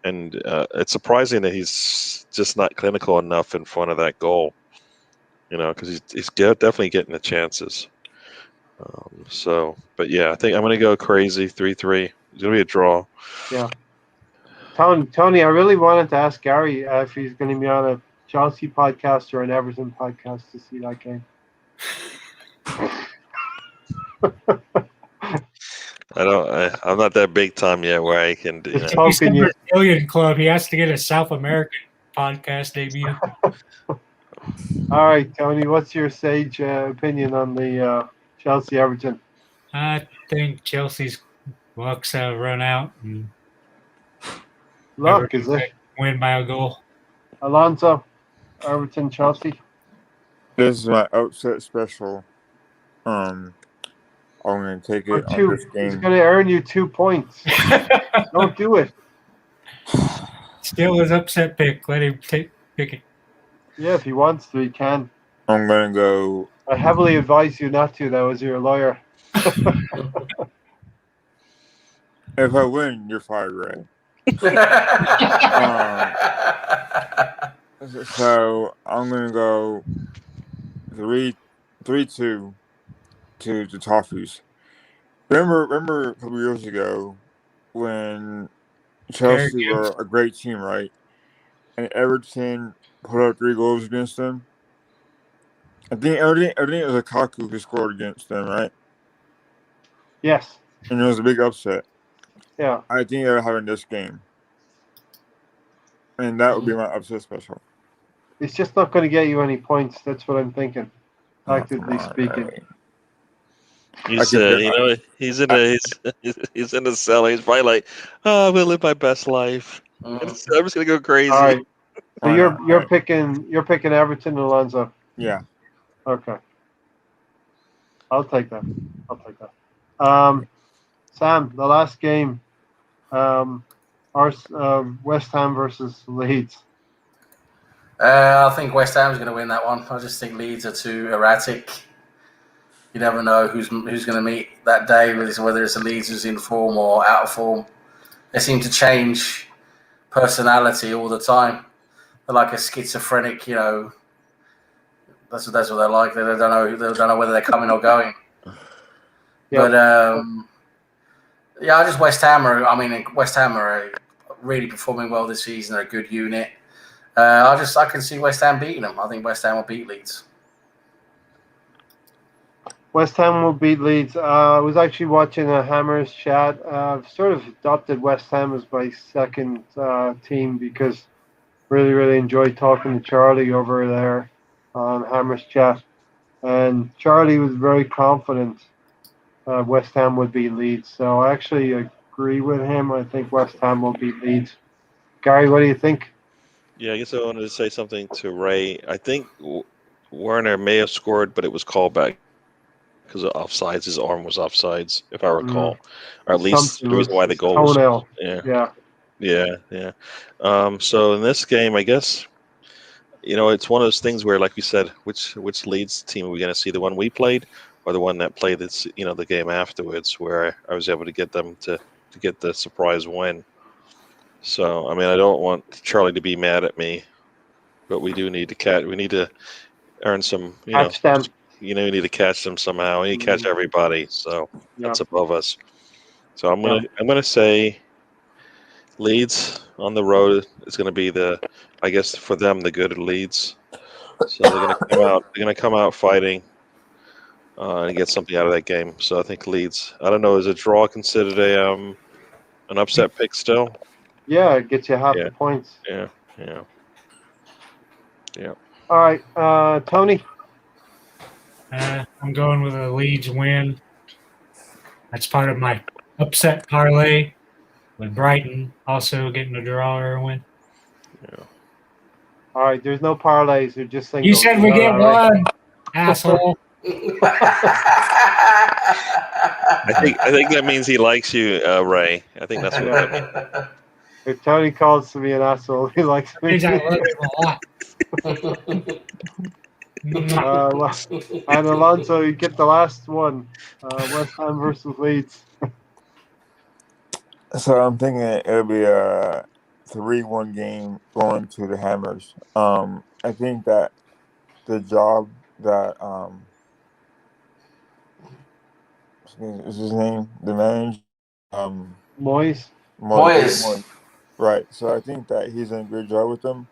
and it's surprising that he's just not clinical enough in front of that goal. Because he's definitely getting the chances. But yeah, I think I'm gonna go crazy 3-3. It's gonna be a draw. Yeah. Tony, I really wanted to ask Gary if he's going to be on a Chelsea podcast or an Everton podcast to see that game. I'm not that big time yet where I can do. Just poking you. Brazilian club. He has to get a South American podcast debut. All right, Tony, what's your sage opinion on the Chelsea Everton? I think Chelsea's luck's have run out. And Luck, is it? Win by a goal. Alonso, Everton, Chelsea. This is my upset special. I'm going to take it on this game. He's going to earn you 2 points. Don't do it. Still his upset pick. Let him pick it. Yeah, if he wants to, he can. I'm going to go. I heavily advise you not to, though, as your lawyer. If I win, you're fired, Ray. So I'm going to go 3-2 to the Toffees. Remember a couple years ago when Chelsea were a great team, right? and Everton put up 3 goals against them. I think it was Lukaku who scored against them, right? Yes. And it was a big upset. Yeah. I think they're having this game, and that would be my upset special. It's just not going to get you any points. That's what I'm thinking, Oh, tactically come on, speaking. Ray. He's, I could you know, he's in the cellar. He's probably like, oh, I'm gonna live my best life. I'm just gonna go crazy. All right. So Why you're not? you're Right. picking Everton and Alonso. Yeah. Okay. I'll take that. Sam, the last game, West Ham versus Leeds. I think West Ham's going to win that one. I just think Leeds are too erratic. You never know who's going to meet that day, whether it's a Leeds who's in form or out of form. They seem to change personality all the time. They're like a schizophrenic, you know. That's what they're like. They don't know whether they're coming or going. Yep. But yeah, I just West Ham are really performing well this season. They're a good unit. I can see West Ham beating them. I think West Ham will beat Leeds. West Ham will beat Leeds. I was actually watching a Hammers chat. I've sort of adopted West Ham as my second team because really enjoyed talking to Charlie over there on Hammers chat. And Charlie was very confident West Ham would beat Leeds. So I actually agree with him. I think West Ham will beat Leeds. Gary, what do you think? Yeah, I guess I wanted to say something to Ray. I think Werner may have scored, but it was called back because of offsides. His arm was offsides, if I recall, or at least Something the reason was why the goal was. toenail. Yeah. Yeah. So in this game, I guess it's one of those things where, like we said, which Leeds team are we going to see? The one we played, or the one that played this the game afterwards, where I was able to get them to get the surprise win. So I mean, I don't want Charlie to be mad at me, but we do need to catch. We need to earn some. Catch them. We need to catch them somehow. We need to catch everybody. So that's above us. So I'm gonna say Leeds on the road is gonna be I guess for them the good Leeds. So they're gonna come out fighting and get something out of that game. So I think Leeds. I don't know. Is a draw considered an upset pick still? Yeah, it gets you half the points. Yeah. All right, Tony. I'm going with a Leeds win. That's part of my upset parlay with Brighton also getting a draw or a win. Yeah. All right, there's no parlays. They're just singles. You said we get one, asshole. I think that means he likes you, Ray. I think that's what that means. If Tony calls me an asshole, he likes me. I love him a lot. And Alonso, you get the last one. West Ham versus Leeds. So I'm thinking it'll be a 3-1 game going to the Hammers. I think that the job that is his name, the manager, Moyes. Right. So I think that he's done a good job with them.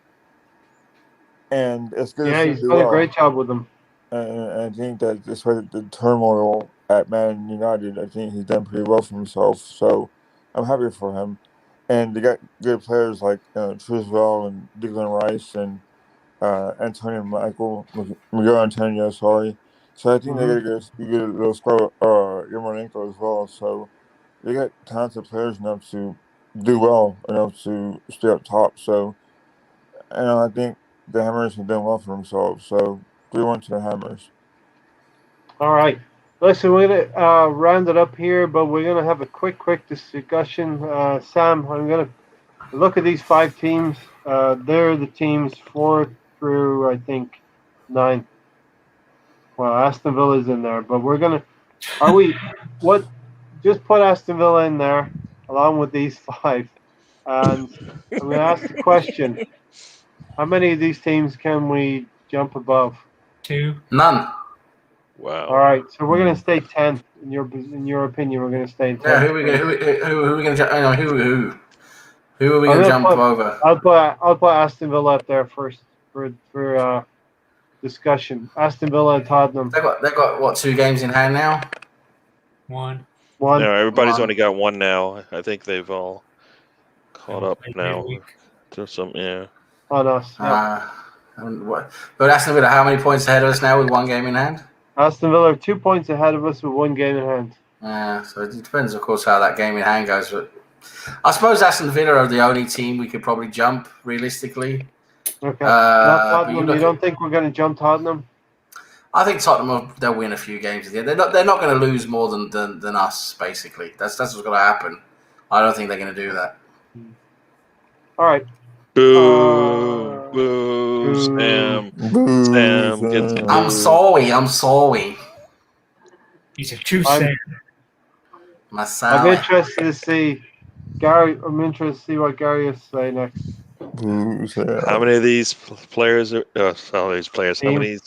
And it's good. Yeah, he's done a great job with them. And I think that despite the turmoil at Man United, I think he's done pretty well for himself. So I'm happy for him. And they got good players like Triswell and Declan Rice and Antonio Miguel Antonio, sorry. So I think they got a good little squad, Yarmolenko as well. So they got talented players enough to do well, enough to stay up top. So, I think the Hammers have done well for themselves. So 3-1 to the Hammers. All right. Listen, we're going to round it up here, but we're going to have a quick discussion. Sam, I'm going to look at these 5 teams. They're the teams 4 through, I think, 9. Well, Aston Villa's in there, but we're going to, just put Aston Villa in there along with these 5. And I'm going to ask the question, how many of these teams can we jump above? 2. None. Wow. All right, so we're going to stay 10th. In your opinion, we're going to stay in 10th. Yeah, who are we going to? Who? Who are we I'm going to gonna jump put- over? I'll put Aston Villa up there first for discussion. Aston Villa and Tottenham. They've got what, 2 games in hand now? One. One. No, everybody's One. only got one now. I think they've all caught up Played now. midweek. To some, yeah. On us. Yeah. But Aston Villa, how many points ahead of us now with 1 game in hand? Aston Villa are 2 points ahead of us with 1 game in hand. So it depends, of course, how that game in hand goes. But I suppose Aston Villa are the only team we could probably jump realistically. Okay. but Not you Tottenham. look You don't think we're going to jump Tottenham? I think Tottenham they'll win a few games at the end. They're not going to lose more than us. Basically, that's what's going to happen. I don't think they're going to do that. All right. Boo, boo, Sam. Boo, Sam gets Sam. I'm sorry. He's a true I'm- sayer. My I'm Sally. interested to see Gary. I'm interested to see what Gary has to say next. Boo, Sam. How many of these players are? How Team. many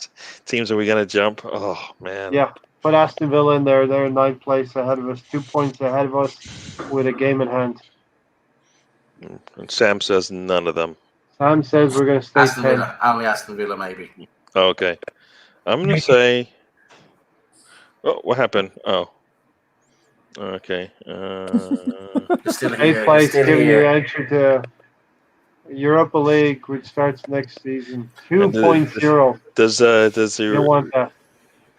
teams are we gonna jump? Oh man. Yeah. Put Aston Villa in there. They're in 9th place ahead of us. 2 points ahead of us with a game in hand. And Sam says none of them. Sam says we're going to stay Aston 10. Villa, only Aston Villa, maybe. Oh, okay. I'm gonna say. Oh, what happened? Oh. Okay. You're still 8th here. You're place, still giving you here. entry to Europa League, which starts next season. And 2.0. does You your want that?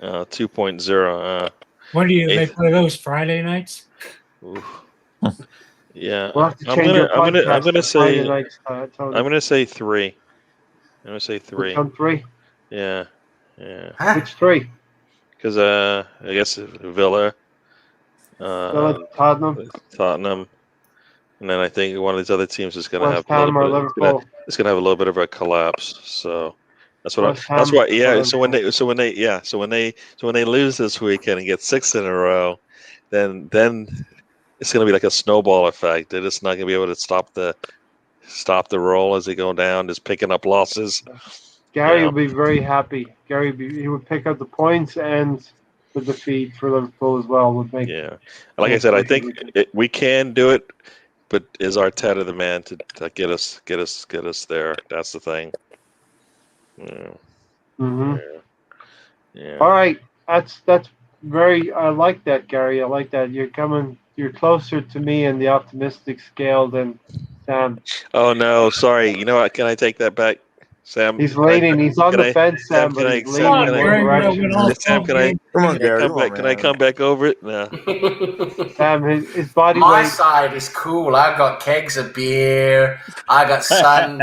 2.0? When do you they Eighth. play those Friday nights? Oof. Yeah. We'll have to I'm change gonna our podcast I'm gonna to Friday say nights, Tony. I'm gonna say 3. I'm gonna say 3. Which one, 3? Yeah. Yeah. Huh? Which 3? Because I guess Villa, Villa, Tottenham, Tottenham, and then I think one of these other teams is going to have West a little Ham, or bit. Liverpool. It's going to have a little bit of a collapse. So that's what. West That's Ham why. or Yeah. So when Liverpool. they lose this weekend and get 6 in a row, then it's going to be like a snowball effect. They're just not going to be able to stop the roll as they go down, just picking up losses. Gary Yeah. will be very happy. He would pick up the points and the defeat for Liverpool as well. Would make Yeah. Like I said, I think we can do it, but is Arteta the man to get us there? That's the thing. Yeah. hmm Yeah. All right, that's very. I like that, Gary. I like that. You're closer to me in the optimistic scale than Sam. Oh no, sorry. You know what? Can I take that back, Sam? He's leaning. He's on can the I- fence, Sam, Sam, can but I- he's Sam, leaning can in I- one Gary, direction. win all Sam, 12 can I- games. Come on, Can I Gary. come Come on, back? Can I man. come back over it? No. Sam, his body My weight. side is cool. I've got kegs of beer. I got sun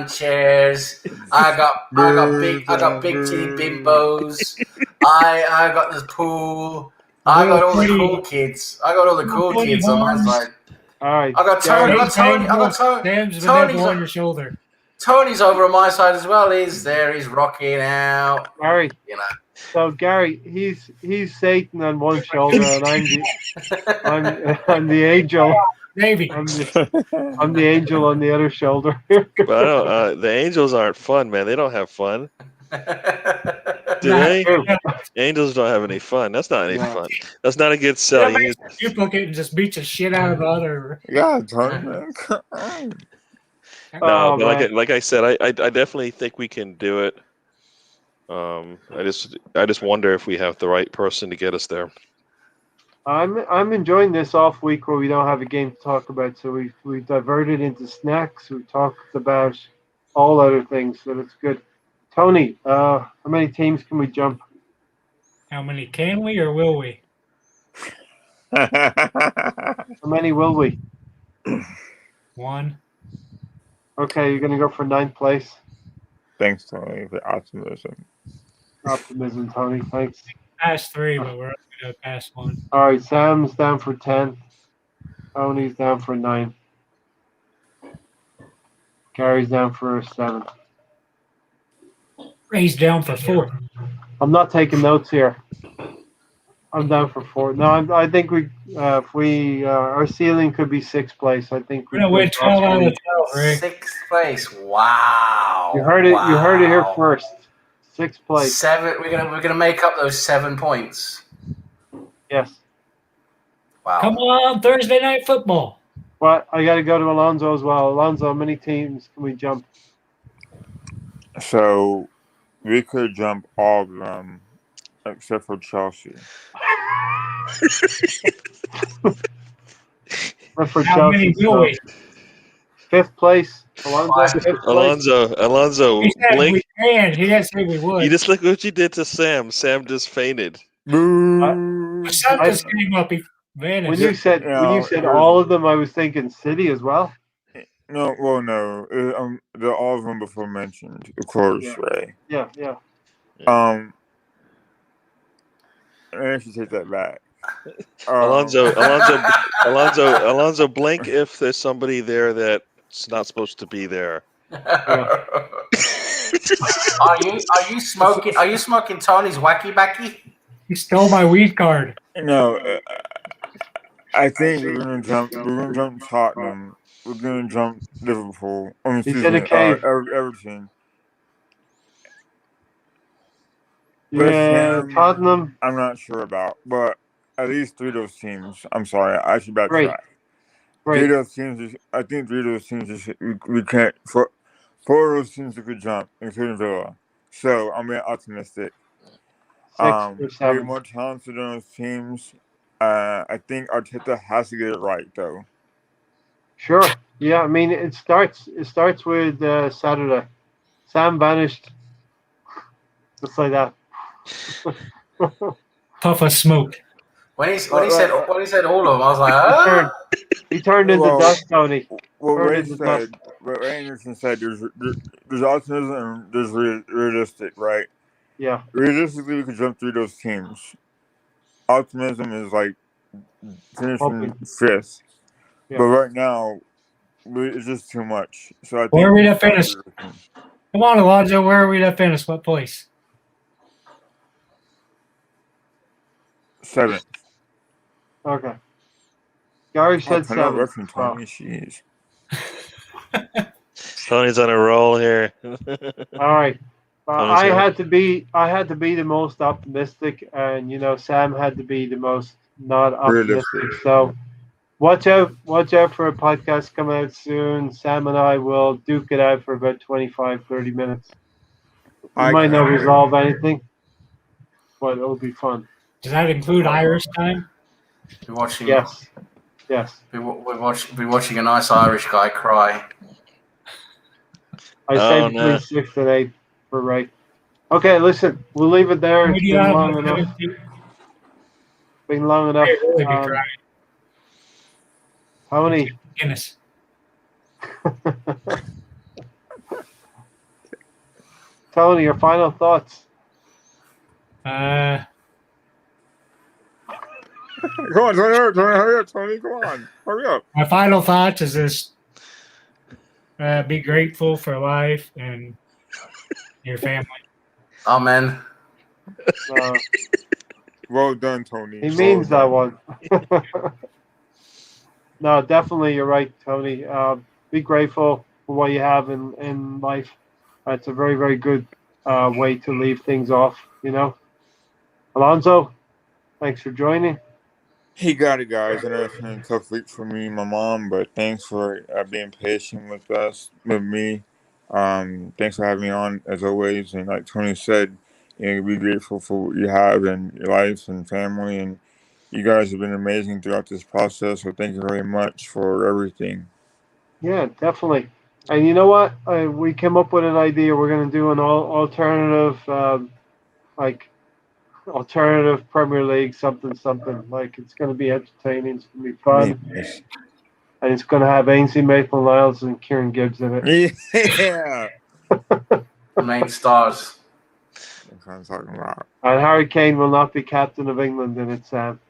chairs. I got big titty bimbos. I got the pool. I got all the cool kids. I got all the cool kids on my side. All right, I got Tony. I got Tony. I got Tony. Sam's with Tony's nipple on a- your shoulder. Tony's over on my side as well. He's there. He's rocking out. Gary. You know. So Gary, he's Satan on one shoulder, and I'm the angel. Maybe. I'm the angel on the other shoulder. But I don't. The Angels aren't fun, man. They don't have fun. Do they? Angels don't have any fun. That's not any No. fun. That's not a good sell. Yeah, duplicate and just beat the shit out of the other. Yeah, Tony, man. Come on. No, Oh, but man. like I said, I definitely think we can do it. I just wonder if we have the right person to get us there. I'm enjoying this off week where we don't have a game to talk about. So we diverted into snacks. We talked about all other things, so that's good. Tony, how many teams can we jump? How many can we or will we? How many will we? 1. Okay, you're gonna go for 9th place. Thanks, Tony, for optimism. Optimism, Tony. Thanks. Past 3, but we're only going to pass 1. All right, Sam's down for 10th. Tony's down for 9th. Gary's down for 7th. Ray's down for 4. I'm not taking notes here. I'm down for 4. No, I think if we our ceiling could be 6th place. I think We're going to win 12 out of 12, Ray. 6th place. Wow. You heard it. You heard it here Wow. first. 6th place. 7. We're gonna make up those 7 points. Yes. Wow. Come on, Thursday night football. But I got to go to Alonso as well. Alonso, how many teams can we jump? So we could jump all of them except for Chelsea. But for How many Chelsea, will so we? 5th place. Alonso, 5th place. Alonso, He said blink. we can. He didn't say we You would. just look what you did to Sam. Sam just fainted. Boo! The sun just came up. He vanished. When you said here's- all of them, I was thinking City as well. No, well, no. The all of them before mentioned, of course, Yeah. right? Yeah, yeah. I should take that back. Alonso, blink if there's somebody there that's not supposed to be there. Are you smoking? Are you smoking Tony's wacky backy? He stole my weed card. No, I think we're gonna jump. We're gonna jump Tottenham. We're gonna jump Liverpool. He's in a cave. Everton. West Yeah, Ham, Tottenham. I'm not sure about, but at least 3 of those teams. I'm sorry, I should backtrack. Great. 3 of those teams. I think 3 of those teams. We can't. 4 of those teams we could jump, including Villa. So I'm being optimistic. 6 or We're 7. more talented than those teams. I think Arteta has to get it right, though. Sure. Yeah, I mean it starts with Saturday. Sam vanished. Just like that. Puff of smoke. When he said all of them, I was like, ah. He turned into dust, Tony. What Turned Ray into said, dust. what Ray Anderson said, there's optimism and there's realistic, right? Yeah. Realistically, we could jump through those teams. Optimism is like finishing Hoping. 5th, Yeah. but right now it's just too much. So I think Where are we to finish? Come on, Alonso. Where are we to finish? What place? 7th. Okay. Gary said I'm not 7. rushing Tony. Jeez. Tony's on a roll here. All right. Tony's I here. had to be the most optimistic, and Sam had to be the most not optimistic. Realistic. So watch out for a podcast coming out soon. Sam and I will duke it out for about 25-30 minutes. We might not resolve anything, but it'll be fun. Does that include Irish time? Be watching. Yes. Be watching a nice Irish guy cry. I say between 6 and 8 for Ray. Okay, listen, we'll leave it there. It's been long enough. Been long enough. Really be crying. How many? Guinness. Tony, your final thoughts. Come on, hurry up, Tony. Come on, hurry up. My final thoughts is this: be grateful for life and your family. Amen. Well done, Tony. He means that one. No, definitely, you're right, Tony. Be grateful for what you have in life. It's a very, very good way to leave things off, Alonso, thanks for joining. He got it, guys. I know it's been a tough week for me and my mom, but thanks for being patient with me. Thanks for having me on, as always. And like Tony said, be grateful for what you have in your life and family. And you guys have been amazing throughout this process, so thank you very much for everything. Yeah, definitely. And you know what? We came up with an idea. We're going to do an alternative, alternative Premier League something. Like, it's going to be entertaining. It's going to be fun. Yes. And it's going to have Ainsley Maitland-Niles and Kieran Gibbs in it. Yeah. The main stars. That's what I'm talking about. And Harry Kane will not be captain of England in it, Sam.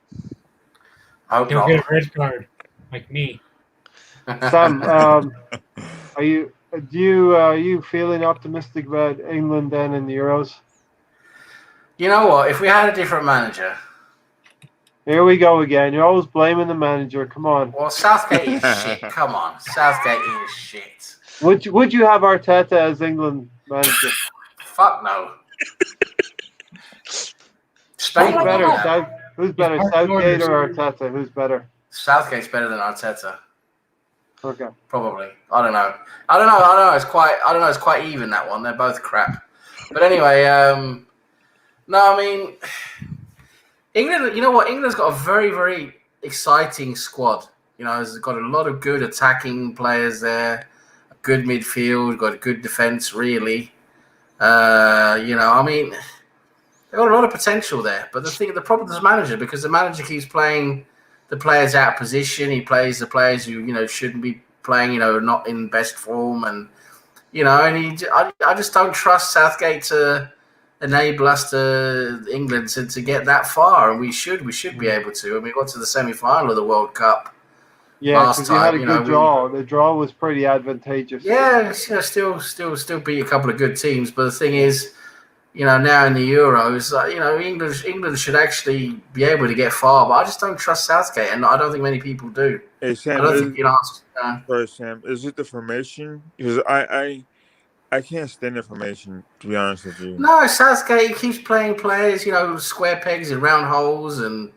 I hope He'll not. get a red card, like me. Sam, are you feeling optimistic about England then in the Euros? You know what? If we had a different manager. Here we go again. You're always blaming the manager. Come on. Well, Southgate is shit. Come on. Southgate is shit. Would you have Arteta as England manager? Fuck no. Spain Who's better, better. Southgate or Arteta? Who's better? Southgate's better than Arteta. Okay. Probably. I don't know. It's quite even, that one. They're both crap. But anyway, no, I mean, England. You know what? England's got a very, very exciting squad. You know, it's got a lot of good attacking players there, a good midfield, got a good defense, really. You know, I mean, they've got a lot of potential there. But the problem is the manager, because the manager keeps playing the players out of position. He plays the players who, you know, shouldn't be playing, you know, not in best form. And, you know, I just don't trust Southgate to enable us to England to get that far. And we should be able to. And we got to the semi-final of the World Cup Yeah, last because you had time. a good draw. The draw was pretty advantageous. Yeah, you know, still beat a couple of good teams. But the thing is, you know, now in the Euros, you know, England should actually be able to get far, but I just don't trust Southgate, and I don't think many people do. Hey I Sam, don't think, you know. sorry Sam, is it the formation? Because I can't stand the formation, to be honest with you. No, Southgate keeps playing players, you know, square pegs in round holes, and,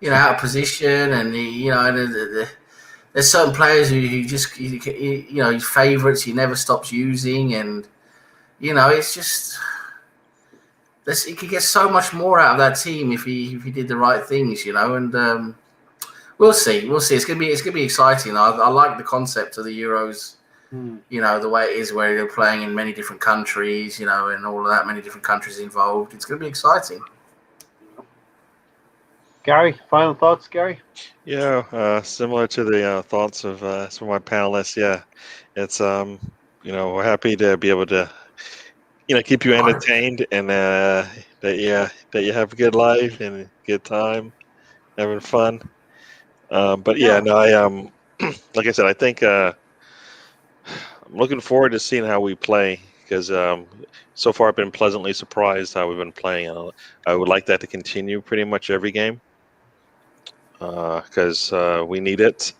you know, out of position, and you know, there's certain players who you know, his favourites he never stops using, and, you know, it's just. He could get so much more out of that team if he did the right things, you know. And we'll see. It's gonna be exciting. I like the concept of the Euros. You know, the way it is, where they're playing in many different countries, you know, and all of that, many different countries involved. It's gonna be exciting. Gary, final thoughts, Gary? Yeah, similar to the thoughts of some of my panelists. Yeah, it's you know, we're happy to be able to, you know, keep you entertained, and that you have a good life and good time, having fun. But yeah, no, like I said, I think I'm looking forward to seeing how we play, because so far I've been pleasantly surprised how we've been playing. I would like that to continue pretty much every game, because we need it.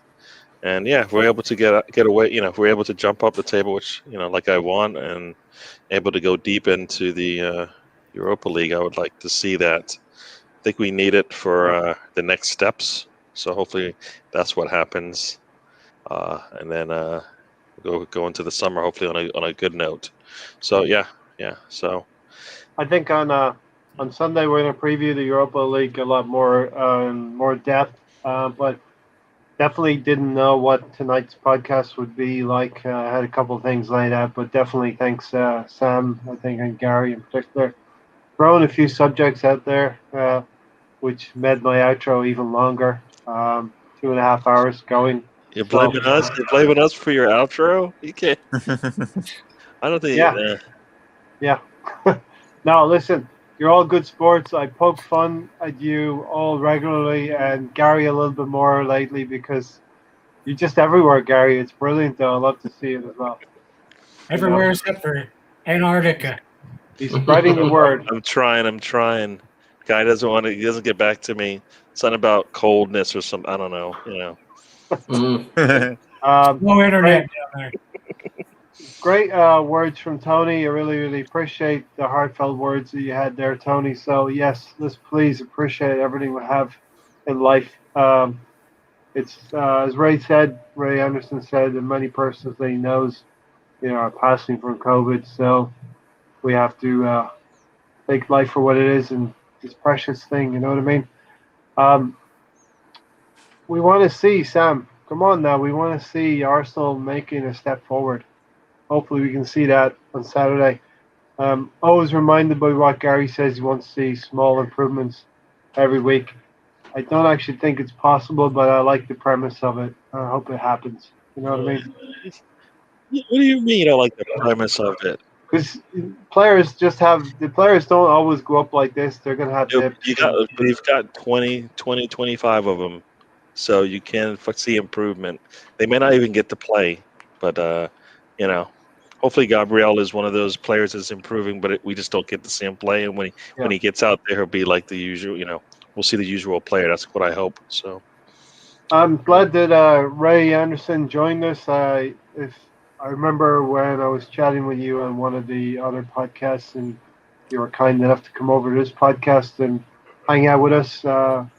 And yeah, if we're able to get away, you know, if we're able to jump up the table, which, you know, like I want, and able to go deep into the Europa League, I would like to see that. I think we need it for the next steps. So hopefully that's what happens, and then go into the summer hopefully on a good note. So yeah. So I think on Sunday we're going to preview the Europa League a lot more depth, but definitely didn't know what tonight's podcast would be like. I had a couple of things laid out, but definitely thanks Sam, I think, and Gary in particular, throwing a few subjects out there, which made my outro even longer. 2.5 hours going. you're blaming us. You're blaming us for your outro. You can't. I don't think. Yeah. No, listen, you're all good sports. I poke fun at you all regularly, and Gary a little bit more lately, because you're just everywhere, Gary. It's brilliant, though. I love to see it as well. Everywhere except for Antarctica. He's spreading the word. I'm trying. Guy doesn't want to. He doesn't get back to me. Something about coldness or something. I don't know. You know. No internet down there. Great words from Tony. I really, really appreciate the heartfelt words that you had there, Tony. So yes, let's please appreciate everything we have in life. It's as Ray Anderson said, and many persons that he knows, you know, are passing from COVID. So we have to take life for what it is and this precious thing. You know what I mean? We want to see Sam. Come on now. We want to see Arsenal making a step forward. Hopefully, we can see that on Saturday. Always reminded by what Gary says, he wants to see small improvements every week. I don't actually think it's possible, but I like the premise of it. I hope it happens. You know what I mean? What do you mean you don't like the premise of it? Because players don't always go up like this. They're going to have to. You've got 20, 25 of them, so you can see improvement. They may not even get to play, but you know, hopefully Gabriel is one of those players that's improving, but we just don't get to see him play. And when he gets out there, he'll be like the usual. You know, we'll see the usual player. That's what I hope. So I'm glad that Ray Anderson joined us. If I remember when I was chatting with you on one of the other podcasts, and you were kind enough to come over to this podcast and hang out with us. On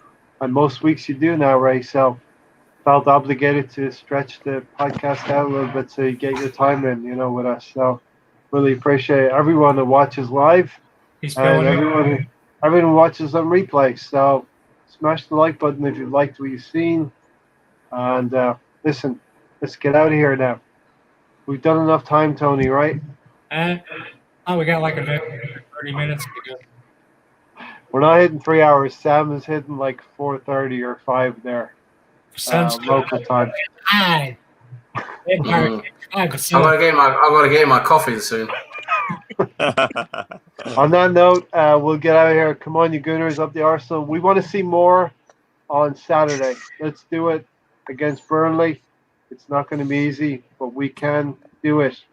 most weeks you do now, Ray. So felt obligated to stretch the podcast out a little bit so you get your time in, with us. So really appreciate everyone that watches live He's and filling in. everyone who watches on replay. So smash the like button if you've liked what you've seen. And listen, let's get out of here now. We've done enough time, Tony, right? We got like another 30 minutes to go. We're not hitting 3 hours. Sam is hitting like 4:30 or 5 there. Sun's Local time. high. I'm gonna get my coffee soon. On that note, we'll get out of here. Come on, you Gooners, up the Arsenal. We want to see more on Saturday. Let's do it against Burnley. It's not going to be easy, but we can do it.